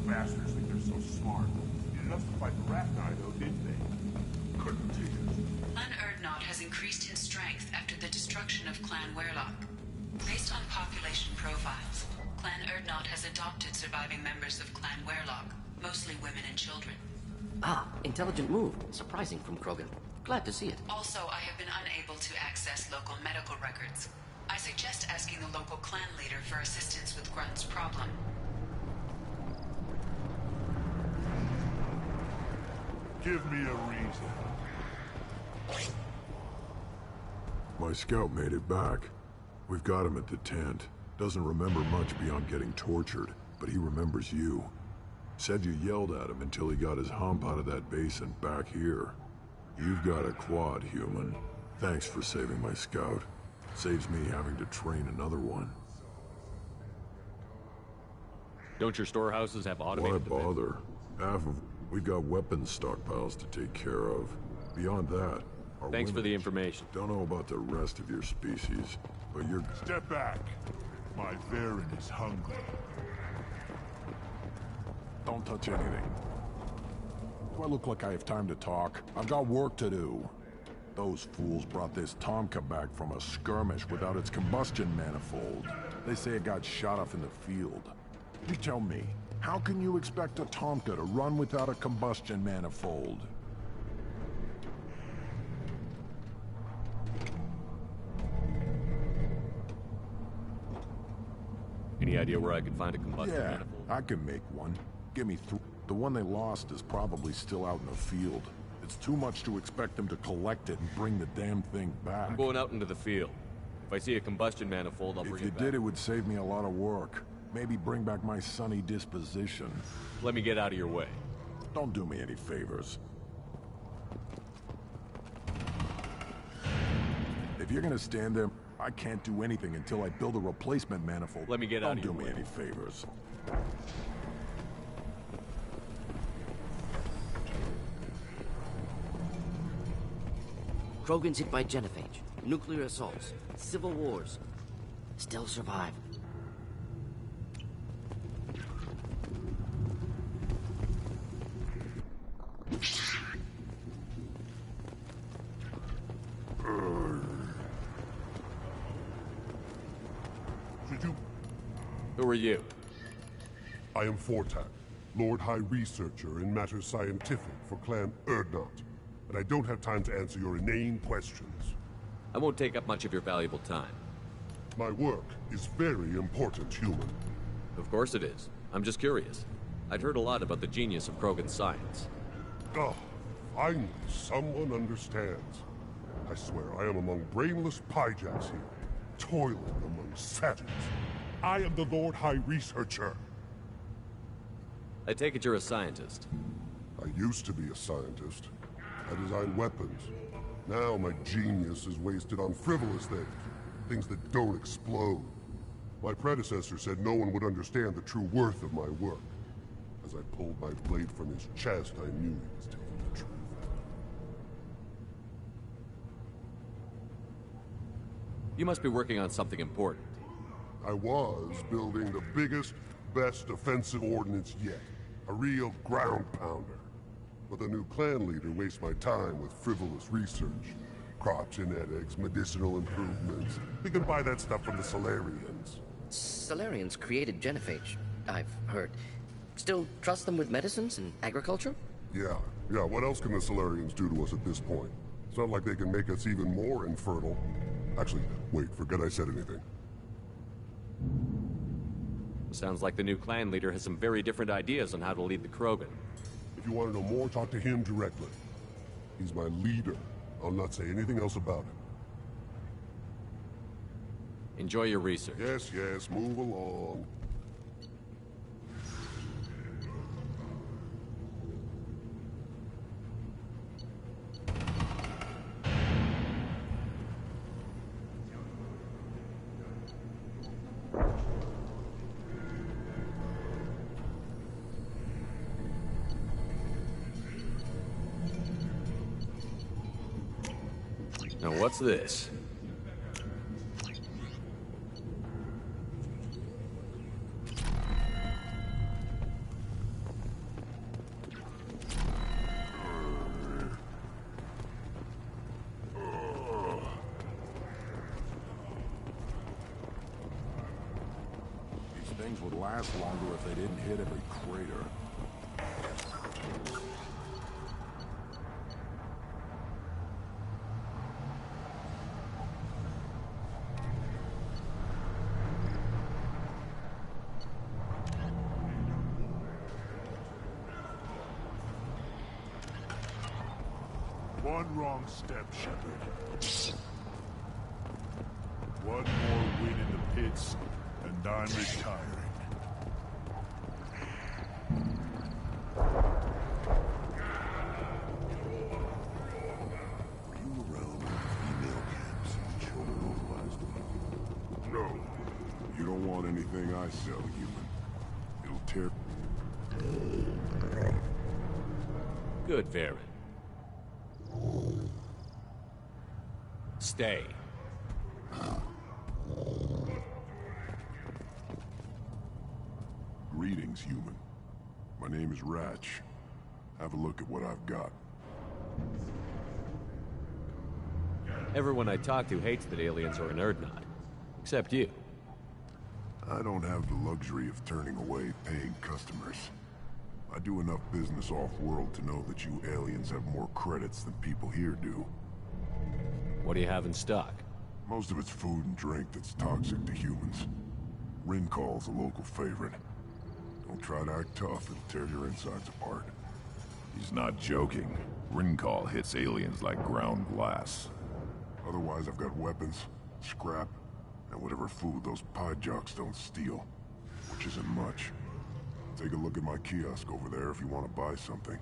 Bastards think they're so smart. Did enough to fight the Rachni, though, didn't they? Couldn't take it. Clan Urdnot has increased in strength after the destruction of Clan Werlock. Based on population profiles, Clan Urdnot has adopted surviving members of Clan Werlock, mostly women and children. Ah, intelligent move. Surprising from Krogan. Glad to see it. Also, I have been unable to access local medical records. I suggest asking the local clan leader for assistance with Grunt's problem. Give me a reason. My scout made it back. We've got him at the tent. Doesn't remember much beyond getting tortured. but he remembers you. Said you yelled at him until he got his hump out of that base and back here. You've got a quad, human. Thanks for saving my scout. Saves me having to train another one. Don't your storehouses have automated? Why bother? We've got weapons stockpiles to take care of. Beyond that, our Thanks for the information. Don't know about the rest of your species, but you're... Step back. My Varen is hungry. Don't touch anything. Do I look like I have time to talk? I've got work to do. Those fools brought this Tomka back from a skirmish without its combustion manifold. They say it got shot off in the field. You tell me, how can you expect a Tomka to run without a combustion manifold? Any idea where I could find a combustion Yeah, manifold? I can make one. Give me the one they lost is probably still out in the field. It's too much to expect them to collect it and bring the damn thing back. I'm going out into the field. If I see a combustion manifold, I'll bring it back. If you did, it would save me a lot of work. Maybe bring back my sunny disposition. Let me get out of your way. Don't do me any favors. If you're gonna stand there, I can't do anything until I build a replacement manifold. Let me get out of your way. Don't do me any favors. Krogans hit by genophage, nuclear assaults, civil wars. Still survive. Who are you? I am Fortak, Lord High Researcher in matters scientific for Clan Erdnot. But I don't have time to answer your inane questions. I won't take up much of your valuable time. My work is very important, human. Of course it is. I'm just curious. I'd heard a lot about the genius of Krogan science. Oh, finally someone understands. I swear I am among brainless pyjacks here, toiling among savages. I am the Lord High Researcher. I take it you're a scientist. I used to be a scientist. I designed weapons. Now my genius is wasted on frivolous things that don't explode. My predecessor said no one would understand the true worth of my work. As I pulled my blade from his chest, I knew he was telling the truth. You must be working on something important. I was building the biggest, best offensive ordnance yet. A real ground pounder. But the new clan leader wastes my time with frivolous research. Crop genetics, medicinal improvements. We can buy that stuff from the Solarians. Solarians created genophage, I've heard. Still trust them with medicines and agriculture? Yeah. What else can the Solarians do to us at this point? It's not like they can make us even more infertile. Actually, wait, forget I said anything. Sounds like the new clan leader has some very different ideas on how to lead the Krogan. If you want to know more, talk to him directly. He's my leader. I'll not say anything else about him. Enjoy your research. Yes, move along. Now what's this? These things would last longer if they didn't hit every crater. One wrong step, Shepard. One more win in the pits, and I'm retiring. Anything I sell, human, it'll tear... Good, Varen. Stay. Greetings, human. My name is Ratch. Have a look at what I've got. Everyone I talk to hates that aliens are an Urdnot. Except you. I don't have the luxury of turning away paying customers. I do enough business off-world to know that you aliens have more credits than people here do. What do you have in stock? Most of it's food and drink that's toxic to humans. Rincall's a local favorite. Don't try to act tough, it'll tear your insides apart. He's not joking. Rincall hits aliens like ground glass. Otherwise, I've got weapons, scrap, and whatever food those pie jocks don't steal. Which isn't much. Take a look at my kiosk over there if you want to buy something.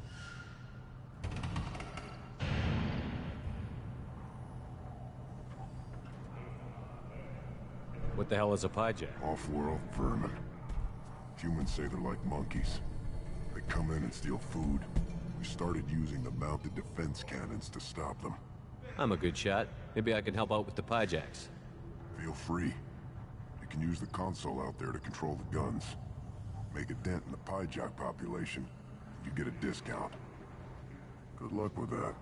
What the hell is a pyjack? Off-world vermin. Humans say they're like monkeys. They come in and steal food. We started using the mounted defense cannons to stop them. I'm a good shot. Maybe I can help out with the pyjacks. Feel free. You can use the console out there to control the guns. Make a dent in the pyjack population, you get a discount. Good luck with that.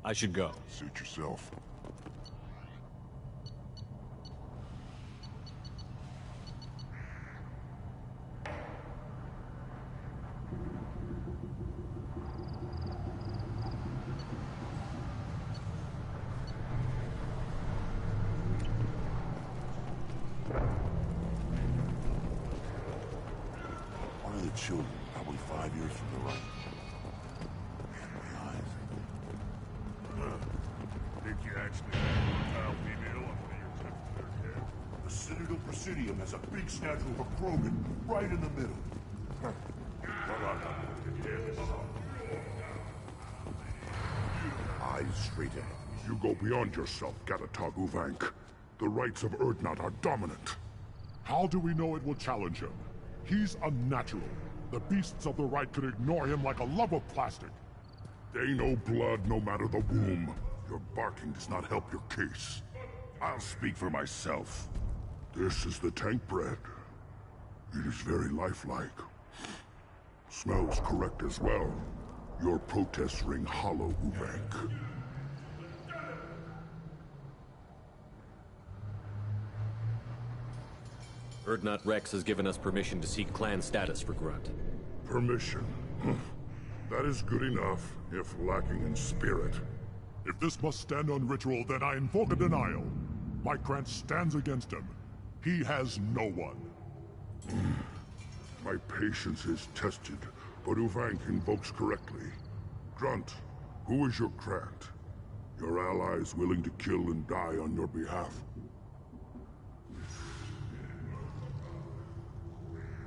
I should go. Suit yourself. Children, probably 5 years from the right. Man, my eyes. Think you actually have a fertile female up there your tip to their head? The Citadel Presidium has a big statue of a Krogan right in the middle. Eyes straight ahead. You go beyond yourself, Gatatog Uvank. The rights of Urdnot are dominant. How do we know it will challenge him? He's unnatural. The beasts of the right could ignore him like a lump of plastic. They know blood no matter the womb. Your barking does not help your case. I'll speak for myself. This is the tank bread. It is very lifelike. Smells correct as well. Your protests ring hollow, Uvank. Urdnot Rex has given us permission to seek clan status for Grunt. Permission? That is good enough, if lacking in spirit. If this must stand on ritual, then I invoke a denial. My grant stands against him. He has no one. My patience is tested, but Uvank invokes correctly. Grunt, who is your grant? Your allies willing to kill and die on your behalf?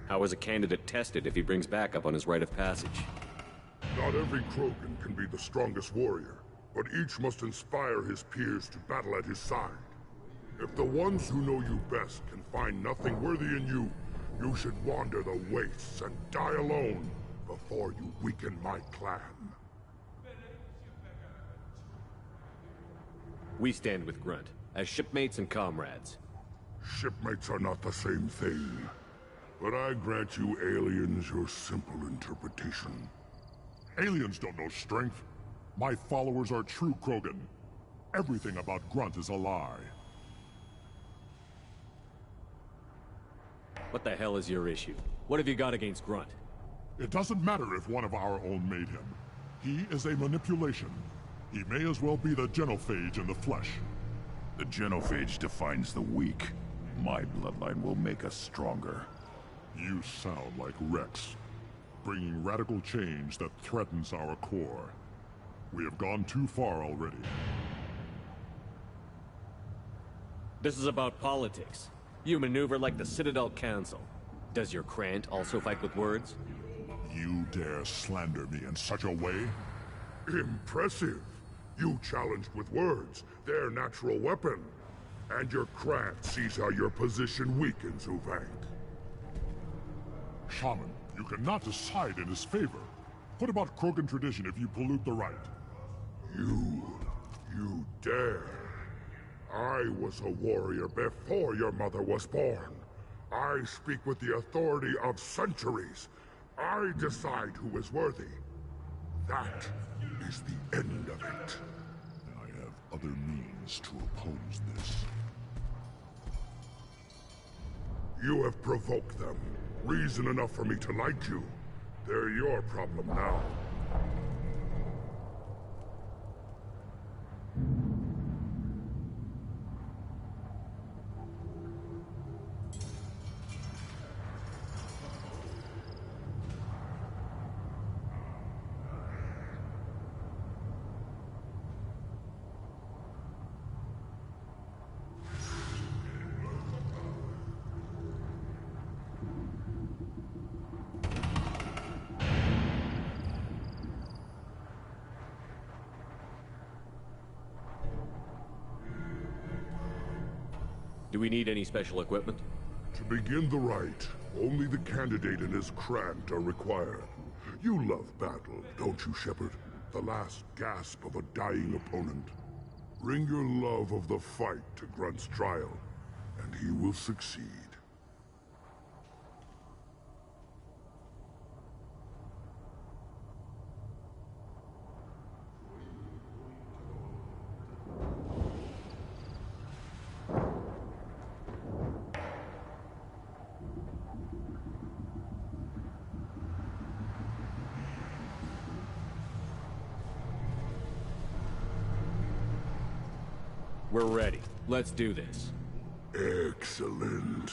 How is a candidate tested if he brings backup on his rite of passage? Not every Krogan can be the strongest warrior, but each must inspire his peers to battle at his side. If the ones who know you best can find nothing worthy in you, you should wander the wastes and die alone before you weaken my clan. We stand with Grunt, as shipmates and comrades. Shipmates are not the same thing. But I grant you aliens your simple interpretation. Aliens don't know strength. My followers are true Krogan. Everything about Grunt is a lie. What the hell is your issue? What have you got against Grunt? It doesn't matter if one of our own made him. He is a manipulation. He may as well be the genophage in the flesh. The genophage defines the weak. My bloodline will make us stronger. You sound like Rex, bringing radical change that threatens our core. We have gone too far already. This is about politics. You maneuver like the Citadel Council. Does your Krant also fight with words? You dare slander me in such a way? Impressive! You challenged with words, their natural weapon. And your Krat sees how your position weakens, Uvank. Shaman, you cannot decide in his favor. What about Krogan tradition if you pollute the rite? You dare. I was a warrior before your mother was born. I speak with the authority of centuries. I decide who is worthy. That is the end of it. I have other means to oppose this. You have provoked them. Reason enough for me to like you. They're your problem now. Do we need any special equipment? To begin the rite, only the candidate and his Krant are required. You love battle, don't you, Shepard? The last gasp of a dying opponent. Bring your love of the fight to Grunt's trial, and he will succeed. We're ready. Let's do this. Excellent.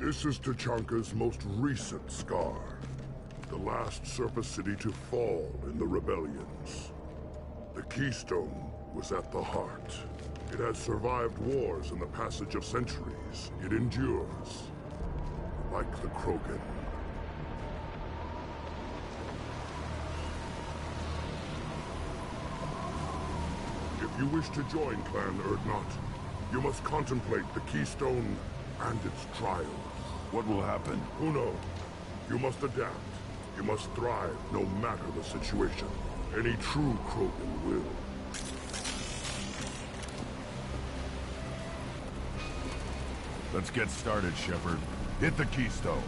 This is Tachanka's most recent scar. The last surface city to fall in the rebellions. The Keystone was at the heart. It has survived wars and the passage of centuries. It endures. Like the Krogan. If you wish to join Clan Urdnot, you must contemplate the Keystone and its trials. What will happen? Who knows? You must adapt. You must thrive, no matter the situation. Any true Krogan will. Let's get started, Shepard. Hit the Keystone.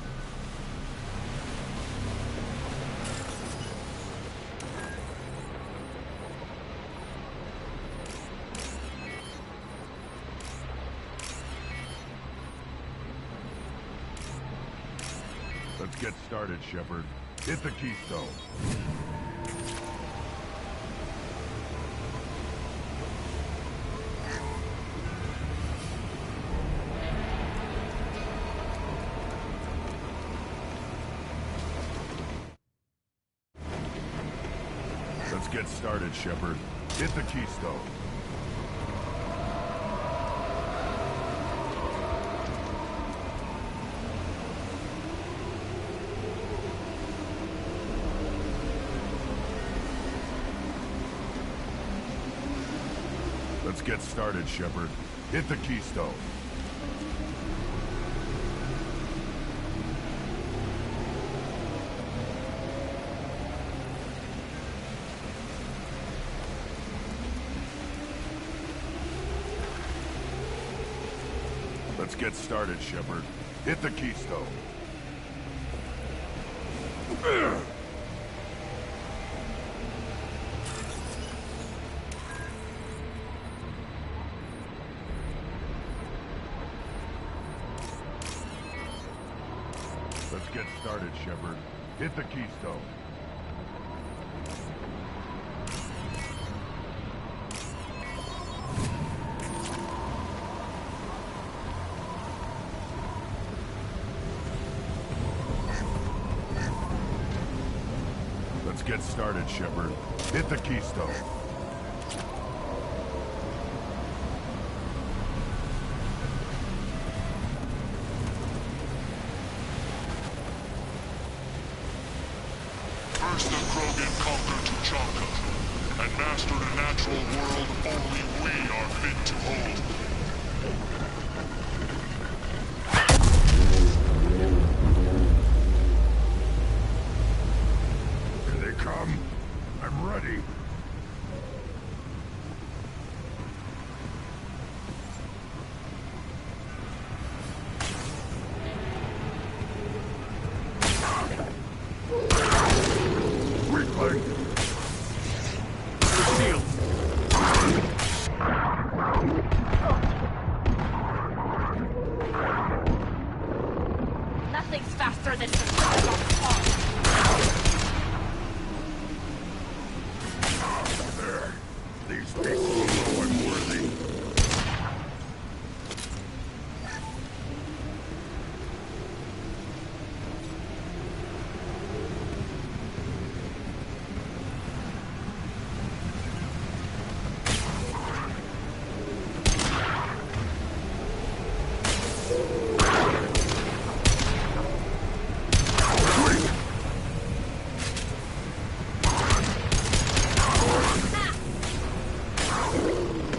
Let's get started, Shepard. Hit the Keystone. Let's get started, Shepard. Hit the Keystone. Let's get started, Shepard. Hit the Keystone. Let's get started, Shepard. Hit the keystone. Let's get started, Shepard. Hit the keystone. Let's get started, Shepard. Hit the keystone. First the Krogan conquered Tuchanka, and mastered a natural world only we are fit to hold. Here they come. I'm ready. Weakling! Shield! Nothing's faster than surprise on the clock. There. These people will know I'm worthy.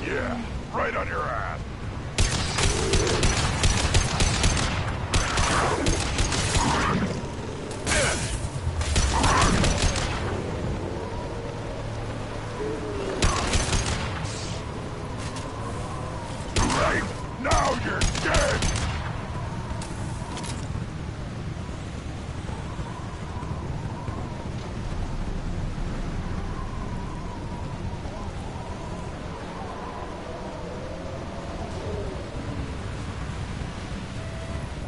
Yeah, right on your ass. Right now you're dead.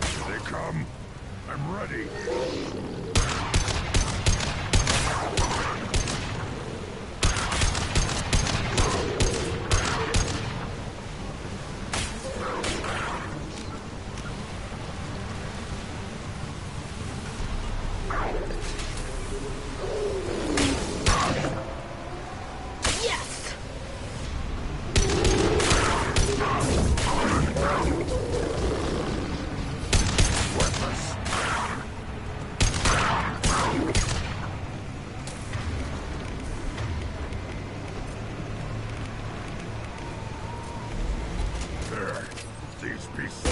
Here they come. I'm ready. Yes! Worthless. There. These pieces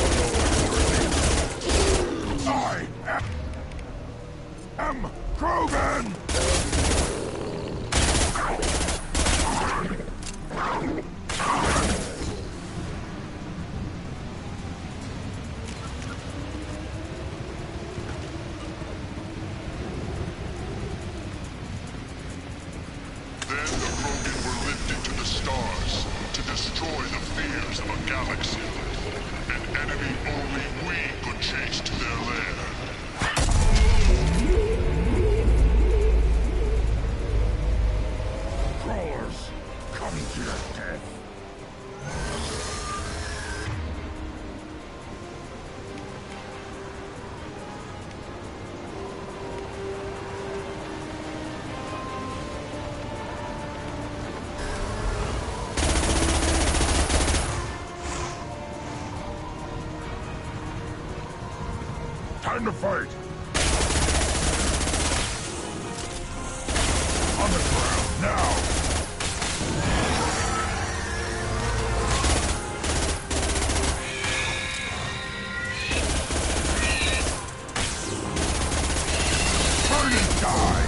I am Krogan! Then the Krogan were lifted to the stars to destroy the fears of a galaxy. An enemy only we could chase to their lair. Crawlers, come to your death. Time to fight! On the ground, now! Burn and die!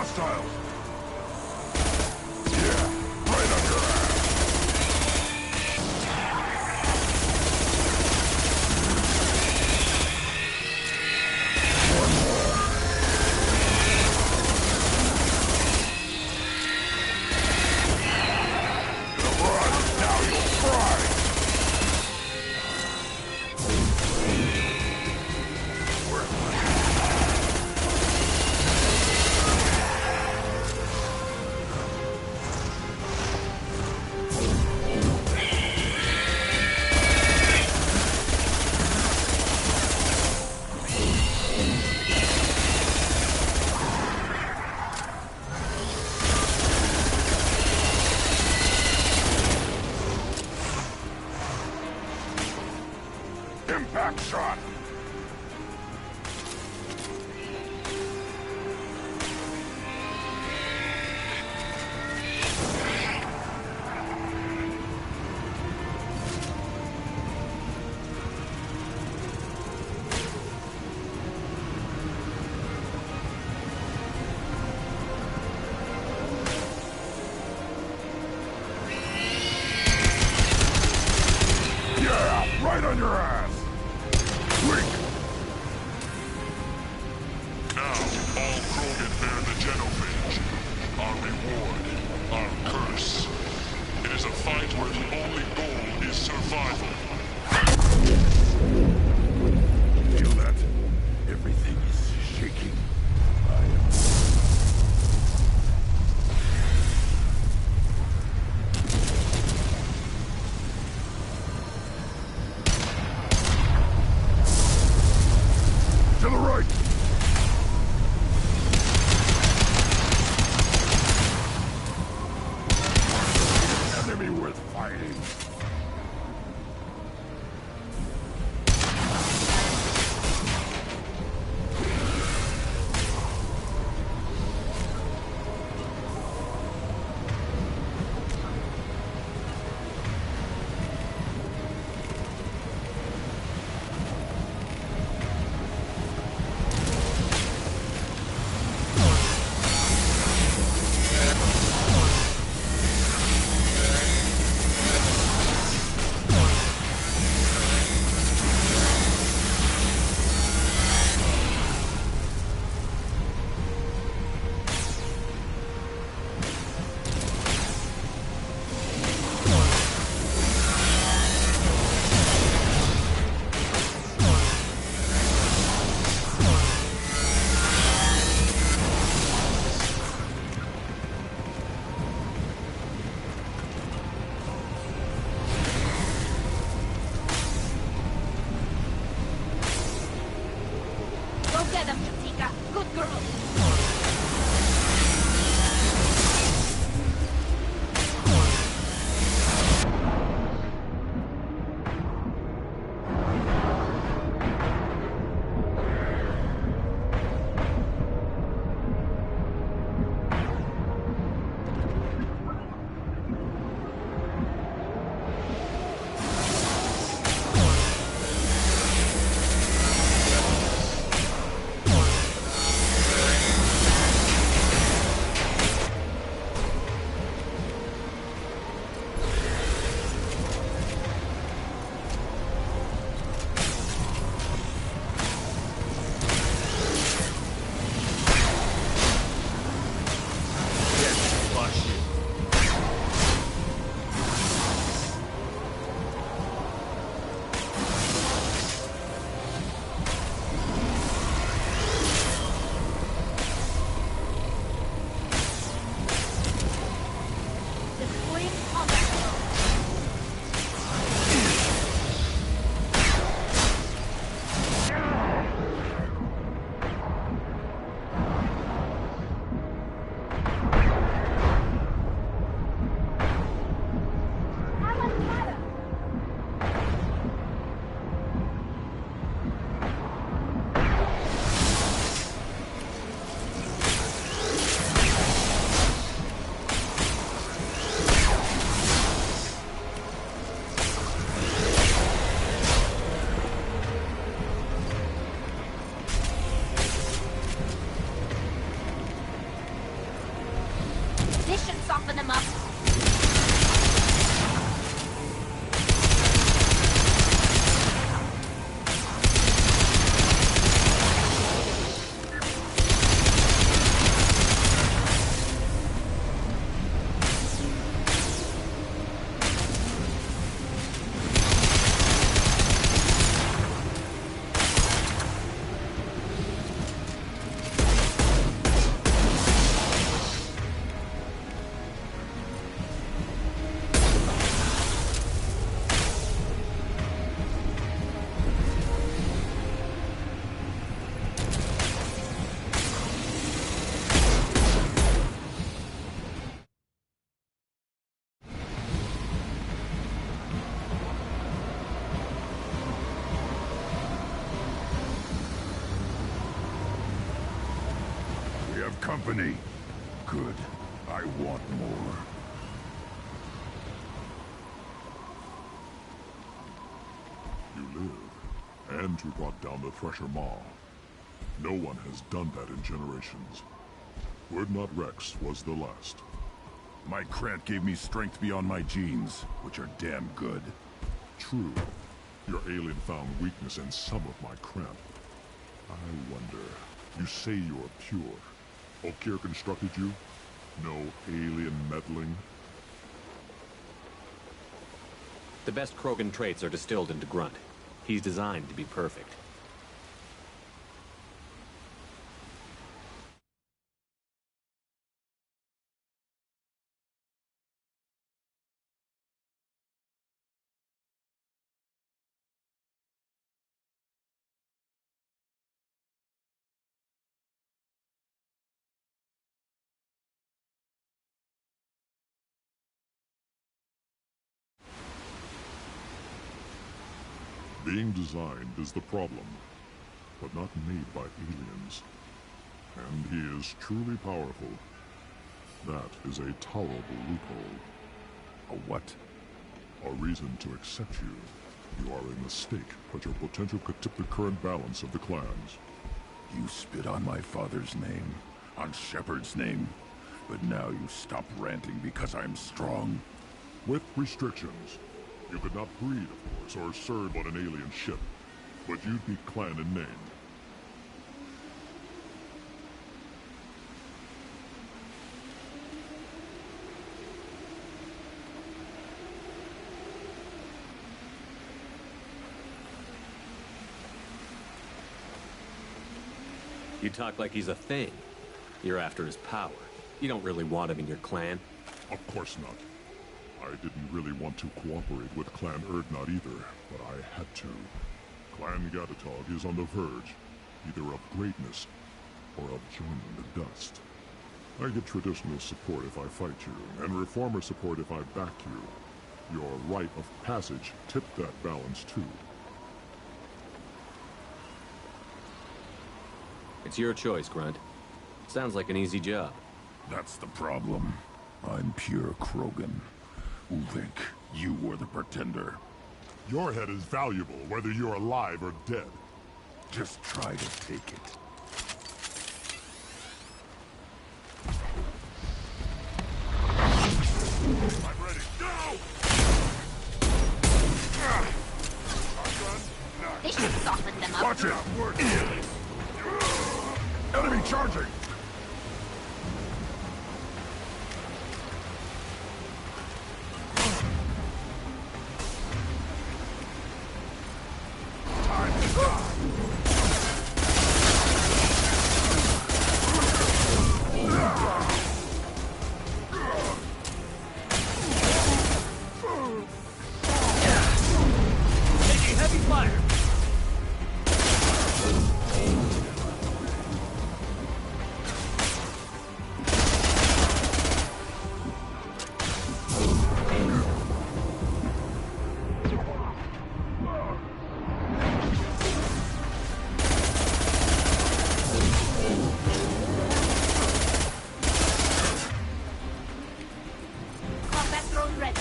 hostile! Yeah, right on your ass! Impact shot! Yeah, right on your ass! Now, all Krogan bear the genophage. Our reward, our curse. It is a fight where the only goal is survival. Feel that? Everything is shaking. To the right! Enemy worth fighting. Go get him, Katika. Good girl. company. Good. I want more. You live, and you brought down the Thresher Maw. No one has done that in generations. Urdnot Rex was the last. My Krant gave me strength beyond my genes, which are damn good. True. Your alien found weakness in some of my Krant. I wonder, you say you're pure. Okeer constructed you? No alien meddling? The best Krogan traits are distilled into Grunt. He's designed to be perfect. Being designed is the problem, but not made by aliens. And he is truly powerful. That is a tolerable loophole. A what? A reason to accept you. You are a mistake, but your potential could tip the current balance of the clans. You spit on my father's name, on Shepard's name, but now you stop ranting because I'm strong. With restrictions. You could not breed, of course, or serve on an alien ship, but you'd be clan in name. You talk like he's a thing. You're after his power. You don't really want him in your clan. Of course not. I didn't really want to cooperate with Clan Urdnot either, but I had to. Clan Gatatog is on the verge, either of greatness or of joining the dust. I get traditional support if I fight you, and reformer support if I back you. Your rite of passage tipped that balance too. It's your choice, Grunt. Sounds like an easy job. That's the problem. I'm pure Krogan. Uvik, you were the pretender. Your head is valuable, whether you're alive or dead. Just try to take it. I'm ready. Go! They should soften them up. Watch it! Enemy charging!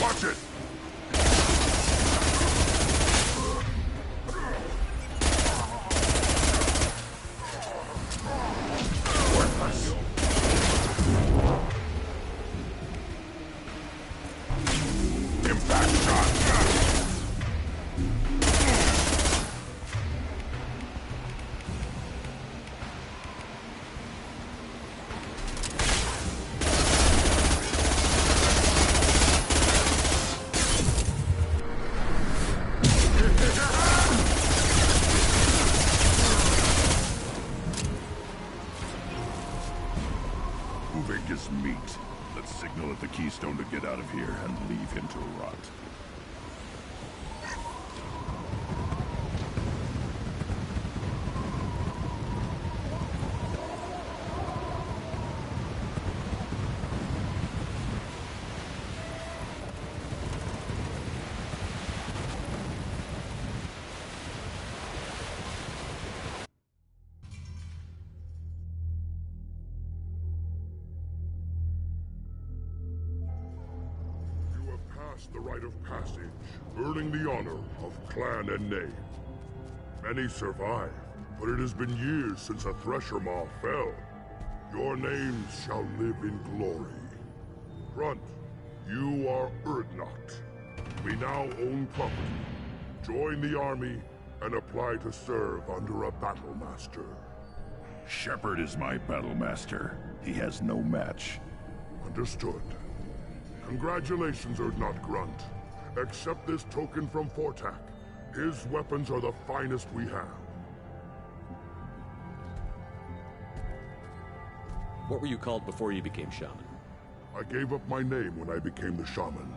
Watch it! Impact shot! Uvik is meat. Let's signal at the Keystone to get out of here and leave him to rot. us the rite of passage, earning the honor of clan and name. Many survive, but it has been years since a Thresher Maw fell. Your names shall live in glory. Grunt, you are Urdnot. We now own property. Join the army and apply to serve under a battlemaster. Shepard is my battlemaster. He has no match. Understood. Congratulations, Urdnot Grunt. Accept this token from Fortak. His weapons are the finest we have. What were you called before you became shaman? I gave up my name when I became the shaman.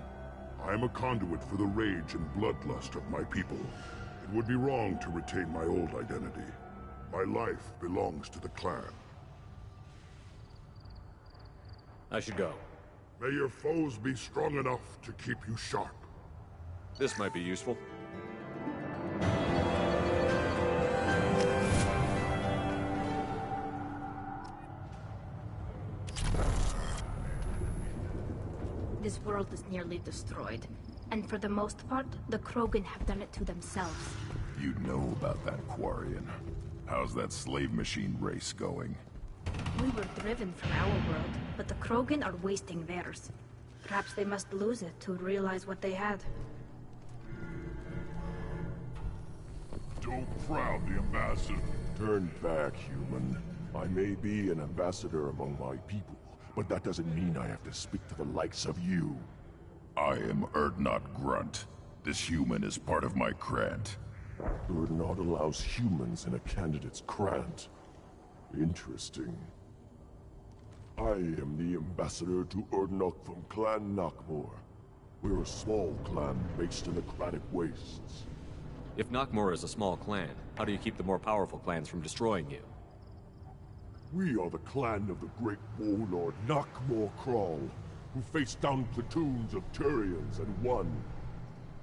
I am a conduit for the rage and bloodlust of my people. It would be wrong to retain my old identity. My life belongs to the clan. I should go. May your foes be strong enough to keep you sharp. This might be useful. This world is nearly destroyed. And for the most part, the Krogan have done it to themselves. You know about that Quarian. How's that slave machine race going? We were driven from our world, but the Krogan are wasting theirs. Perhaps they must lose it to realize what they had. Don't crowd the ambassador. Turn back, human. I may be an ambassador among my people, but that doesn't mean I have to speak to the likes of you. I am Urdnot Grunt. This human is part of my Krant. Urdnot allows humans in a candidate's Krant. Interesting. I am the ambassador to Urdnot from Clan Nakmor. We're a small clan based in the Kratic Wastes. If Nakmor is a small clan, how do you keep the more powerful clans from destroying you? We are the clan of the great warlord Nakmor Crawl, who faced down platoons of Turians and won.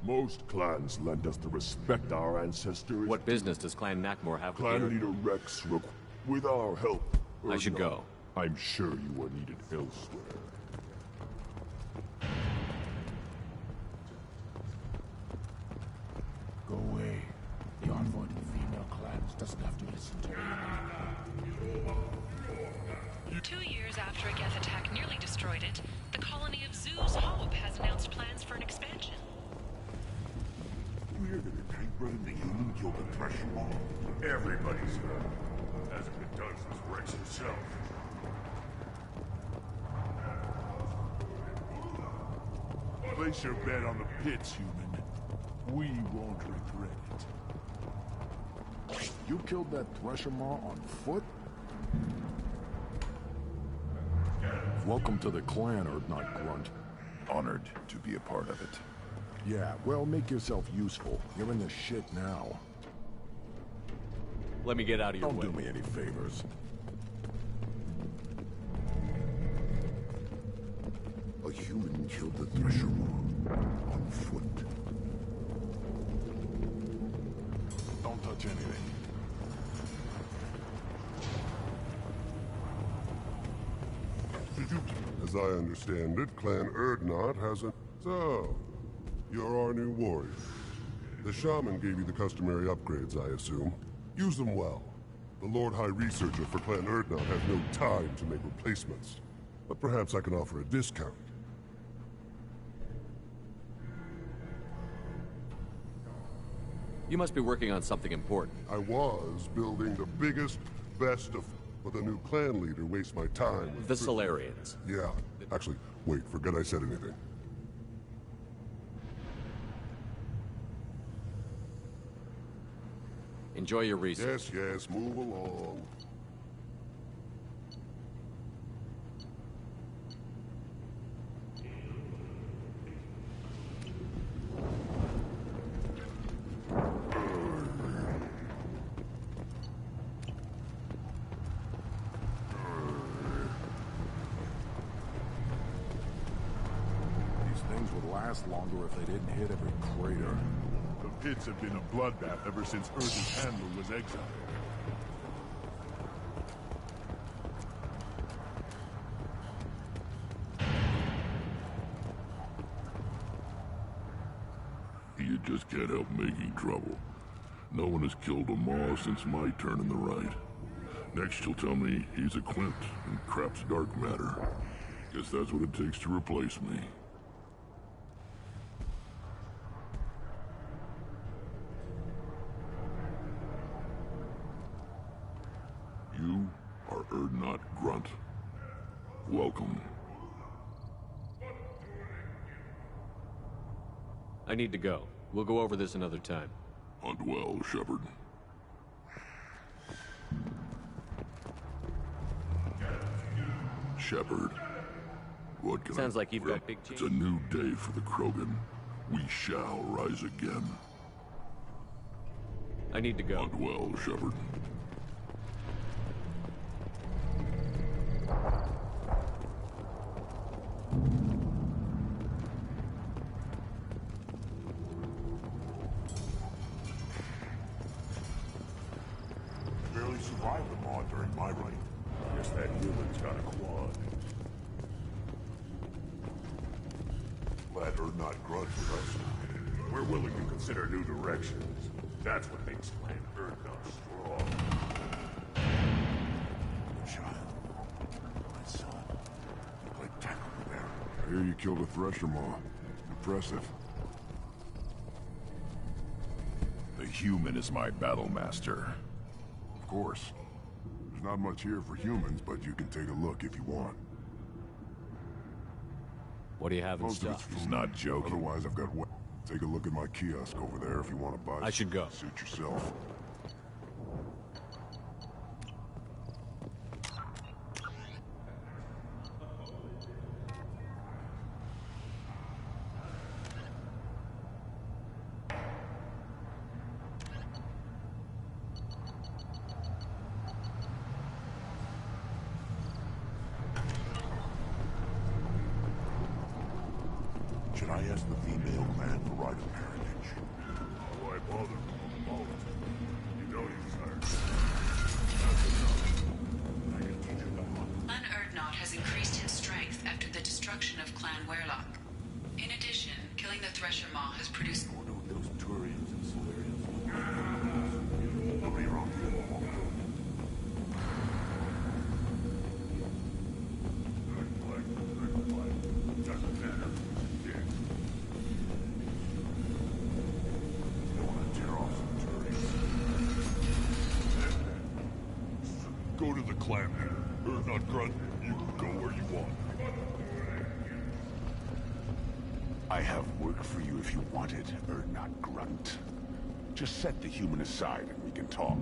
Most clans lend us the respect our ancestors. What business does Clan Nakmor have with Clan you? leader Rex, with our help. I should go. I'm sure you are needed elsewhere. Go away. The envoy to the female clans doesn't have to listen to me. 2 years after a Geth attack nearly destroyed it, the colony of Zoo's Hope has announced plans for an expansion. You hear that a tank-running the human killed the Thresher Maw? Everybody's heard. Hasn't been done since Rex himself. Place your bet on the pits, human. We won't regret it. You killed that Thresher Maw on foot? Welcome to the clan, Urdnot Grunt. Honored to be a part of it. Yeah, well, make yourself useful. You're in the shit now. Let me get out of your way. Don't do me any favors. A human killed the Thresher Maw on foot. Don't touch anything. As I understand it, Clan Urdnot hasn't... So, you're our new warrior. The shaman gave you the customary upgrades, I assume. Use them well. The Lord High Researcher for Clan Urdnot has no time to make replacements. But perhaps I can offer a discount. You must be working on something important. I was building the biggest, best of... But the new clan leader wastes my time with... The Solarians. Yeah. Actually, wait, forget I said anything. Enjoy your research. Yes, move along. Longer if they didn't hit every crater. The pits have been a bloodbath ever since Earth's handler was exiled. just can't help making trouble. No one has killed a Maw since my turn in the right. Next she'll tell me he's a Clint and crap's dark matter. Guess that's what it takes to replace me. You are Erdnot Grunt. Welcome. I need to go. We'll go over this another time. Hunt well, Shepard. Shepard. What can Sounds like you've got big It's a new day for the Krogan. We shall rise again. I need to go. Hunt well, Shepard. Barely survived the Maw during my reign. Guess that human's got a quad. Glad Erdnot Grunt with us. We're willing to consider new directions. That's what makes Clan Erdnot strong. Good shot. My son. You played tackle there. I hear you killed a Thresher Maw. Impressive. The human is my battle master. Of course. There's not much here for humans, but you can take a look if you want. What do you have in Most of stock? it's He's not joking. Otherwise, I've got... Take a look at my kiosk over there if you want to buy. I should go. Suit yourself. Should I ask the female clan for rite of parentage? Why bother? You know you, sir. That's enough. I can teach you that one. Clan Erdnot has increased its strength after the destruction of Clan Werlock. In addition, killing the Thresher Maw has produced... I wonder what those Turians and Solarians look like. Nobody around here will walk through. Doesn't matter. Yeah. Don't want to tear off some Turians. Go to the clan leader. Erdnot Grunt, you can go where you want. I have work for you if you want it, Erdnot Grunt. Just set the human aside and we can talk.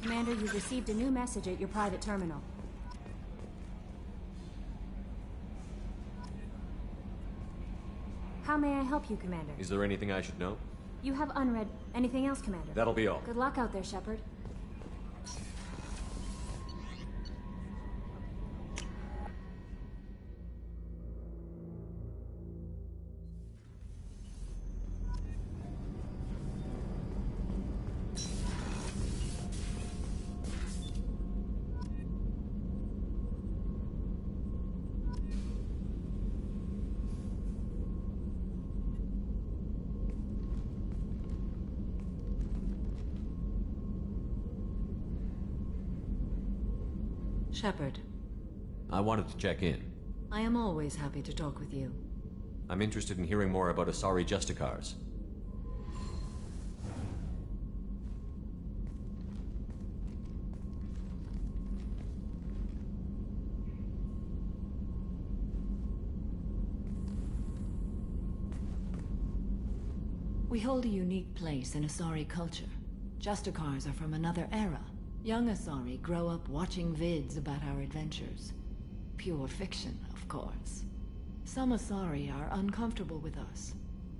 Commander, you've received a new message at your private terminal. How may I help you, Commander? Is there anything I should know? You have unread. Anything else, Commander? That'll be all. Good luck out there, Shepard. Shepard, I wanted to check in. I am always happy to talk with you. I'm interested in hearing more about Asari Justicars. We hold a unique place in Asari culture. Justicars are from another era. Young Asari grow up watching vids about our adventures. Pure fiction, of course. Some Asari are uncomfortable with us,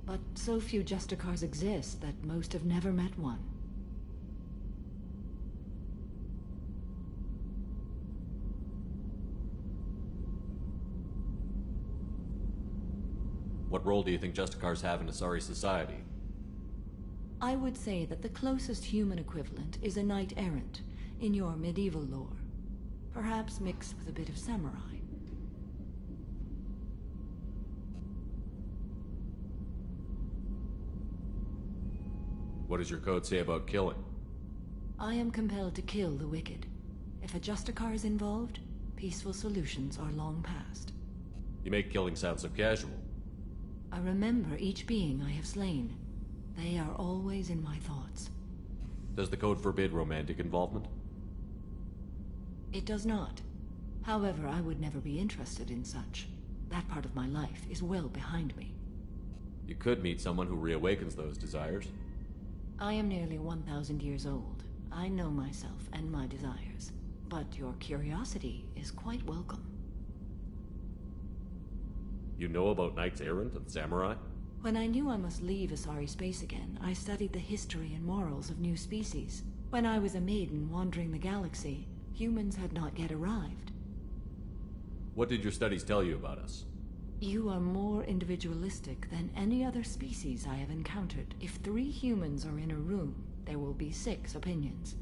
but so few Justicars exist that most have never met one. What role do you think Justicars have in Asari society? I would say that the closest human equivalent is a knight-errant in your medieval lore. Perhaps mixed with a bit of samurai. What does your code say about killing? I am compelled to kill the wicked. If a Justicar is involved, peaceful solutions are long past. You make killing sound so casual. I remember each being I have slain. They are always in my thoughts. Does the code forbid romantic involvement? It does not. However, I would never be interested in such. That part of my life is well behind me. You could meet someone who reawakens those desires. I am nearly 1,000 years old. I know myself and my desires. But your curiosity is quite welcome. You know about knights errant and samurai? When I knew I must leave Asari space again, I studied the history and morals of new species. When I was a maiden wandering the galaxy, humans had not yet arrived. What did your studies tell you about us? You are more individualistic than any other species I have encountered. If 3 humans are in a room, there will be 6 opinions.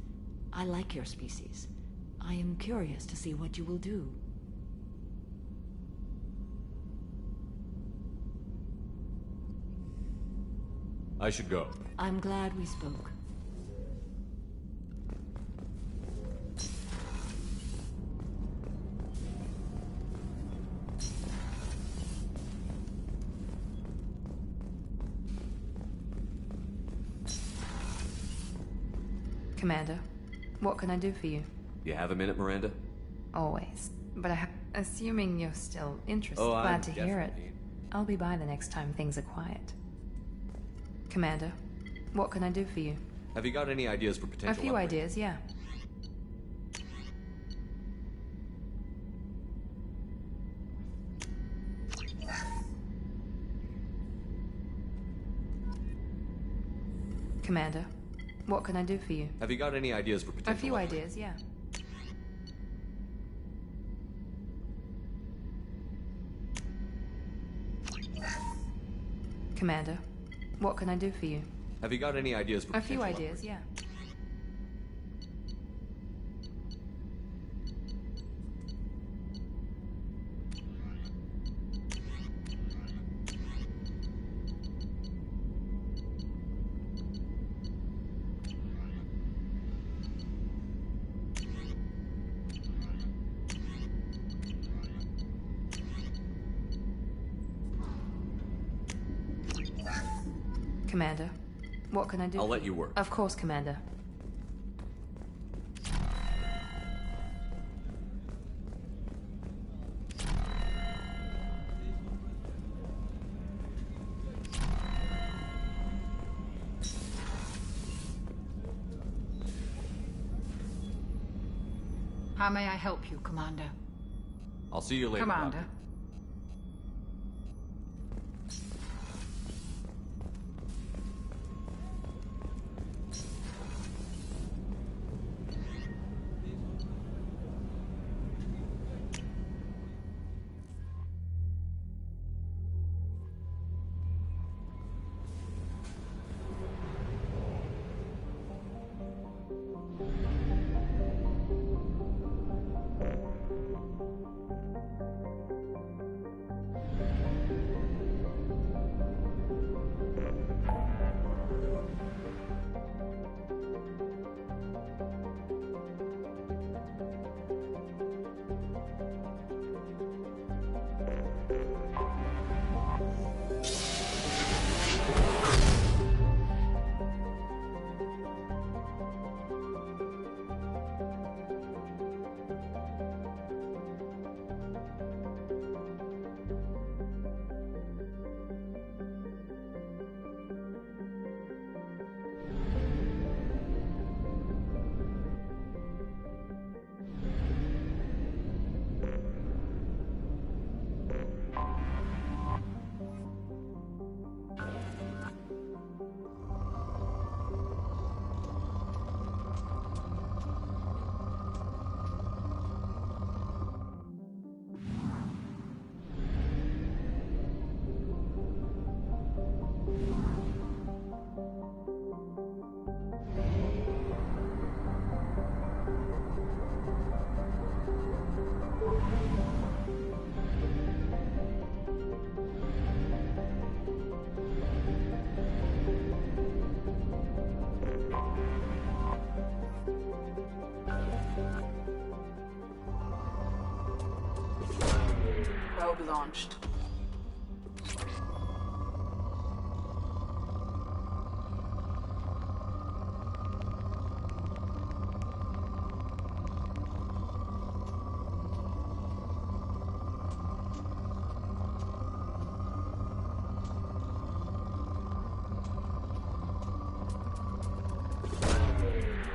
I like your species. I am curious to see what you will do. I should go. I'm glad we spoke. Commander, what can I do for you? You have a minute, Miranda? Always. But assuming you're still interested, Oh, glad I'm to hear it. definitely- I'll be by the next time things are quiet. Commander, what can I do for you? Have you got any ideas for A potential few upgrades? ideas, yeah. Commander, what can I do for you? Have you got any ideas for A potential few upgrades? ideas, yeah. Commander, what can I do for you? Have you got any ideas for A few potential ideas, yeah. Commander, what can I do? I'll for let you work. Of course, Commander. How may I help you, Commander? I'll see you later, Commander. Doctor. launched.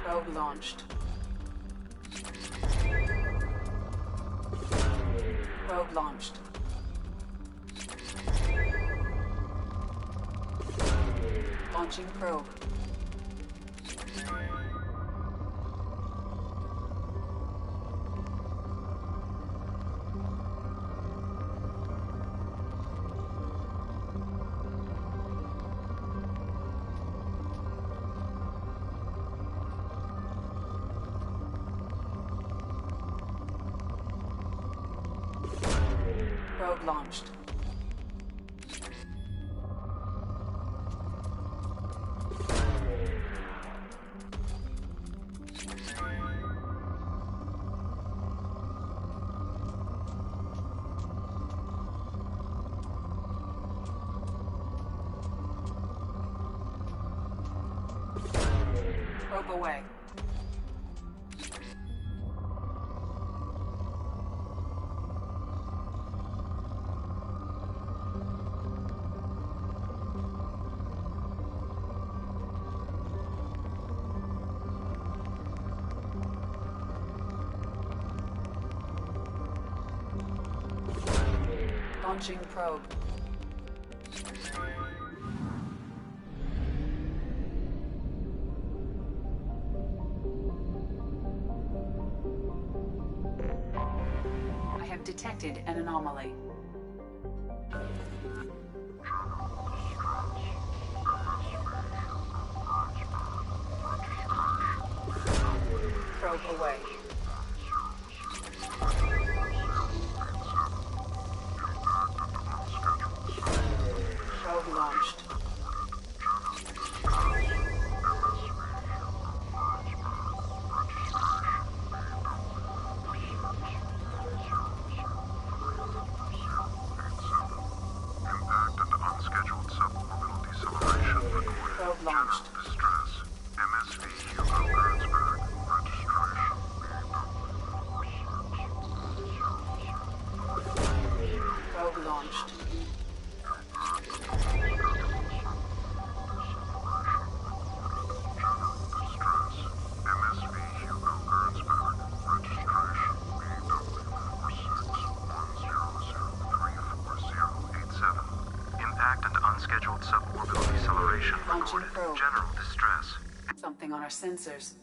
Probe launched. Probe launched. Launching probe. Probe launched. Probe away. Launching probe. I have detected an anomaly. Probe away. Probe launched. Impact and unscheduled suborbital deceleration recorded. Probe launched. Distress. MSV Hugo Gernsberg. Registration. Probe launched. MSV Hugo Gernsberg. Registration. BW4610034087. Impact and unscheduled suborbital deceleration Launching recorded. probe. General distress. Something on our sensors.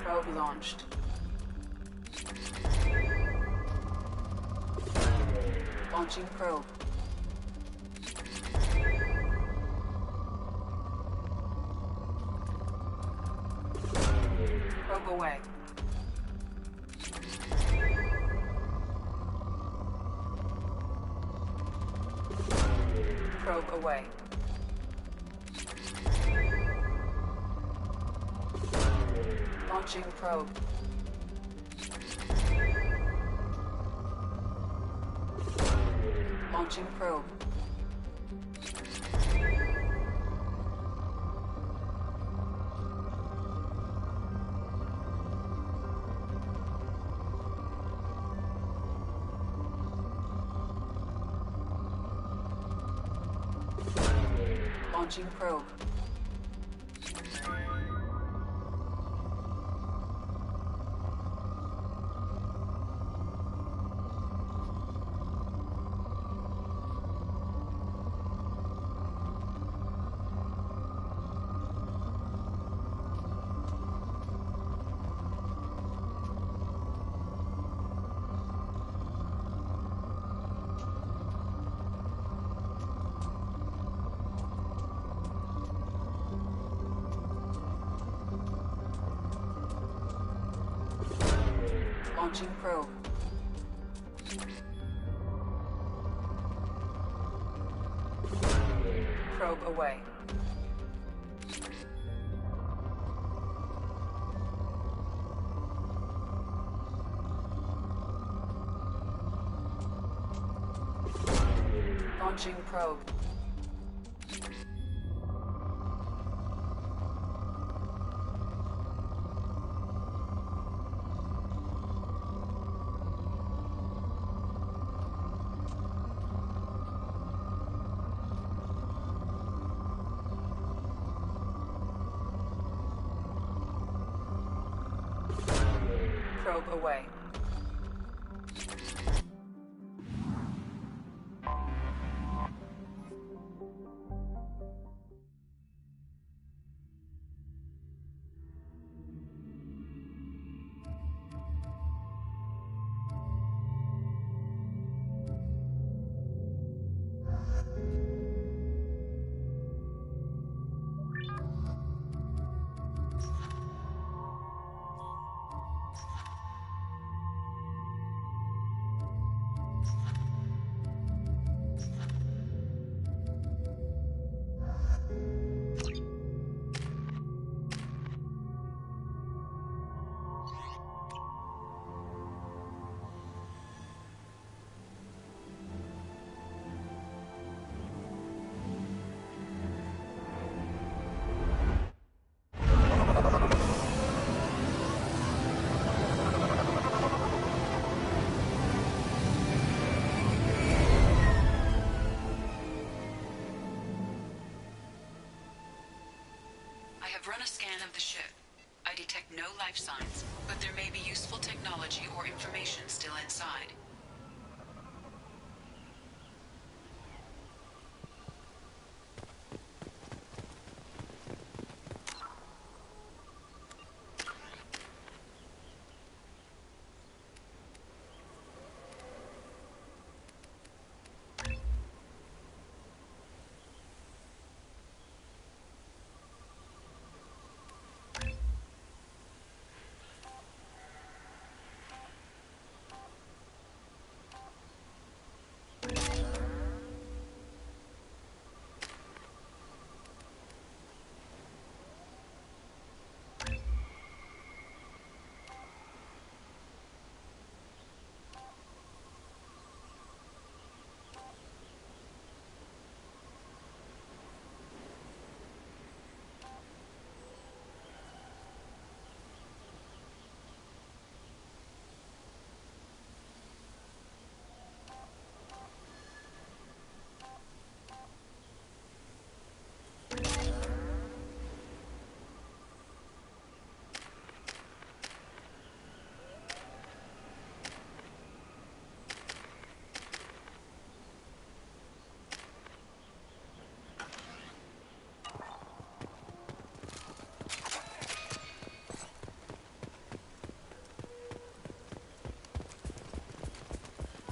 Probe launched. Launching probe. Probe away. Probe away. Launching probe. Launching probe. Launching probe. Launching probe. Probe away. Launching probe. Probe away. I have run a scan of the ship. I detect no life signs, but there may be useful technology or information still inside.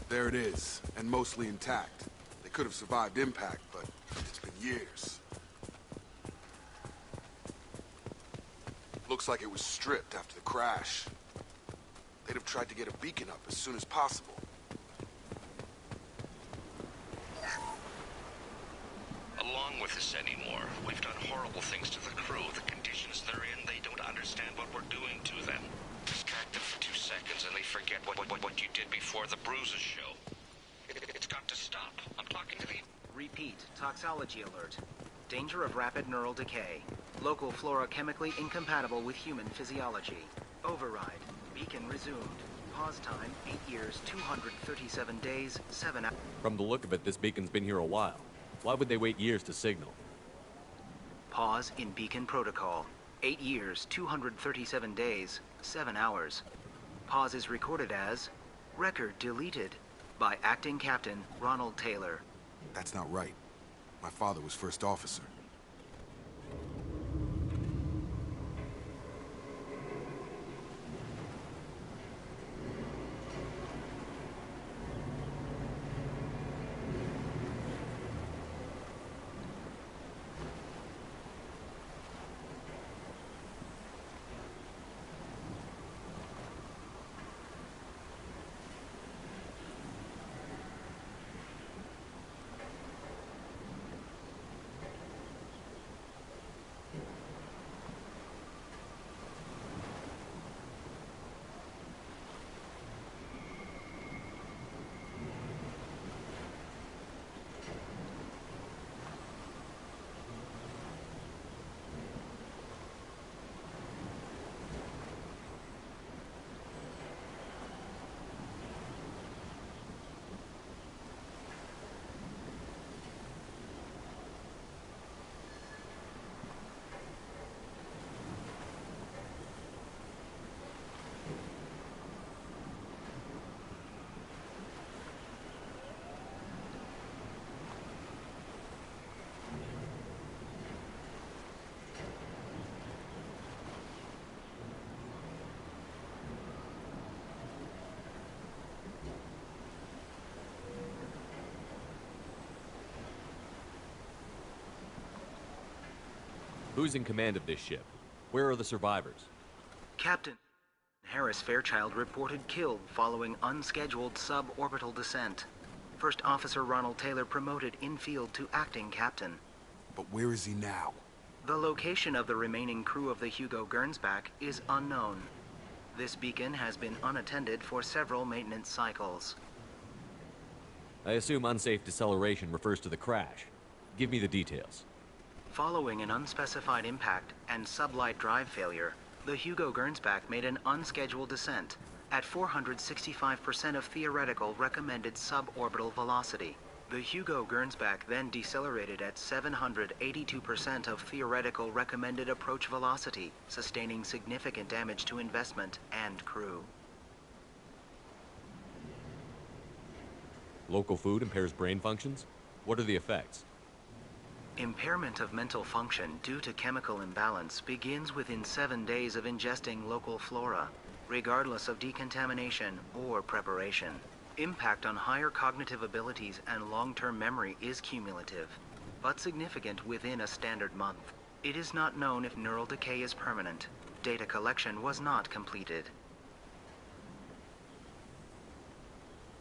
There it is, and mostly intact. They could have survived impact, but it's been years. Looks like it was stripped after the crash. They'd have tried to get a beacon up as soon as possible. Along with this anymore. We've done horrible things to the crew. The conditions they're in, they don't understand what we're doing to them. Distract them for 2 seconds and they forget what you did before the bruises show. It's got to stop. I'm talking to the... Repeat. Toxology alert. Danger of rapid neural decay. Local flora chemically incompatible with human physiology. Override. Beacon resumed. Pause time, 8 years, 237 days, 7 hours. From the look of it, this beacon's been here a while. Why would they wait years to signal? Pause in beacon protocol. 8 years, 237 days, 7 hours. Pause is recorded as record deleted by Acting Captain Ronald Taylor. That's not right. My father was first officer. Who's in command of this ship? Where are the survivors? Captain Harris Fairchild reported killed following unscheduled suborbital descent. First Officer Ronald Taylor promoted in-field to acting captain. But where is he now? The location of the remaining crew of the Hugo Gernsback is unknown. This beacon has been unattended for several maintenance cycles. I assume unsafe deceleration refers to the crash. Give me the details. Following an unspecified impact and sublight drive failure, the Hugo Gernsback made an unscheduled descent at 465% of theoretical recommended suborbital velocity. The Hugo Gernsback then decelerated at 782% of theoretical recommended approach velocity, sustaining significant damage to investment and crew. Local food impairs brain functions? What are the effects? Impairment of mental function due to chemical imbalance begins within 7 days of ingesting local flora, regardless of decontamination or preparation. Impact on higher cognitive abilities and long-term memory is cumulative, but significant within a standard month. It is not known if neural decay is permanent. Data collection was not completed.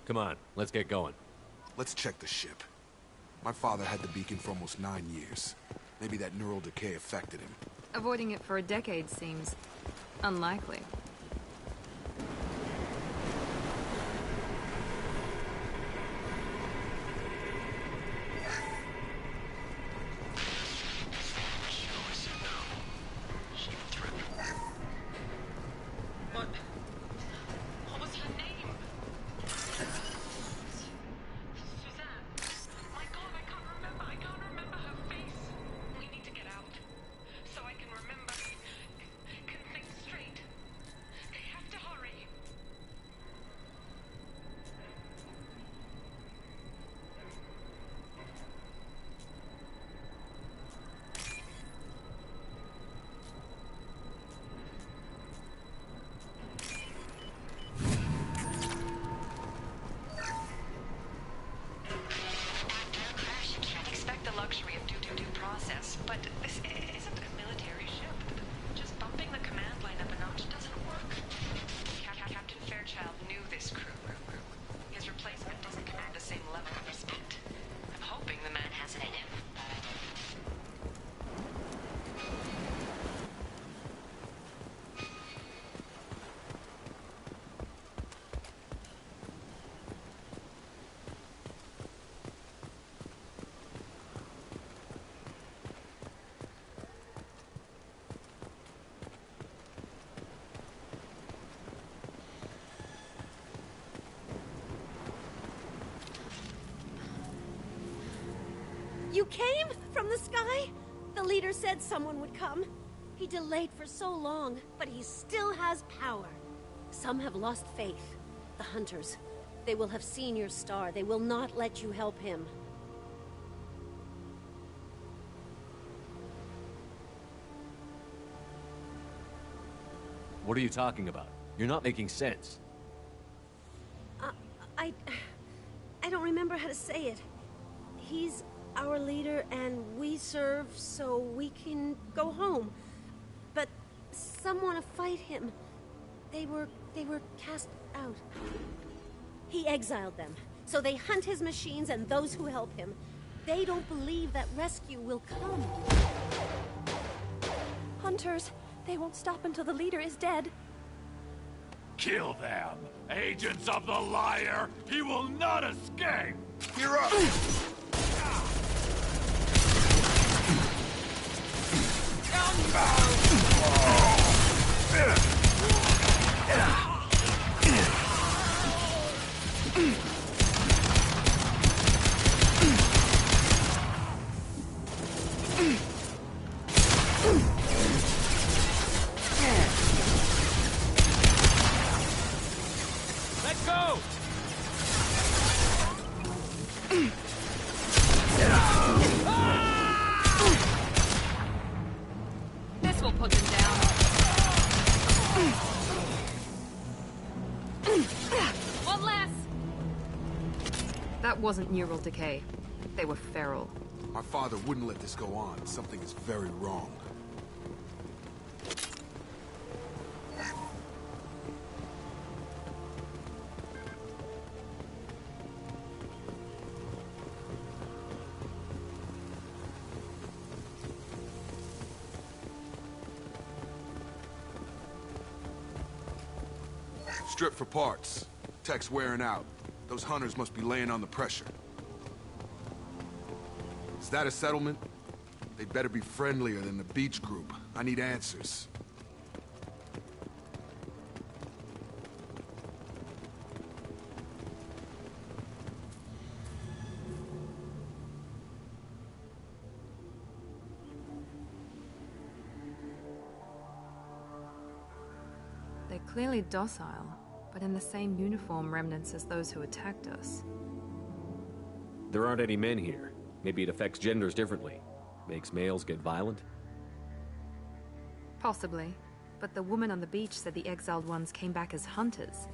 Come on, let's get going. Let's check the ship. My father had the beacon for almost 9 years. Maybe that neural decay affected him. Avoiding it for a decade seems unlikely. You came from the sky? The leader said someone would come. He delayed for so long, but he still has power. Some have lost faith. The hunters. They will have seen your star. They will not let you help him. What are you talking about? You're not making sense. I don't remember how to say it. He's our leader and we serve so we can go home. But some want to fight him. They were cast out. He exiled them, so they hunt his machines and those who help him. They don't believe that rescue will come. Hunters, they won't stop until the leader is dead. Kill them! Agents of the liar! He will not escape! You're up! Let's go! This will put them down. One less! That wasn't neural decay. They were feral. My father wouldn't let this go on. Something is very wrong. Strip for parts. Tech's wearing out. Those hunters must be laying on the pressure. Is that a settlement? They'd better be friendlier than the beach group. I need answers. They're clearly docile, but in the same uniform remnants as those who attacked us. There aren't any men here. Maybe it affects genders differently. Makes males get violent? Possibly. But the woman on the beach said the exiled ones came back as hunters.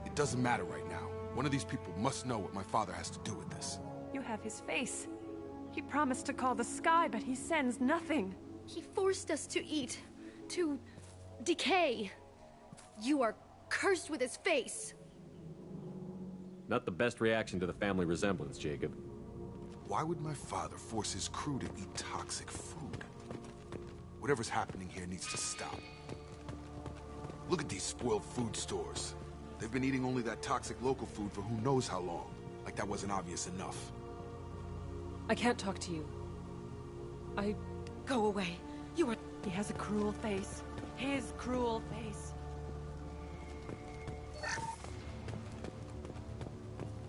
It doesn't matter right now. One of these people must know what my father has to do with this. You have his face. He promised to call the sky, but he sends nothing. He forced us to eat, to decay. You are cursed with his face. Not the best reaction to the family resemblance, Jacob. Why would my father force his crew to eat toxic food? Whatever's happening here needs to stop. Look at these spoiled food stores. They've been eating only that toxic local food for who knows how long. Like that wasn't obvious enough. I can't talk to you. Go away. You are... He has a cruel face. His cruel face.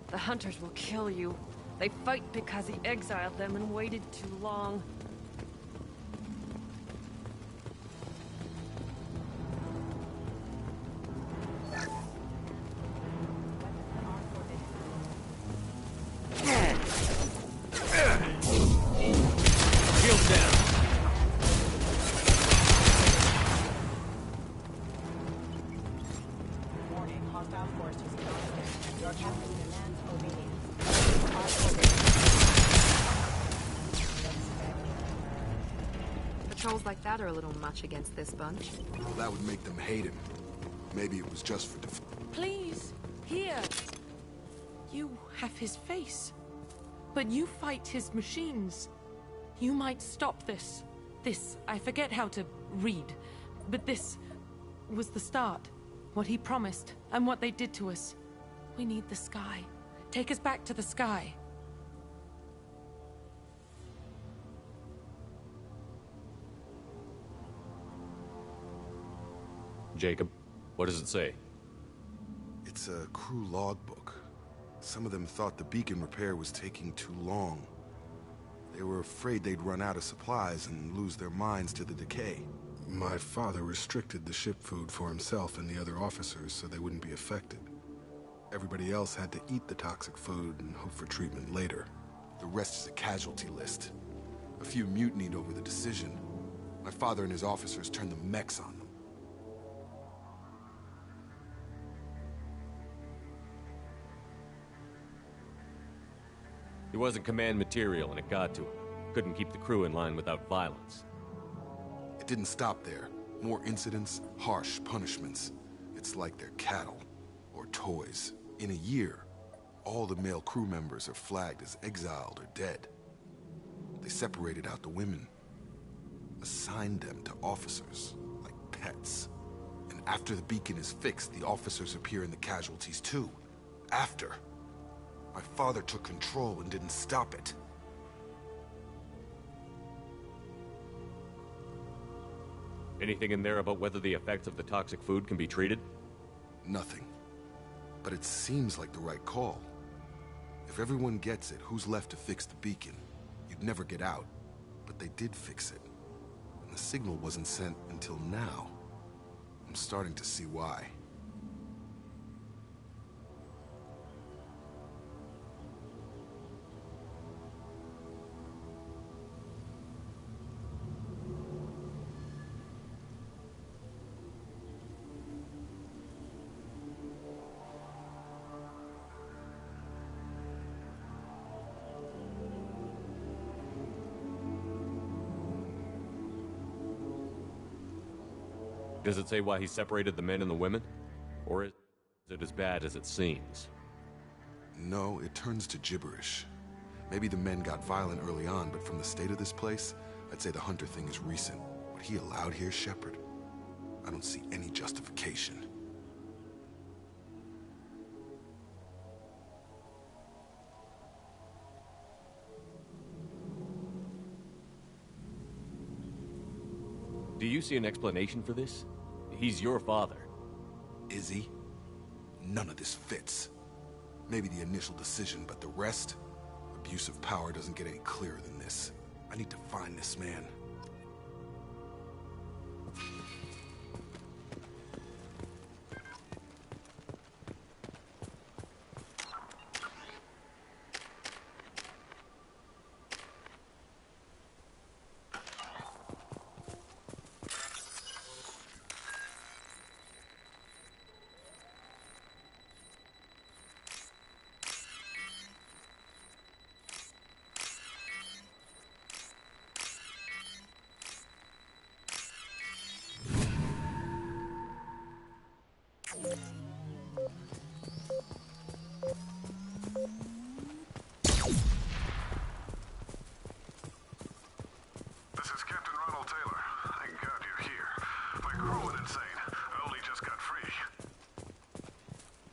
The hunters will kill you. They fight because he exiled them and waited too long. Patrols like that are a little much against this bunch. Well, that would make them hate him. Maybe it was just for Please, here. You have his face. But you fight his machines. You might stop this. This, I forget how to read. But this was the start. What he promised, and what they did to us. We need the sky. Take us back to the sky. Jacob, what does it say? It's a crew logbook. Some of them thought the beacon repair was taking too long. They were afraid they'd run out of supplies and lose their minds to the decay. My father restricted the ship food for himself and the other officers so they wouldn't be affected. Everybody else had to eat the toxic food and hope for treatment later. The rest is a casualty list. A few mutinied over the decision. My father and his officers turned the mechs on them. He wasn't command material and it got to him. Couldn't keep the crew in line without violence. It didn't stop there. More incidents, harsh punishments. It's like they're cattle, or toys. In a year, all the male crew members are flagged as exiled or dead. They separated out the women, assigned them to officers, like pets. And after the beacon is fixed, the officers appear in the casualties too. After. My father took control and didn't stop it. Anything in there about whether the effects of the toxic food can be treated? Nothing. But it seems like the right call. If everyone gets it, who's left to fix the beacon? You'd never get out. But they did fix it. And the signal wasn't sent until now. I'm starting to see why. Does it say why he separated the men and the women? Or is it as bad as it seems? No, it turns to gibberish. Maybe the men got violent early on, but from the state of this place, I'd say the Hunter thing is recent. What he allowed here, Shepard, I don't see any justification. Do you see an explanation for this? He's your father. Is he? None of this fits. Maybe the initial decision, but the rest? Abuse of power doesn't get any clearer than this. I need to find this man.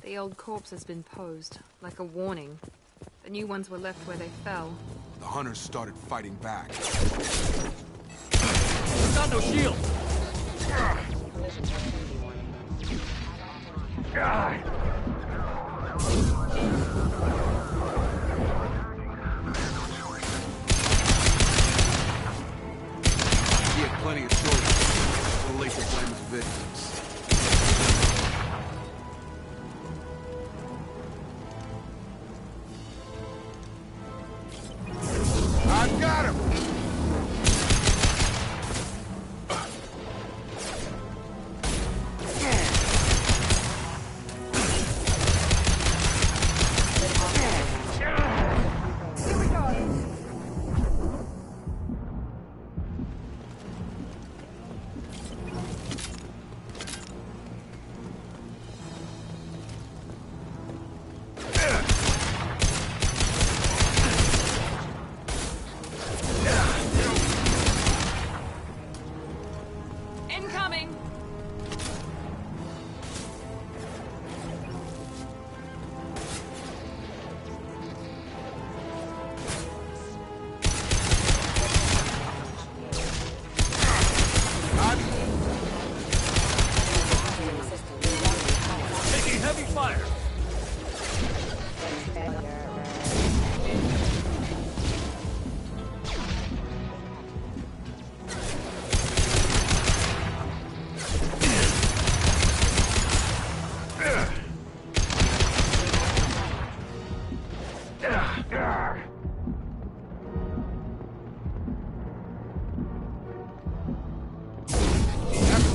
The old corpse has been posed, like a warning. The new ones were left where they fell. The hunters started fighting back. Got no shield! He had plenty of choices. We'll lay the blame as victims. I got him! Incoming! Taking heavy fire!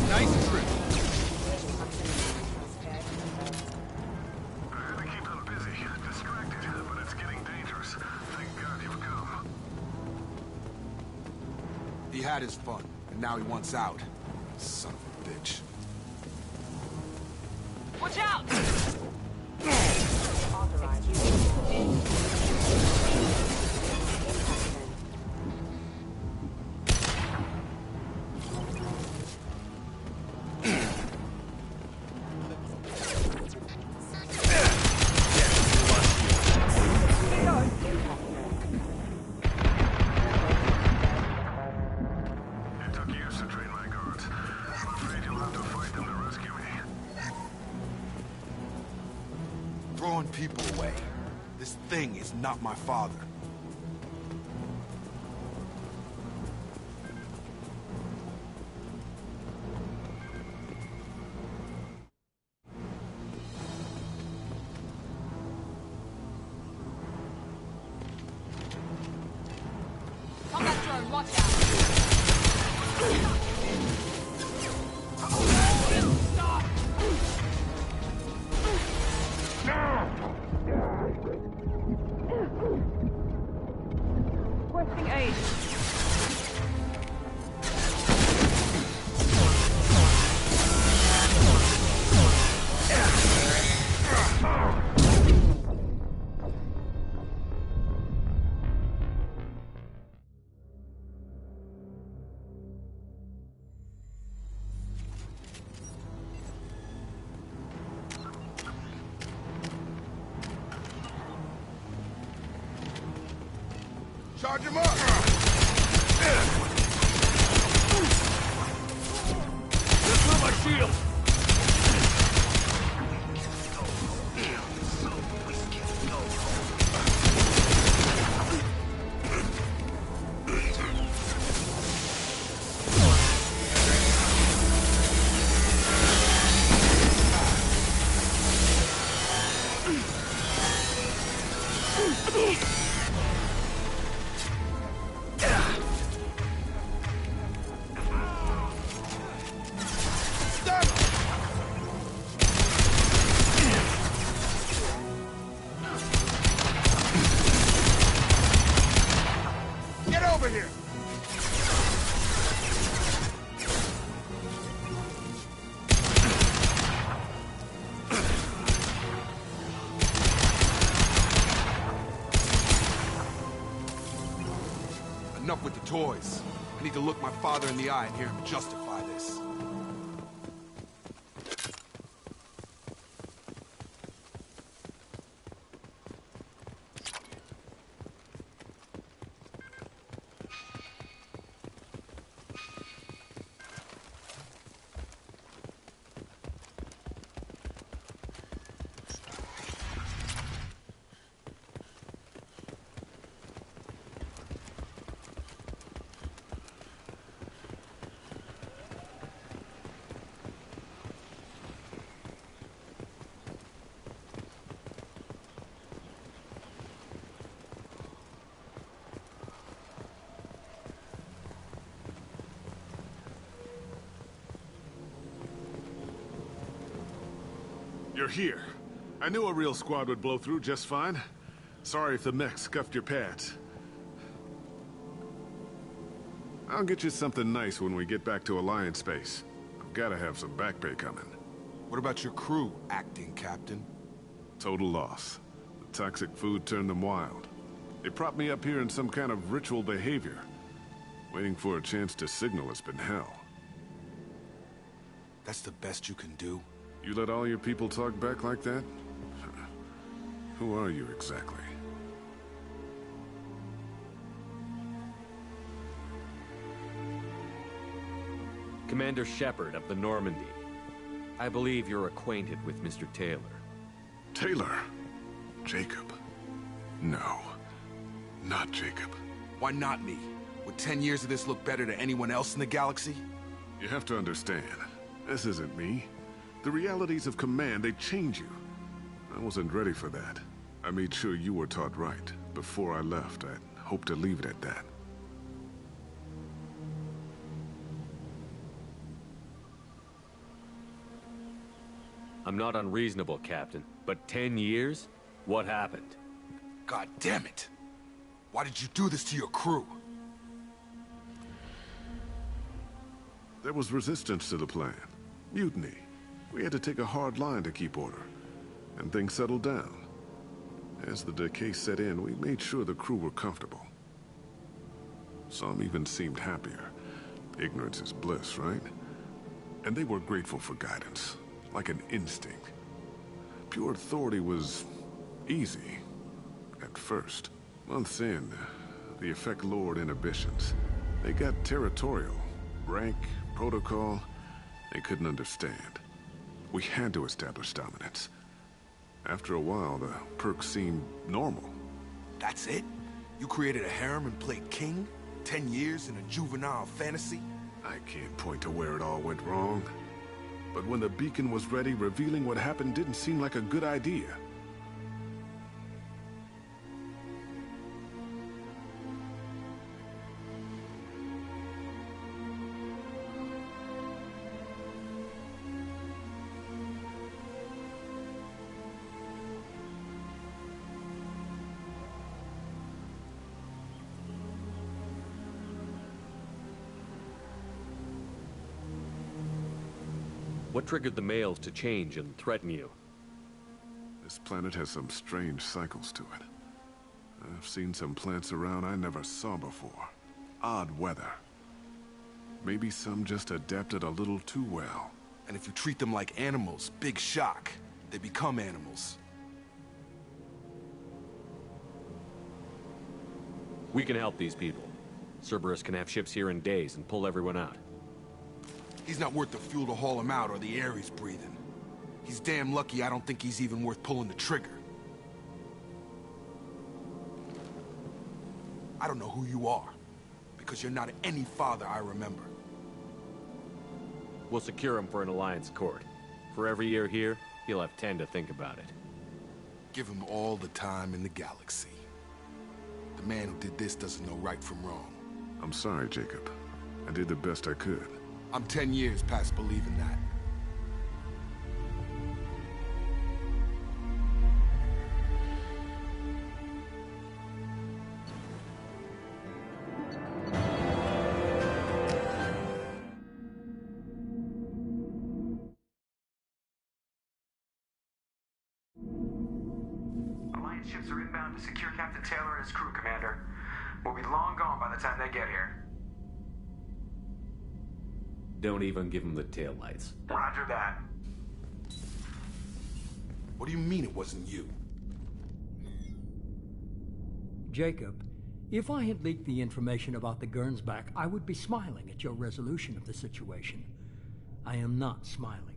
Nice trip. He had his fun, and now he wants out. Son of a bitch. Watch out! Throwing people away. This thing is not my father. Combat drone, watch out! Stop! Requesting aid. Charge him up! shield! Get over here! Enough with the toys. I need to look my father in the eye and hear him justify this. You're here. I knew a real squad would blow through just fine. Sorry if the mech scuffed your pads. I'll get you something nice when we get back to Alliance space. I've gotta have some back pay coming. What about your crew, acting captain? Total loss. The toxic food turned them wild. They propped me up here in some kind of ritual behavior. Waiting for a chance to signal has been hell. That's the best you can do? You let all your people talk back like that? Who are you exactly? Commander Shepard of the Normandy. I believe you're acquainted with Mr. Taylor. Taylor? Jacob? No. Not Jacob. Why not me? Would 10 years of this look better to anyone else in the galaxy? You have to understand, this isn't me. The realities of command, they change you. I wasn't ready for that. I made sure you were taught right. Before I left, I hoped to leave it at that. I'm not unreasonable, Captain, but 10 years? What happened? God damn it! Why did you do this to your crew? There was resistance to the plan. Mutiny. We had to take a hard line to keep order. And things settled down. As the decay set in, we made sure the crew were comfortable. Some even seemed happier. Ignorance is bliss, right? And they were grateful for guidance, like an instinct. Pure authority was easy, at first. Months in, the effect lowered inhibitions. They got territorial. Rank, protocol, they couldn't understand. We had to establish dominance. After a while, the perks seemed normal. That's it? You created a harem and played king? 10 years in a juvenile fantasy? I can't point to where it all went wrong. But when the beacon was ready, revealing what happened didn't seem like a good idea. What triggered the males to change and threaten you? This planet has some strange cycles to it. I've seen some plants around I never saw before. Odd weather. Maybe some just adapted a little too well. And if you treat them like animals, big shock. They become animals. We can help these people. Cerberus can have ships here in days and pull everyone out. He's not worth the fuel to haul him out or the air he's breathing. He's damn lucky I don't think he's even worth pulling the trigger. I don't know who you are, because you're not any father I remember. We'll secure him for an Alliance court. For every year here, he'll have 10 to think about it. Give him all the time in the galaxy. The man who did this doesn't know right from wrong. I'm sorry, Jacob. I did the best I could. I'm 10 years past believing that. Alliance ships are inbound to secure Captain Taylor and his crew, Commander. We'll be long gone by the time they get here. Don't even give him the taillights. Roger that. What do you mean it wasn't you? Jacob, if I had leaked the information about the Gernsback, I would be smiling at your resolution of the situation. I am not smiling.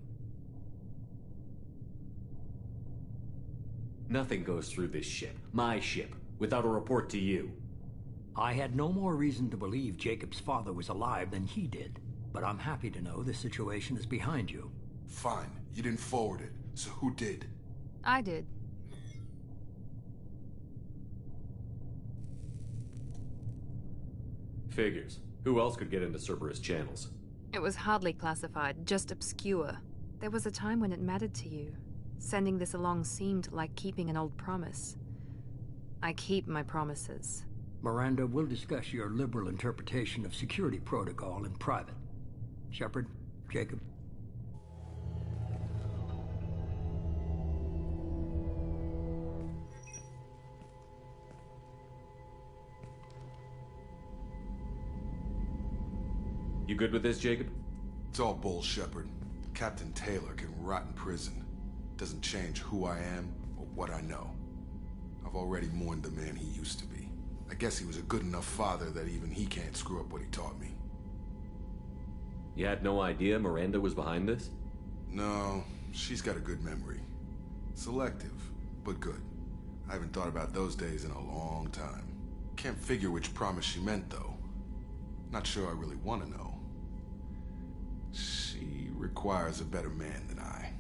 Nothing goes through this ship, my ship, without a report to you. I had no more reason to believe Jacob's father was alive than he did, but I'm happy to know the situation is behind you. Fine, you didn't forward it, so who did? I did. Figures. Who else could get into Cerberus channels? It was hardly classified, just obscure. There was a time when it mattered to you. Sending this along seemed like keeping an old promise. I keep my promises. Miranda, we'll discuss your liberal interpretation of security protocol in private. Shepard, Jacob. You good with this, Jacob? It's all bull, Shepard. Captain Taylor can rot in prison. Doesn't change who I am or what I know. I've already mourned the man he used to be. I guess he was a good enough father that even he can't screw up what he taught me. You had no idea Miranda was behind this? No, she's got a good memory. Selective, but good. I haven't thought about those days in a long time. Can't figure which promise she meant, though. Not sure I really want to know. She requires a better man than I.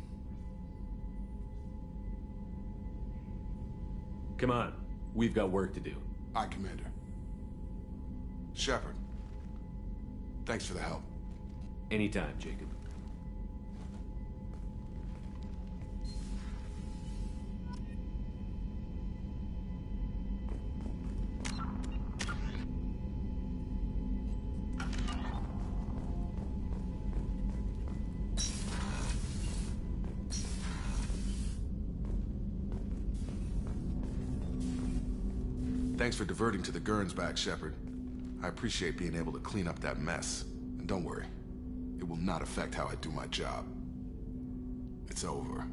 Come on, we've got work to do. Aye, Commander. Shepard, thanks for the help. Anytime, Jacob. Thanks for diverting to the Gernsback, Shepard. I appreciate being able to clean up that mess. And don't worry, it will not affect how I do my job. It's over.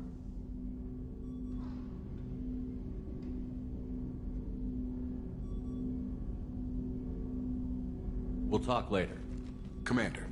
We'll talk later. Commander.